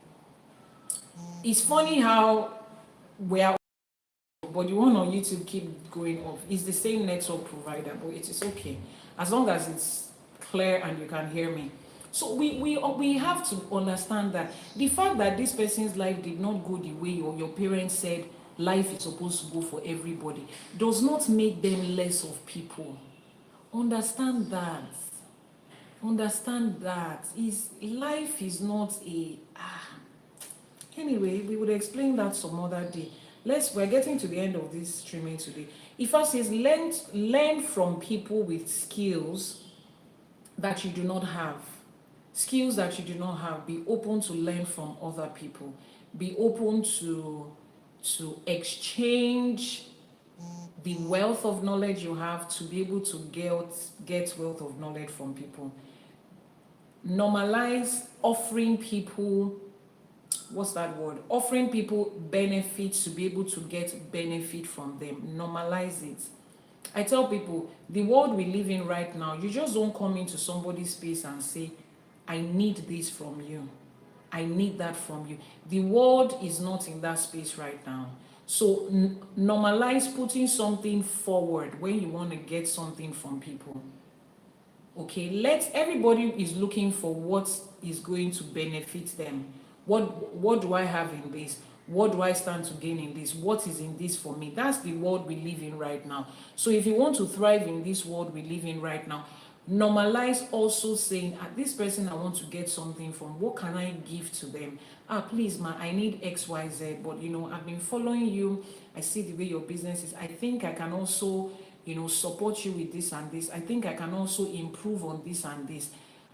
It's funny how we're, but the one on YouTube keep going off. It's the same network provider, but it is okay as long as it's clear and you can hear me. So we have to understand that the fact that this person's life did not go the way your parents said life is supposed to go for everybody does not make them less of people. Understand that. Understand that life is not a anyway, we would explain that some other day. We're getting to the end of this streaming today. Ifá says learn from people with skills that you do not have. Skills that you do not have. Be open to learn from other people. Be open to exchange the wealth of knowledge you have to be able to get wealth of knowledge from people. Normalize offering people, what's that word? Offering people benefits to be able to get benefit from them. Normalize it. I tell people, the world we live in right now, you just don't come into somebody's space and say, I need this from you. I need that from you. The world is not in that space right now. So normalize putting something forward when you want to get something from people. Okay, everybody is looking for what is going to benefit them. What do I have in this? What do I stand to gain in this? What is in this for me? That's the world we live in right now. So if you want to thrive in this world we live in right now, normalize also saying, this person I want to get something from, what can I give to them? Please ma, I need XYZ, but I've been following you, I see the way your business is, I think I can also support you with this and this, I think I can also improve on this and this.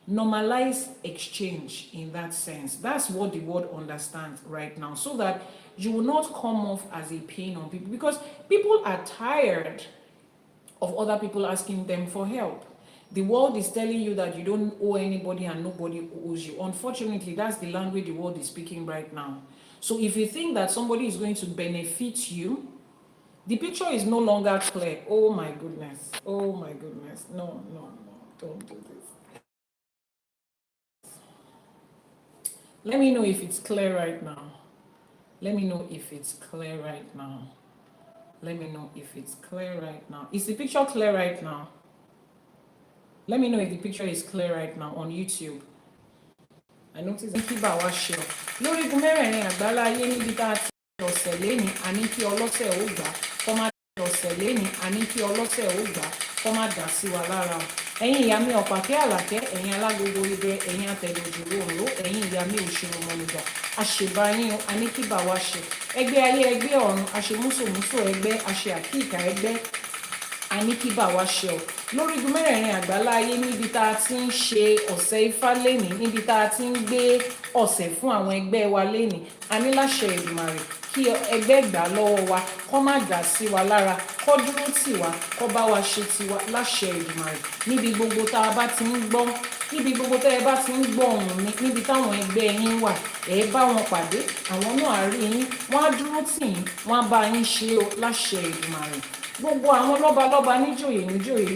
Normalize exchange in that sense. That's what the world understands right now, so that you will not come off as a pain on people, because people are tired of other people asking them for help. The world is telling you that you don't owe anybody and nobody owes you. Unfortunately, that's the language the world is speaking right now. So if you think that somebody is going to benefit you, the picture is no longer clear. Oh my goodness. Oh my goodness. No, don't do this. Let me know if it's clear right now. Let me know if it's clear right now. Let me know if it's clear right now. Is the picture clear right now? Let me know if the picture is clear right now on YouTube. I noticed that people are watching. Lórí gúnmẹ́rẹ̀ẹ̀rin àgbálá ayé níbi tá a ti ọ̀sẹ̀ léni, a ní kí ọlọ́tẹ̀ ó gbà, kó má ọ̀sẹ̀ léni, a ní kí ọlọ́tẹ̀ ó gbà, kó má dà sí wa lára. Ẹ̀yin ìyá mi ọ̀pàkẹ́ àlàkẹ́, ẹ̀yin alágogo ibẹ̀, ẹ̀yin atẹ̀dọ̀jòrò òǹró, ẹ̀yin ìyá mi òṣèrò mọ̀lùdà, àṣebáyín a ní kí bà wá ṣe. Ẹgbẹ́ ayé ẹgbẹ́ ọ̀run, àṣemúsòmúsò ẹgbẹ́, àṣe àkíkà ẹgbẹ́, a ní kí bà wá ṣe ọ. Lórí gúnmẹ́rẹ̀ẹ̀rin àgbálá ayé níbi tá a ti ń ṣe ọ̀sẹ̀ Ifá lénìí, níbi tá a ti ń gbé ọ̀sẹ̀ fún àwọn ẹgbẹ́ wa lénìí, a ní láṣẹ Èdùmàrè kí ẹgbẹ́ gbà lọ́wọ́ wa, kó má dà sí wa lára, kó dúró tì wá, kó bá wa ṣe tiwa láṣẹ Èdùmàrè. Níbi gbogbo tá a bá ti ń gbọ́, níbi gbogbo tá ẹ bá ti ń gbọ́ ohùn mi, níbi táwọn ẹgbẹ́ yín wà, ẹ bá wọn pàdé, àwọn náà á rí yín, wọ́n á dúró tì yín, wọ́n á bá yín ṣe o láṣẹ Èdùmàrè. Gbogbo àwọn lọ́balọ́ba níjòyè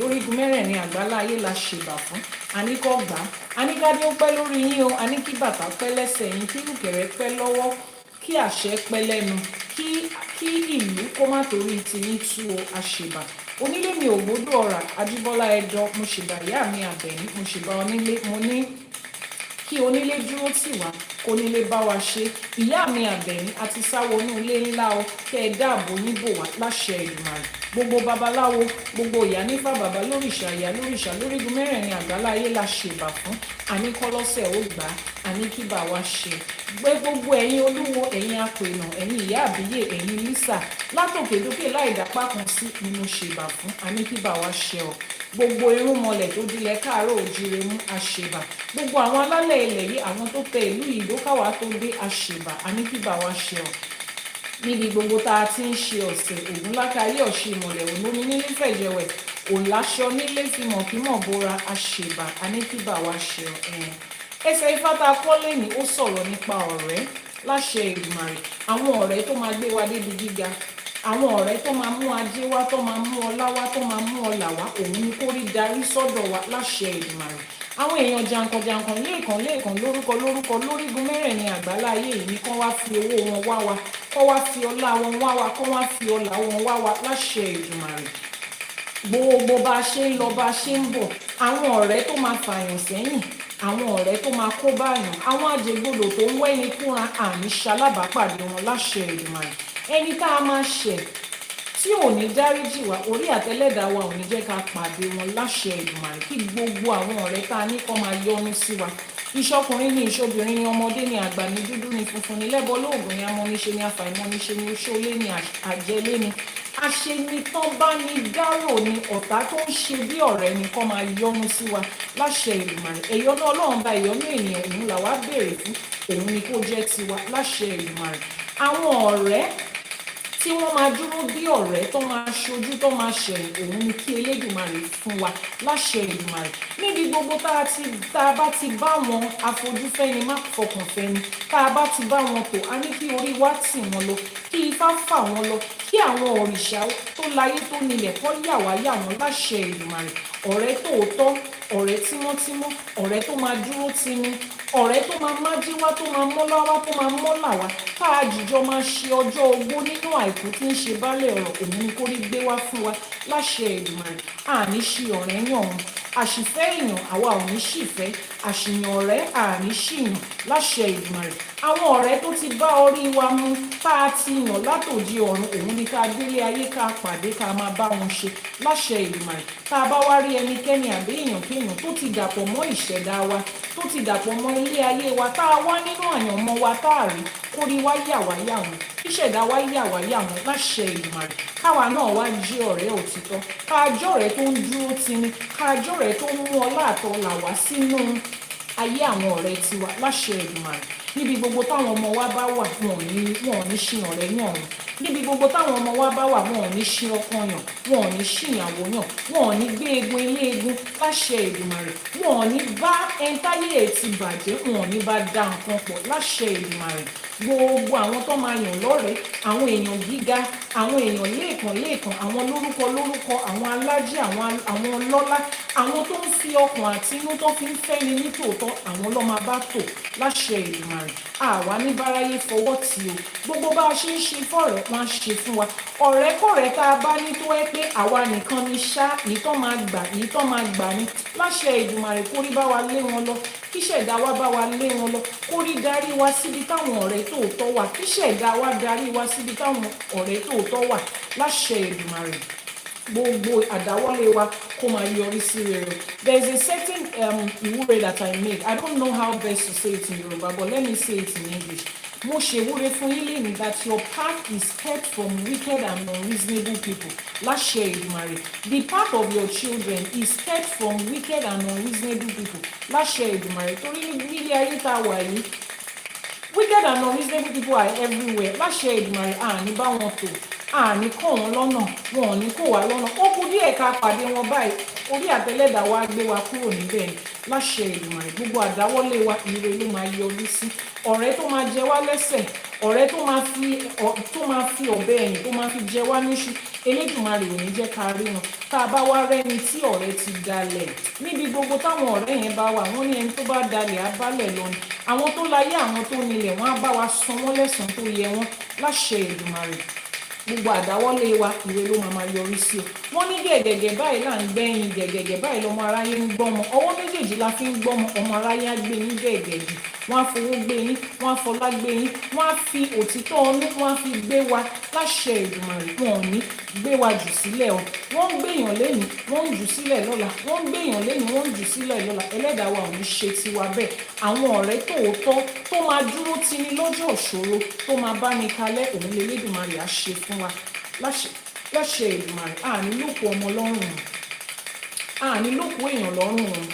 lórígun mẹ́rẹ̀ẹ̀rin àgbálá ayé la ṣèbà fún, àníkọ́ gbà á, àníkádé ó pẹ́ lórí yín o, àníkí bàtà pẹ́ lẹ́sẹ̀ yín, kí ìrùkẹ̀rẹ̀ pẹ́ lọ́wọ́, kí àṣẹ pẹ́ lẹ́nu, kí ìlú kó má torí tiyín tú o, àṣèbà. Onílé mi ò gbódò ọ̀rà, Ajíbọ́lá ẹ̀dọ́, mo ṣèbà ìyá mi Àbẹ̀ní, mo ṣèbà onílé, mo ní kí onílé dúró tì wá, kónílé bá wa ṣe. Ìyá mi Àbẹ̀ní àti sáwọnú ilé ńlá o, kẹ́ ẹ dáàbò yín bò wá láṣẹ Èdùmàrè. Gbogbo babaláwo, gbogbo Iyanifa bàbá lóríṣà ìyá lóríṣà lórígun mẹ́rẹ̀ẹ̀rin àgbálá ayé la ṣèbà fún, àníkọ́lọ́sẹ̀ ó gbà á, àníkíbà wa ṣe. Gbogbo ẹ̀yin olúwo, ẹ̀yin apènà, ẹ̀yin ìyá àbíyè, ẹ̀yin lísà, látòkèdókè láìdápá kan sí ni mo ṣèbà fún, àníkíbà wa ṣe ọ. Gbogbo irúnmọlẹ̀ tó dilẹ̀ káàárọ̀ òjíire mú àṣèbà. Gbogbo àwọn alálẹ̀ ilẹ̀ yìí, àwọn tó tẹ ìlú yìí lókàwá tó dé àṣèbà, àníkíbà wa ṣe ọ. Níbi gbogbo tá a ti ń ṣe ọ̀sẹ̀ Ògúnláka ayé ọ̀ṣẹ́ ìmọ̀lẹ̀ olómi nílé fẹ̀jẹ̀wẹ̀, òláṣọ nílé fi mọ̀ kí mọ̀ bóra àṣèbà àníkíbà wa ṣe ẹsẹ̀ Ifá tá a kọ́ lẹ́ni ó sọ̀rọ̀ nípa ọ̀rẹ́ láṣẹ Èdùmàrè, àwọn ọ̀rẹ́ tó máa gbé wa débi gíga, àwọn ọ̀rẹ́ tó máa mú ajé wá, tó máa mú ọlá wá, tó máa mú ọlà wá, òun ni kó rí darí sọ́dọ̀ wa láṣẹ Èdùmàrè. Àwọn èèyàn jankan-jankan lẹ́ẹ̀kan lórúkọ lórígun mẹ́rẹ̀ẹ̀rin àgbáláyé yìí ni kán wá fi owó wọn wá wa, kán wá fi ọlá wọn wá wa, kán wá fi ọlà wọn wá wa láṣẹ Èdùmàrè. Gbogbo bá a ṣe ń lọ bá a ṣe ń bọ̀, àwọn ọ̀rẹ́ tó máa fàyàn sẹ́yìn, àwọn ọ̀rẹ́ tó máa kó báyàn, àwọn àjẹgbodò tó ń wẹ́ni kúnra àní ṣalábàápàdé wọn láṣẹ Èdùmàrè. Ẹni tá a máa ṣẹ̀ tí ò ní dáríjì wá, orí àtẹlẹ́dàá wa ò ní jẹ́ ká pàdé wọn láṣẹ Èdùmàrè. Kí gbogbo àwọn ọ̀rẹ́ tá a ní kó máa yọ́nú sí wa, ìṣọkùnrin ni ìṣobìnrin ni ọmọdé ni àgbà ni dúdú ni funfun ni lẹ́bọ lóògùn ni amọ́niṣe ni afàìmọ́niṣe ni oṣólé ni àjẹlé ni aṣenitán bá ní dárò ni ọ̀tá tó ń ṣe bí ọ̀rẹ́ ni kó máa yọ́nú sí wa láṣẹ Èdùmàrè. ẹ̀yọ́nú Ọlọ́run bá ẹ̀yọ́nú ènìyàn òun làwa béèrè fún, òun ni kó jẹ́ tiwa láṣẹ Èdùmàrè. Àwọn ọ̀rẹ́ tí wọ́n máa dúró bí ọ̀rẹ́ tó máa ṣojú tó máa ṣẹ̀yìn, òun ni kí Elédùmarè fún wa láṣẹ Èdùmàrè. Níbi gbogbo tá a bá ti bá wọn afojúfẹ́ni má fọkànfẹ́ni, tá a bá ti bá wọn tò, a ní kí orí wa tì wọ́n lọ, kí Ifá fà wọ́n lọ, kí àwọn òrìṣà tó láyé tó nílẹ̀ kó yà wá yà wọ́n láṣẹ Èdùmàrè. Ọ̀rẹ́ tòótọ́, ọ̀rẹ́ tímọ́tímọ́, ọ̀rẹ́ tó máa dúró tì ní, ọ̀rẹ́ tó máa májí wá, tó máa mọ́lá wá, tó máa mọ́là wá, tá a jìjọ máa ṣe ọjọ́ ogbó nínú àìkú tí ń ṣe baálẹ̀ ọ̀rọ̀, òun ni kó rí gbé wá fún wa láṣẹ Èdùmàrè. àní ṣi ọ̀rẹ́ yàn ọ́n, àṣìfẹ́ èèyàn àwa ò ní ṣìfẹ́, àṣìyàn ọ̀rẹ́ àní ṣìyàn láṣẹ Èdùmàrè. Àwọn ọ̀rẹ́ tó ti bá orí wa mu tá a ti yàn látòdì ọ̀run, òun ni ká délé ayé ká pàdé ká máa bá wọn ṣe láṣẹ Èdùmàrè. Tá a bá wá rí ẹnikẹ́ni àbí èèyàn kéèyàn tó ti dàpọ̀ mọ́ ìṣẹ̀dá wa, tó ti dàpọ̀ mọ́ ilé ayé wa, tá a wá nínú àyànmọ́ wa tá a rí, kórí wá yà wá yà wọ́n, ìṣẹ̀dá wa yà wá yà wọ́n láṣẹ Èdùmàrè. Káwa náà wá jẹ́ ọ̀rẹ́ òtítọ́, ká jọ̀rẹ́ tó ń dúró tini, ká jọ̀rẹ́ tó ń mú ọlá àtọlà wá sínú ayé àwọn ọ̀rẹ́ tiwa láṣẹ Èdùmàrè. Níbi gbogbo táwọn ọmọ wa bá wà, wọn ò ní ṣì ọ̀rẹ́ yàn wọ́n. Níbi gbogbo táwọn ọmọ wa bá wà, wọn ò ní ṣì ọkọ yàn, wọn ò ní ṣì ìyàwó yàn, wọn ò ní gbé egun ilé egun láṣẹ Èdùmàrè. Wọn ò ní bá ẹntáyé ti bàjẹ́, wọn ò ní bá dá nǹkan pọ̀ láṣẹ Èdùmàrè. Gbogbo àwọn tó máa yàn lọ́rẹ̀ẹ́, àwọn èèyàn gíga, àwọn èèyàn léèkàn, àwọn lórúkọ, àwọn alájí, àwọn ọlọ́lá, àwọn tó ń fi ọkàn àti inú tó fi ń fẹ́ni ní tòótọ́, àwọn ló máa bá tò láṣẹ Èdùmàrè. Àwa ní báráyé fọwọ́ tì o. Gbogbo bá a ṣe ń ṣe fọ́rẹ̀ẹ́, wọ́n á ṣe fún wa. Ọ̀rẹ́kọ̀rẹ́ tá a bá ní tó ẹ́ pé àwa nìkan ni ṣá, èyí tó máa gbà ní láṣẹ Èdùmàrè. Kó rí bá wa lé wọn lọ, kíṣẹ̀dá wa bá wa lé wọn lọ, kó rí darí wa síbi táwọn ọ̀rẹ́ tòótọ́ wà, kíṣẹ̀dá wa darí wa síbi táwọn ọ̀rẹ́ tòótọ́ wà láṣẹ Èdùmàrè. Gbogbo àdáwọ́lé wa kó máa yọrí sí rere. There is a certain ìwúre that I make. I don't know how best to say it in Yoruba, but let me say it in English. Mo ṣèwúre fún yín lẹ́yìn that your path is kept from wicked and unreasonable people láṣẹ Èdùmàrè. The path of your children is kept from wicked and unreasonable people láṣẹ Èdùmàrè. Torí nílé ayé tá a wà yìí, wicked and unreasonable people are everywhere láṣẹ Èdùmàrè. Àní bá wọn tò, àní kọ́ wọn lọ́nà, wọn ò ní kó wa lọ́nà. Ó kù díẹ̀ ká pàdé wọn báyìí, orí àtẹlẹ́dàá wa gbé wa kúrò níbẹ̀ ni láṣẹ Èdùmàrè. Gbogbo àdáwọ́lé wa ire ló máa yọrí sí. Ọ̀rẹ́ tó máa jẹ wá lẹ́sẹ̀, ọ̀rẹ́ tó máa fi ọ̀bẹ ẹ̀yìn tó máa fi jẹ wá níṣu, Elédùmarè ò ní jẹ́ ká rí wọn. Tá a bá wá rẹ́ni tí ọ̀rẹ́ ti dalẹ̀, níbi gbogbo táwọn ọ̀rẹ́ yẹn bá wà, wọ́n ní ẹni tó bá dalẹ̀ á bálẹ̀ lọ ni. Àwọn tó láyé, àwọn tó nílẹ̀, wọ́n á bá wa san wọ́n lẹ́san tó yẹ wọ́n láṣẹ Èdùmàrè. Gbogbo àdáwọ́lé wa ire ló máa yọrí sí o. Wọ́n ní gẹ̀gẹ̀gẹ̀ báyìí là ń gbẹ́yìn, gẹ̀gẹ̀gẹ̀ báyìí lọmọ aráyé ń gbọ́mọ, ọwọ́ méjèèjì la fi ń gbọ́mọ, ọmọ aráyé á gbé yín gẹ̀gẹ̀gẹ̀, wọ́n á fowó gbé yín, wọ́n á fọlá gbé yín, wọ́n á fi òtítọ́ ọnú, wọ́n á fi gbé wa láṣẹ Èdùmàrè. Wọn ò ní gbé wa jù sílẹ̀ o. Wọ́n ń gbéyàn lẹ́yìn, wọ́n ń jù sílẹ̀ lọ́la, wọ́n ń gbéyàn lẹ́yìn, wọ́n ń jù sílẹ̀ lọ́la. Ẹlẹ́dàá wa ò ní ṣe tiwa bẹ́ẹ̀. Àwọn ọ̀rẹ́ tòótọ́ tó máa dúró tini lọ́jọ́ ìṣòro, tó máa bá ní kalẹ̀, òun lè Elédùmarè á ṣe fún wa láṣẹ Èdùmàrè. Àní lóko ọmọ lọ́rùn, àní lóko èèyàn lọ́rùn.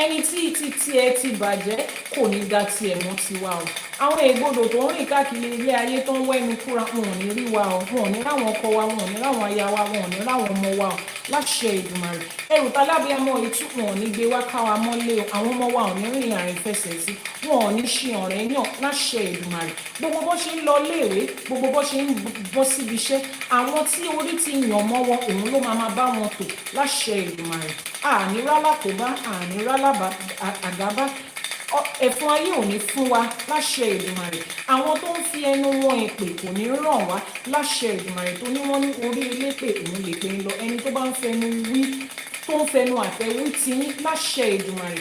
Ẹni tí tiẹ̀ ti bàjẹ́ kò ní dá tiẹ̀ mọ́ tiwa o. àwọn ègbodò tó ń rìn káàkiri ilé ayé tó ń wẹ́nu kúra wọn ò ní rí wa o, wọn ò ní ráwọn ọkọ wa, wọn ò ní ráwọn aya wa, wọn ò ní ráwọn ọmọ wa o, láṣẹ Èdùmàrè. ẹrù tálábíàmọ ìtú wọn ò ní gbé wá káwa mọ́lé o, àwọn ọmọ wa ò ní rìn àrìn fẹsẹ̀ sí, wọn ò ní ṣe ọ̀rẹ́ yàn, láṣẹ Èdùmàrè. gbogbo bó ṣe ń lọ léèwé, gbogbo bó ṣe ń bọ́ síbi iṣẹ́, àwọn tí orí ti yàn mọ́ wọn òun ló máa bá wọn tò, láṣẹ Èdùmàrè. àní rálákòóbá, àní rálábà àgábá, ẹ̀fọn ayé ò ní fún wa, láṣẹ Èdùmàrè. àwọn tó ń fi ẹnu wọn èpè kò ní ràn wá, láṣẹ Èdùmàrè. tó ní wọ́n ní orí elépè òun lè pè ń lọ, ẹni tó bá ń fẹnu wí, tó ń fẹnu àtẹ̀wí ti yín, láṣẹ Èdùmàrè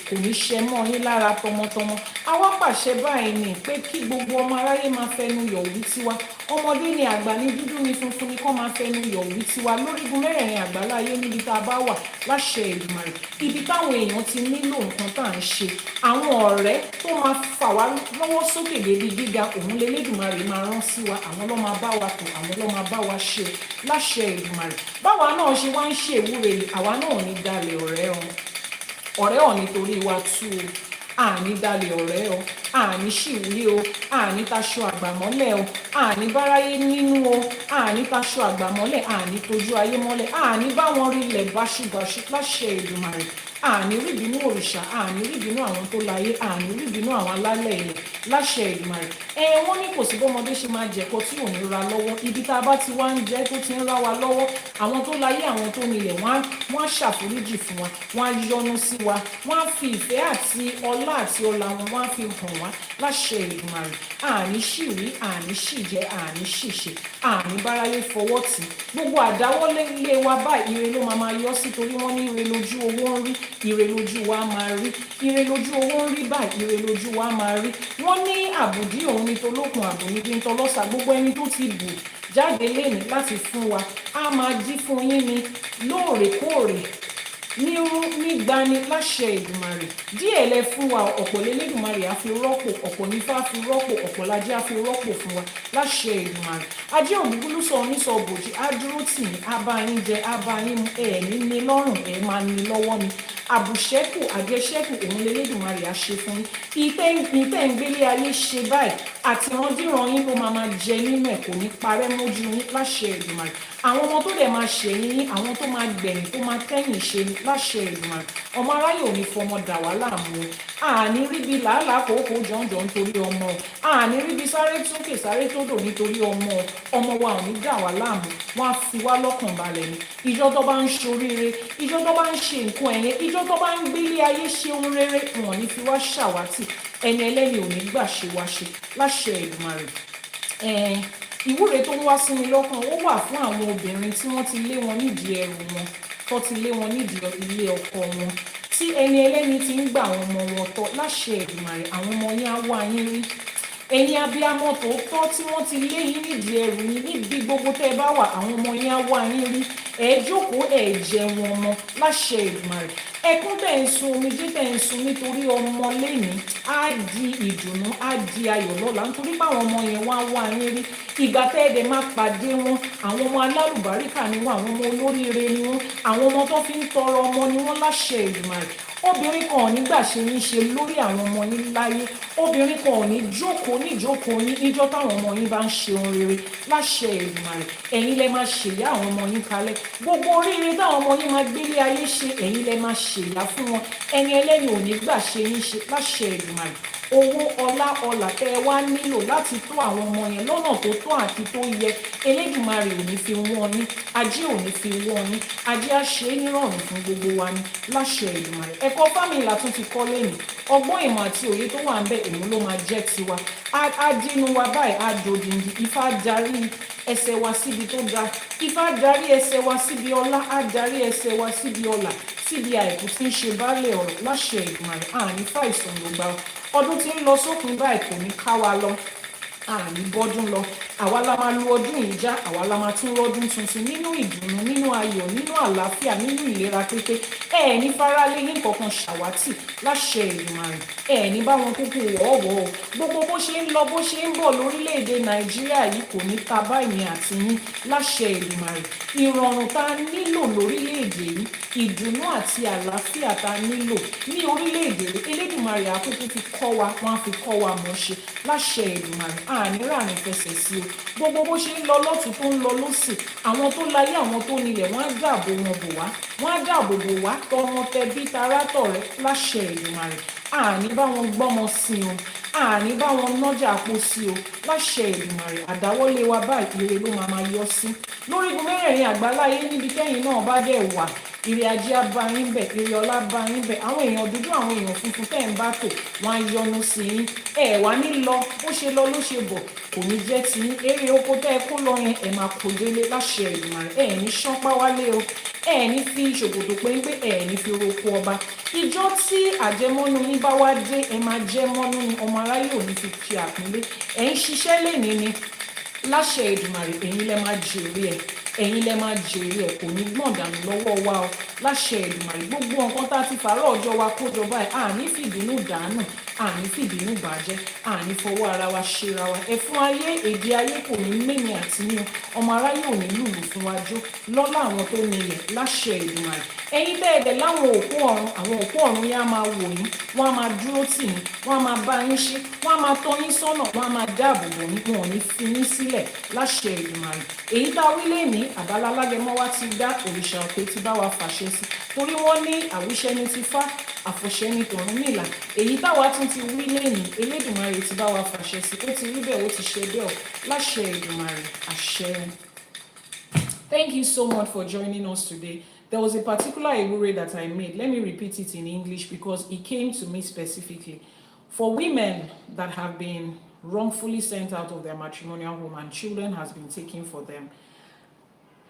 kò ní ṣe mọ́ yín lára tọmọtọmọ. àwa pàṣẹ báyìí ni pé kí gbogbo ọmọ aráyé máa fẹnu yọ̀ wí tiwa, ọmọdé ni àgbà ní dúdú ni funfun ni kọ́ máa fẹnu yọ̀ wí tiwa lórígun mẹ́rẹ̀ẹ̀rin àgbáláyé níbi tá a bá wà, láṣẹ Èdùmàrè. ibi táwọn èèyàn ti nílò nǹkan tá à ń ṣe, àwọn ọ̀rẹ́ tó máa fà wá lọ́wọ́ sókè débi gíga, òun l'Elédùmarè máa rán sí wa, àwọn ló máa bá wa tò, àwọn ló máa bá wa ṣe, láṣẹ Èdùmàrè. báwa náà ṣe wá ń ṣe ìwúre yìí, àwa náà ò ní dalẹ̀ ọ̀rẹ́ ò nítorí wa tú o, àní dalẹ̀ ọ̀rẹ́ o, àní ṣìwúrí o, àní taṣọ àgbàmọ́lẹ̀ o, àní báráyé nínú o, àní taṣọ àgbàmọ́lẹ̀, àní tójú ayé mọ́lẹ̀, àní báwọn rí ilẹ̀ báṣubàṣu, láṣẹ Èdùmàrè. àní rí ìbínú òrìṣà, àní rí ìbínú àwọn tó láyé, àní rí ìbínú àwọn alálẹ̀ ilẹ̀, láṣẹ Èdùmàrè. wọ́n ní kò sí bọ́mọdé ṣe máa jẹ̀kọ́ tí ò ní ra lọ́wọ́, ibi tá a bá ti wá ń jẹ́ tó ti ń rá wa lọ́wọ́, àwọn tó láyé, àwọn tó nílẹ̀, wọ́n á ṣàforíjì fún wa, wọ́n á yọ́nú sí wa, wọ́n á fi ìfẹ́ àti ọlá àti ọlá wọn, wọ́n á fi hàn wá, láṣẹ Èdùmàrè. àní ṣìwí, àní ṣìjẹ, àní ṣìṣe, àní báráyé fọwọ́ tì. gbogbo àdáwọ́lé ilé wa báyìí ire ló máa yọ sí, torí wọ́n ní ire lójú owó ń rí, ire lójú wa máa rí, ire lójú owó ń rí báyìí, ire lójú wa máa rí. wọ́n ní àbùdí òun ní tolókun, àbùní bí ń tọlọ́sà, gbogbo ẹni tó ti bù jáde lénìí láti fún wa, á máa jí fún yín ni lóòrèkóòrè, nígbani, láṣẹ Èdùmàrè. díẹ̀ lẹ fún wa, ọ̀pọ̀ l'Elédùmarè á fi rọ́pò, ọ̀pọ̀ nífá fi rọ́pò, ọ̀pọ̀ lajẹ́ á fi rọ́pò fún wa, láṣẹ Èdùmàrè. ajé ògúngúlú sọ onísọ bòjì, á dúró tì yín, á bá yín jẹ, á bá yín mu, ní lọ́rùn, máa ní lọ́wọ́ ni. àbùṣẹ́kù àjẹṣẹ́kù òun l'Elédùmarè á ṣe fún yín. ìtẹ́ ń gbélé ayé ṣe báyìí, àtìrandíran yín ló máa jẹ nínú ẹ̀, kò ní parẹ́ mójú yín, láṣẹ Èdùmàrè. àwọn ọmọ tó dẹ̀ máa ṣẹ̀yìn yín, àwọn tó máa gbẹ̀yìn, tó máa tẹ́yìn ṣe ni, láṣẹ Èdùmàrè. ọmọ aráyè ò ní fọmọ dà wá láàmú o, àní ríbi làálàá kòókò jọ̀ǹjọ̀ nítorí ọmọ o, àní ríbi sáré sókè sáré tódò nítorí ọmọ o, ọmọ wa ò ní dà wá láàmú, wọn á fi wá lọ́kàn balẹ̀ ni. ìjọ tó bá ń ṣoríire, ìjọ tó bá ń ṣe nǹkan ẹ̀yẹ, ìjọ tó bá ń gbélé ayé ṣe ohun rere, wọn ò ní fi wá ṣàwátì, ẹni ẹlẹ́ni ò ní gbà ṣe wá ṣe, láṣẹ Èdùmàrè. ìwúre tó ń wá sí mi lọ́kàn, ó wà fún àwọn obìnrin tí wọ́n ti lé wọn nídìí ẹrù wọn, tó ti lé wọn nídìí ilé ọkọ wọn, tí ẹni ẹlẹ́ni ti ń gbà àwọn ọmọ wọn tọ́, láṣẹ Èdùmàrè. àwọn ọmọ yín á wá yín rí, ẹ̀yin abiyamọ tòótọ́ tí wọ́n ti lé yín nídìí ẹrù yín, níbi gbogbo tẹ́ ẹ bá wà, àwọn ọmọ yín á wá yín rí, ẹ jókòó, ẹ jẹun ọmọ, láṣẹ Èdùmàrè. ẹkún tẹ́ ń sun, omijé tẹ́ ń sun nítorí ọmọ lẹ́ni, á di ìdùnnú, á di ayọ̀ lọ́la, nítorí báwọn ọmọ yẹn wá wá yín rí. ìgbà tẹ́ ẹ dẹ̀ máa pàdé wọn, àwọn ọmọ alálùbáríkà ni wọn, àwọn ọmọ olóríire ni wọn, àwọn ọmọ tó fi ń tọrọ ọmọ ni wọn, láṣẹ Èdùmàrè. obìnrin kan ò ní gbà ṣe yín ṣe lórí àwọn ọmọ yín láyé, obìnrin kan ò ní jókòó níjókòó yín níjọ́ táwọn ọmọ yín bá ń ṣe ohun rere, láṣẹ Èdùmàrè. ẹ̀yin lẹ máa ṣèyá àwọn ọmọ yín kalẹ̀, gbogbo oríire táwọn ọmọ yín máa gbélé ayé ṣe, ẹ̀yin lẹ máa ṣèyá fún wọn, ẹni ẹlẹ́ni ò ní gbà ṣe yín ṣe, láṣẹ Èdùmàrè. owó ọlá tẹ́ ẹ wá nílò láti tó àwọn ọmọ yẹn lọ́nà tó tọ́ àti tó yẹ, Elédùmarè ò ní fi wọ́n yín, ajé ò ní fi wọ́n yín, ajé á ṣe é nírọ̀rùn fún gbogbo wa ní, láṣẹ Èdùmàrè. ẹ̀kọ́ fámìlì la tún ti kọ́ lẹ́yìn, ọgbọ́n ìmọ̀ àti òye tó wà ń bẹ, òun ló máa jẹ́ tiwa, á dínú wa báyìí, á dòdìndì. Ifá darí ẹsẹ̀ wa síbi tó dáa, Ifá darí ẹsẹ̀ wa síbi ọlá, á darí ẹsẹ̀ wa síbi ọlà, síbi àìkú tí ń ṣe baálé ọ̀rọ̀, láṣẹ Èdùmàrè. àní fàìsàn ló gbà ọdún tí ń lọ sópin báyìí, kò ní ká wa lọ, àní bọ́dún lọ. àwa la máa lu ọdún yìí já, àwa la máa tún rọ́dún tuntun nínú ìdùnnú, nínú ayọ̀, nínú àlàáfíà, nínú ìlera pípé. ní faralé ní kankan ṣàwátì, láṣẹ Èdùmàrè. ẹ ní bá wọn kúkú wọ́ọ̀wọ́ o. Gbogbo bó ṣe ń lọ bó ṣe ń bọ̀ lórílẹ̀‐èdè Nàìjíríà yìí kò ní ta báyìí àti yín láṣẹ Èdùmàrè. Ìrọ̀rùn tá a nílò lórílẹ̀‐èdè yìí, ìdùnnú àti àlàáfíà tá a nílò ní orílẹ̀‐èdè yìí, Elédùmarè àkókò fi kọ́ wa, wọ́n á fi kọ́ wa mọ̀ ṣe láṣẹ Èdùmàrè. Ànírà ní fẹsẹ̀ sí o. Gbogbo bó ṣe ń lọ lọ́tún tó ń lọ lọ́sì, àwọn tó láyé àwọn tó nílẹ̀ wọ́n á dáàbò wọn bò wá, wọ́n á dáàbò bò wá tọmọ tẹbí tará tọ̀rẹ́ láṣẹ Èdùmàrè. Àní bá wọn gbọ́mọ sí o, àní bá wọn nájà àpò sí o láṣẹ Èdùmàrè. Àdáwọ́lé wa báyìí ire ló máa yọ sí lórígun mẹ́rẹ̀ẹ̀rin àgbáláyé níbi kẹ́yìn náà bá dẹ̀ wà. Ire ajé á bá yín bẹ̀, ire ọlá bá yín bẹ̀. Àwọn èèyàn dúdú àwọn èèyàn funfun tẹ́ ń bá tò wọ́n á yọ́nú sí yín. Ẹ wá ní lọ bó ṣe lọ ló ṣe bọ̀, kò ní jẹ́ ti yín. Èrè oko tẹ́ ẹ kó lọ yẹn ẹ máa kó délé láṣẹ Èdùmàrè. Ẹ ní ṣánpá wálé o, ẹ ní fi ṣòkòtò péńpé, ẹ ní fi roko ọba. Ìjọ tí àjẹmọ́nú yín bá wá dé ẹ máa jẹ́ mọ́nú ni, ọmọ aráyé ò ní fi ṣe àpínlé. Ẹ ń ṣiṣẹ́ lénìí ni láṣẹ Èdùmàrè, ẹ̀yin lẹ máa jèrè ẹ̀, ẹ̀yin lẹ máa jèrè ẹ̀, kò ní gbọ̀n dànù lọ́wọ́ wa o láṣẹ Èdùmàrè. Gbogbo nǹkan tá a ti fàárọ̀ ọjọ́ wa kó jọ báyìí, àní fìbínú dànù, àní fìbínú bàjẹ́, àní fọwọ́ ara wa ṣera wa. Ẹ̀fún ayé èdè ayé kò ní mẹ́mi àti yín, ọmọ aráyé ò ní lùlù fún wa jó lọ́lá àwọn tó nílẹ̀ láṣẹ Èdùmàrè. Ẹ̀yin bẹ́ẹ̀dẹ̀ láwọn òkú ọ̀run, àwọn òkú ọ̀run yẹn á máa wò yín, wọ́n á máa dúró tì yín, wọ́n á máa bá yín ṣe, wọ́n á máa tọ́ yín sọ́nà, wọ́n á máa dáàbò bò yín, wọn ò ní fi yín sílẹ̀ láṣẹ Èdùmàrè. Èyí tá a wí lénìí àbálá alágẹmọ wa ti dá, òrìṣà òkè ti bá wa fàṣẹ sí, torí wọ́n ní àwíṣẹ́ ní ti fá, àfọ̀ṣẹ ní t'Ọ̀rúnmìlà. Èyí táwa tún ti wí lénìí, Elédùmarè ti bá wa fàṣẹ sí, ó ti rí bẹ́ẹ̀, ó ti ṣe bẹ́ẹ̀ o láṣẹ Èdùmàrè. Àṣẹ. Thank you so much for joining us today. There was a particular ewure that I made. Let me repeat it in English because it came to me specifically. For women that have been wrongfully sent out of their matrimonial home and children has been taken for them,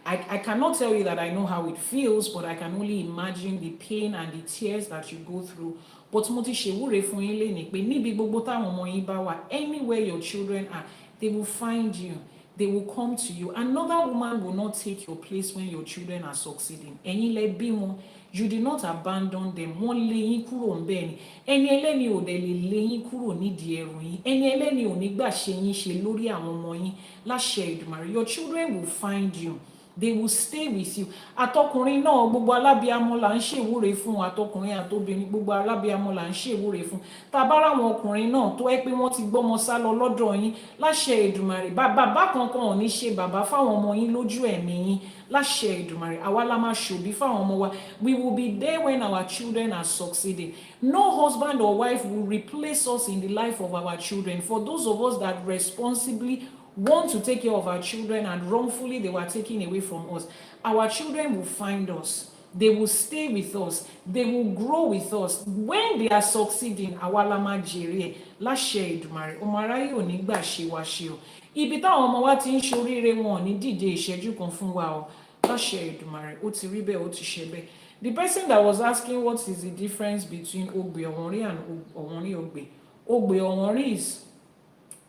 I cannot tell you that I know how it feels, but I can only imagine the pain and the tears that you go through. But mo ti ṣèwúre fún yín lénìí pé níbi gbogbo táwọn ọmọ yín bá wà, anywhere your children are, they will find you. They will come to you. Another woman will not take your place when your children are succeeding. Ẹ̀yin lẹ bí wọn. You did not abandon them. Wọ́n lé yín kúrò ńbẹ̀ ni. Ẹni ẹlẹ́ni ò dẹ̀ lè lé yín kúrò nídìí ẹrù yín. Ẹni ẹlẹ́ni ò ní gbà ṣe yín ṣe lórí àwọn ọmọ yín láṣẹ Èdùmàrè. Your children will find you. They will stay with you. Àtọkùnrin náà gbogbo alábíamọ là ń ṣèwúre fún, àtọkùnrin àtobìnrin gbogbo alábíamọ là ń ṣèwúre fún. Tá bá ráwọn ọkùnrin náà tó ẹ́ pé wọ́n ti gbọ́mọ sá lọ lọ́dọ̀ yín láṣẹ Èdùmàrè. Bàbá kankan ò ní ṣe bàbá fáwọn ọmọ yín lójú ẹ̀mí yín láṣẹ Èdùmàrè. Àwa la máa ṣòbí fáwọn ọmọ wa. We will be there when our children are succeeding. No husband or wife will replace us in the life of our children. For those of us that responsibly want to take care of our children and wrongfully they were taken away from us, our children will find us. They will stay with us. They will grow with us. When they are succeeding, àwa la máa jèrè ẹ̀ láṣẹ Èdùmàrè. Ọmọ aráyé ò ní gbà ṣe wá ṣe o. Ibi táwọn ọmọ wa ti ń ṣoríire wọn ò ní dìde ìṣẹ́jú kan fún wa o láṣẹ Èdùmàrè. Ó ti rí bẹ́ẹ̀, ó ti ṣe bẹ́ẹ̀. The person that was asking what is the difference between Ogbe Owonrin and Owonrin Ogbe. Ogbe Owonrin is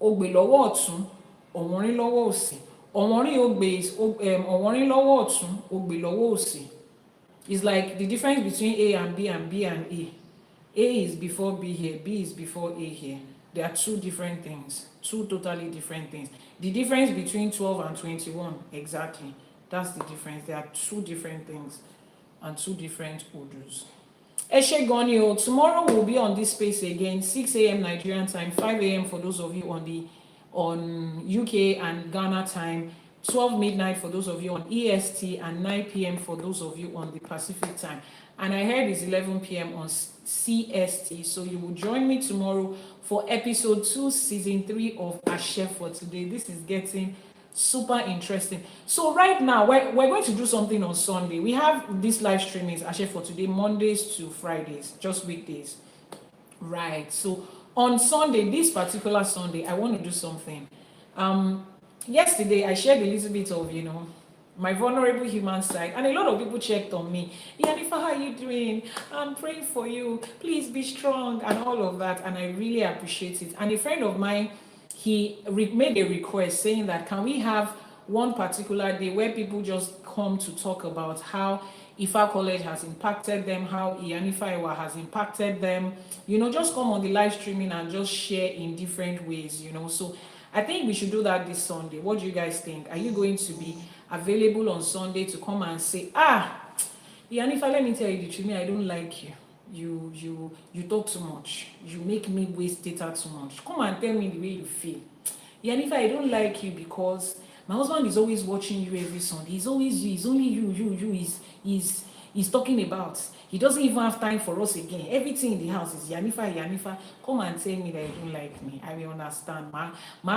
Ogbe lọ́wọ́ ọ̀tún, Owonrin lọ́wọ́ òsì. Owonrin Ogbe is Owonrin lọ́wọ́ ọ̀tún, Ogbe lọ́wọ́ òsì. It's like the difference between A and B and B and A. A is before B here, B is before A here. They are two different things, two totally different things. The difference between 12 and 21, exactly. That's the difference. They are two different things and two different odus. Ẹ ṣé gan ni o. Tomorrow we'll be on this space again, 6 a.m. Nigerian time, 5 a.m. for those of you on UK and Ghana time, 12 midnight for those of you on EST, and 9 p.m. for those of you on the Pacific time. And I heard it's 11 p.m. on CST. So you will join me tomorrow for episode 2, season 3 of Ashe for Today. This is getting super interesting. So right now, we're going to do something on Sunday. We have this live stream is Ashe for Today, Mondays to Fridays, just weekdays. Right. So on Sunday, this particular Sunday, I want to do something. Yesterday, I shared a little bit of, my vulnerable human side, and a lot of people checked on me. Iyanifa, how are you doing? I'm praying for you. Please be strong, and all of that, and I really appreciate it. And a friend of mine, he made a request saying that can we have one particular day where people just come to talk about how Ifa College has impacted them, how Iyanifa Ewa has impacted them. Just come on the live streaming and just share in different ways. So I think we should do that this Sunday. What do you guys think? Are you going to be available on Sunday to come and say, Iyanifa, let me tell you the truth, I don't like you. You talk too much. You make me waste data too much. Come and tell me the way you feel. Iyanifa, I don't like you because my husband is always watching you every Sunday. He's always you. It's only you. He's talking about. He doesn't even have time for us again. Everything in the house is Iyanifa. Come and tell me that you don't like me. I will understand. Ma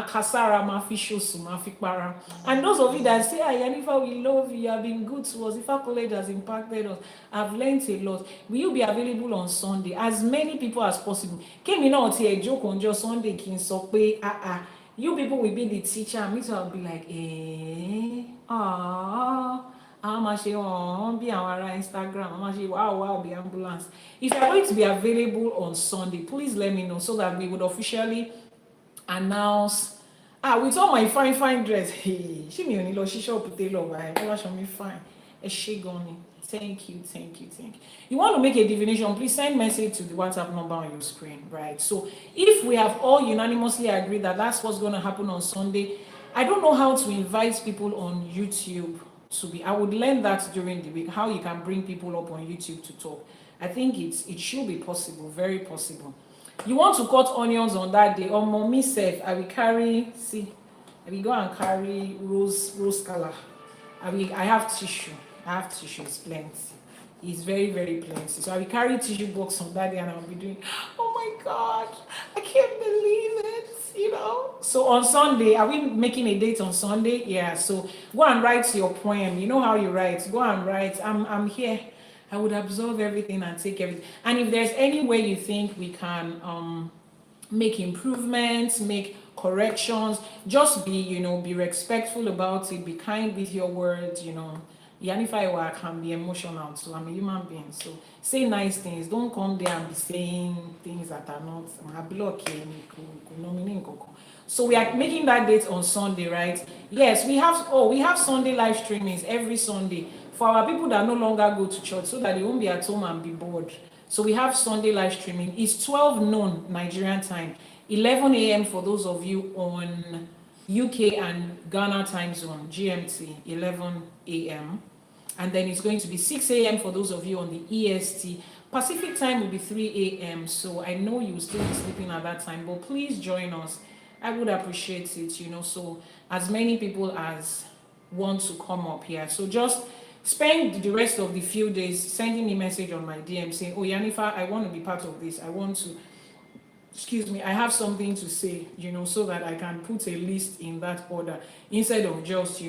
kasara, ma fishosu, ma fikbara. And those of you that say, Iyanifa, we love you. You have been good to us. Ifa College has impacted us. I've learned a lot. Will you be available on Sunday? As many people as possible. Came in out here, joke on just Sunday, kin so pe you people will be the teacher, and me too, I'll be like, be our Instagram, wow, the ambulance. If you're going to be available on Sunday, please let me know so that we would officially announce. With all my fine dress, she me only she show me fine. Thank you. You want to make a divination, please send message to the WhatsApp number on your screen, right? So if we have all unanimously agreed that that's what's going to happen on Sunday, I don't know how to invite people on YouTube to be. I would learn that during the week, how you can bring people up on YouTube to talk. I think it should be possible, very possible. You want to cut onions on that day, or mommy self, I will go and carry rose color. I have tissue. It's plenty. It's very, very plenty. So I will carry tissue box on that day and I'll be doing, oh my God, I can't believe it, So on Sunday, are we making a date on Sunday? Yeah, so go and write your poem. You know how you write. Go and write. I'm here. I would absorb everything and take everything. And if there's any way you think we can make improvements, make corrections, just be respectful about it, be kind with your words, Iyanifa Ewa can be emotional too. I'm a human being, so say nice things. Don't come there and be saying things that are not. So we are making that date on Sunday, right? Yes, we have Sunday live streamings every Sunday for our people that no longer go to church, so that they won't be at home and be bored. So we have Sunday live streaming. It's 12 noon Nigerian time, 11 a.m. for those of you on UK and Ghana time zone, GMT, 11 a.m. And then it's going to be 6 a.m. for those of you on the EST. Pacific time will be 3 a.m. So I know you will still be sleeping at that time, but please join us. I would appreciate it, so as many people as want to come up here. So just spend the rest of the few days sending me a message on my DM saying, oh, Iyanifa, I want to be part of this. I have something to say, so that I can put a list in that order instead of just,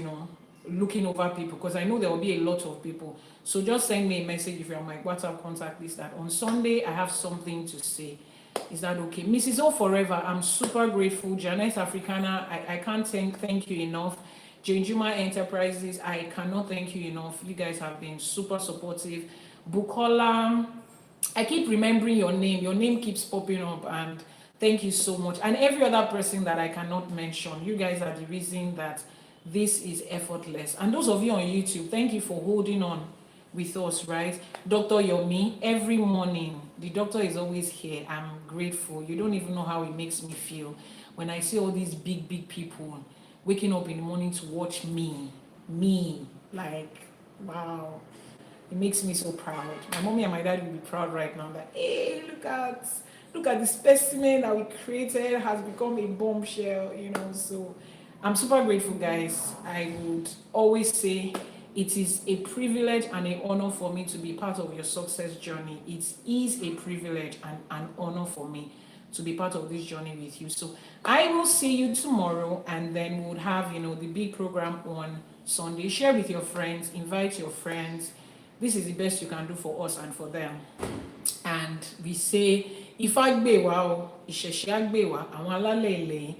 looking over people, because I know there will be a lot of people. So just send me a message if you're on my WhatsApp contact list that on Sunday I have something to say. Is that okay? Mrs. O Forever, I'm super grateful. Janet Africana, I can't thank you enough. Jinjuma Enterprises, I cannot thank you enough. You guys have been super supportive. Bukola, I keep remembering your name. Your name keeps popping up, and thank you so much. And every other person that I cannot mention, you guys are the reason that this is effortless. And those of you on YouTube, thank you for holding on with us, right? Dr. Yomi, every morning, the doctor is always here. I'm grateful. You don't even know how it makes me feel when I see all these big people waking up in the morning to watch me, like, wow. It makes me so proud. My mommy and my dad will be proud right now that, hey, look at the specimen that we created has become a bombshell, so I'm super grateful, guys. I would always say it is a privilege and an honor for me to be part of your success journey. It is a privilege and an honor for me to be part of this journey with you. So I will see you tomorrow, and then we'll have, the big program on Sunday. Share with your friends, invite your friends. This is the best you can do for us and for them. And we say, Ifá gbè wá o, ìṣẹ̀ṣe á gbè wá, àwọn alálẹ̀ ilẹ̀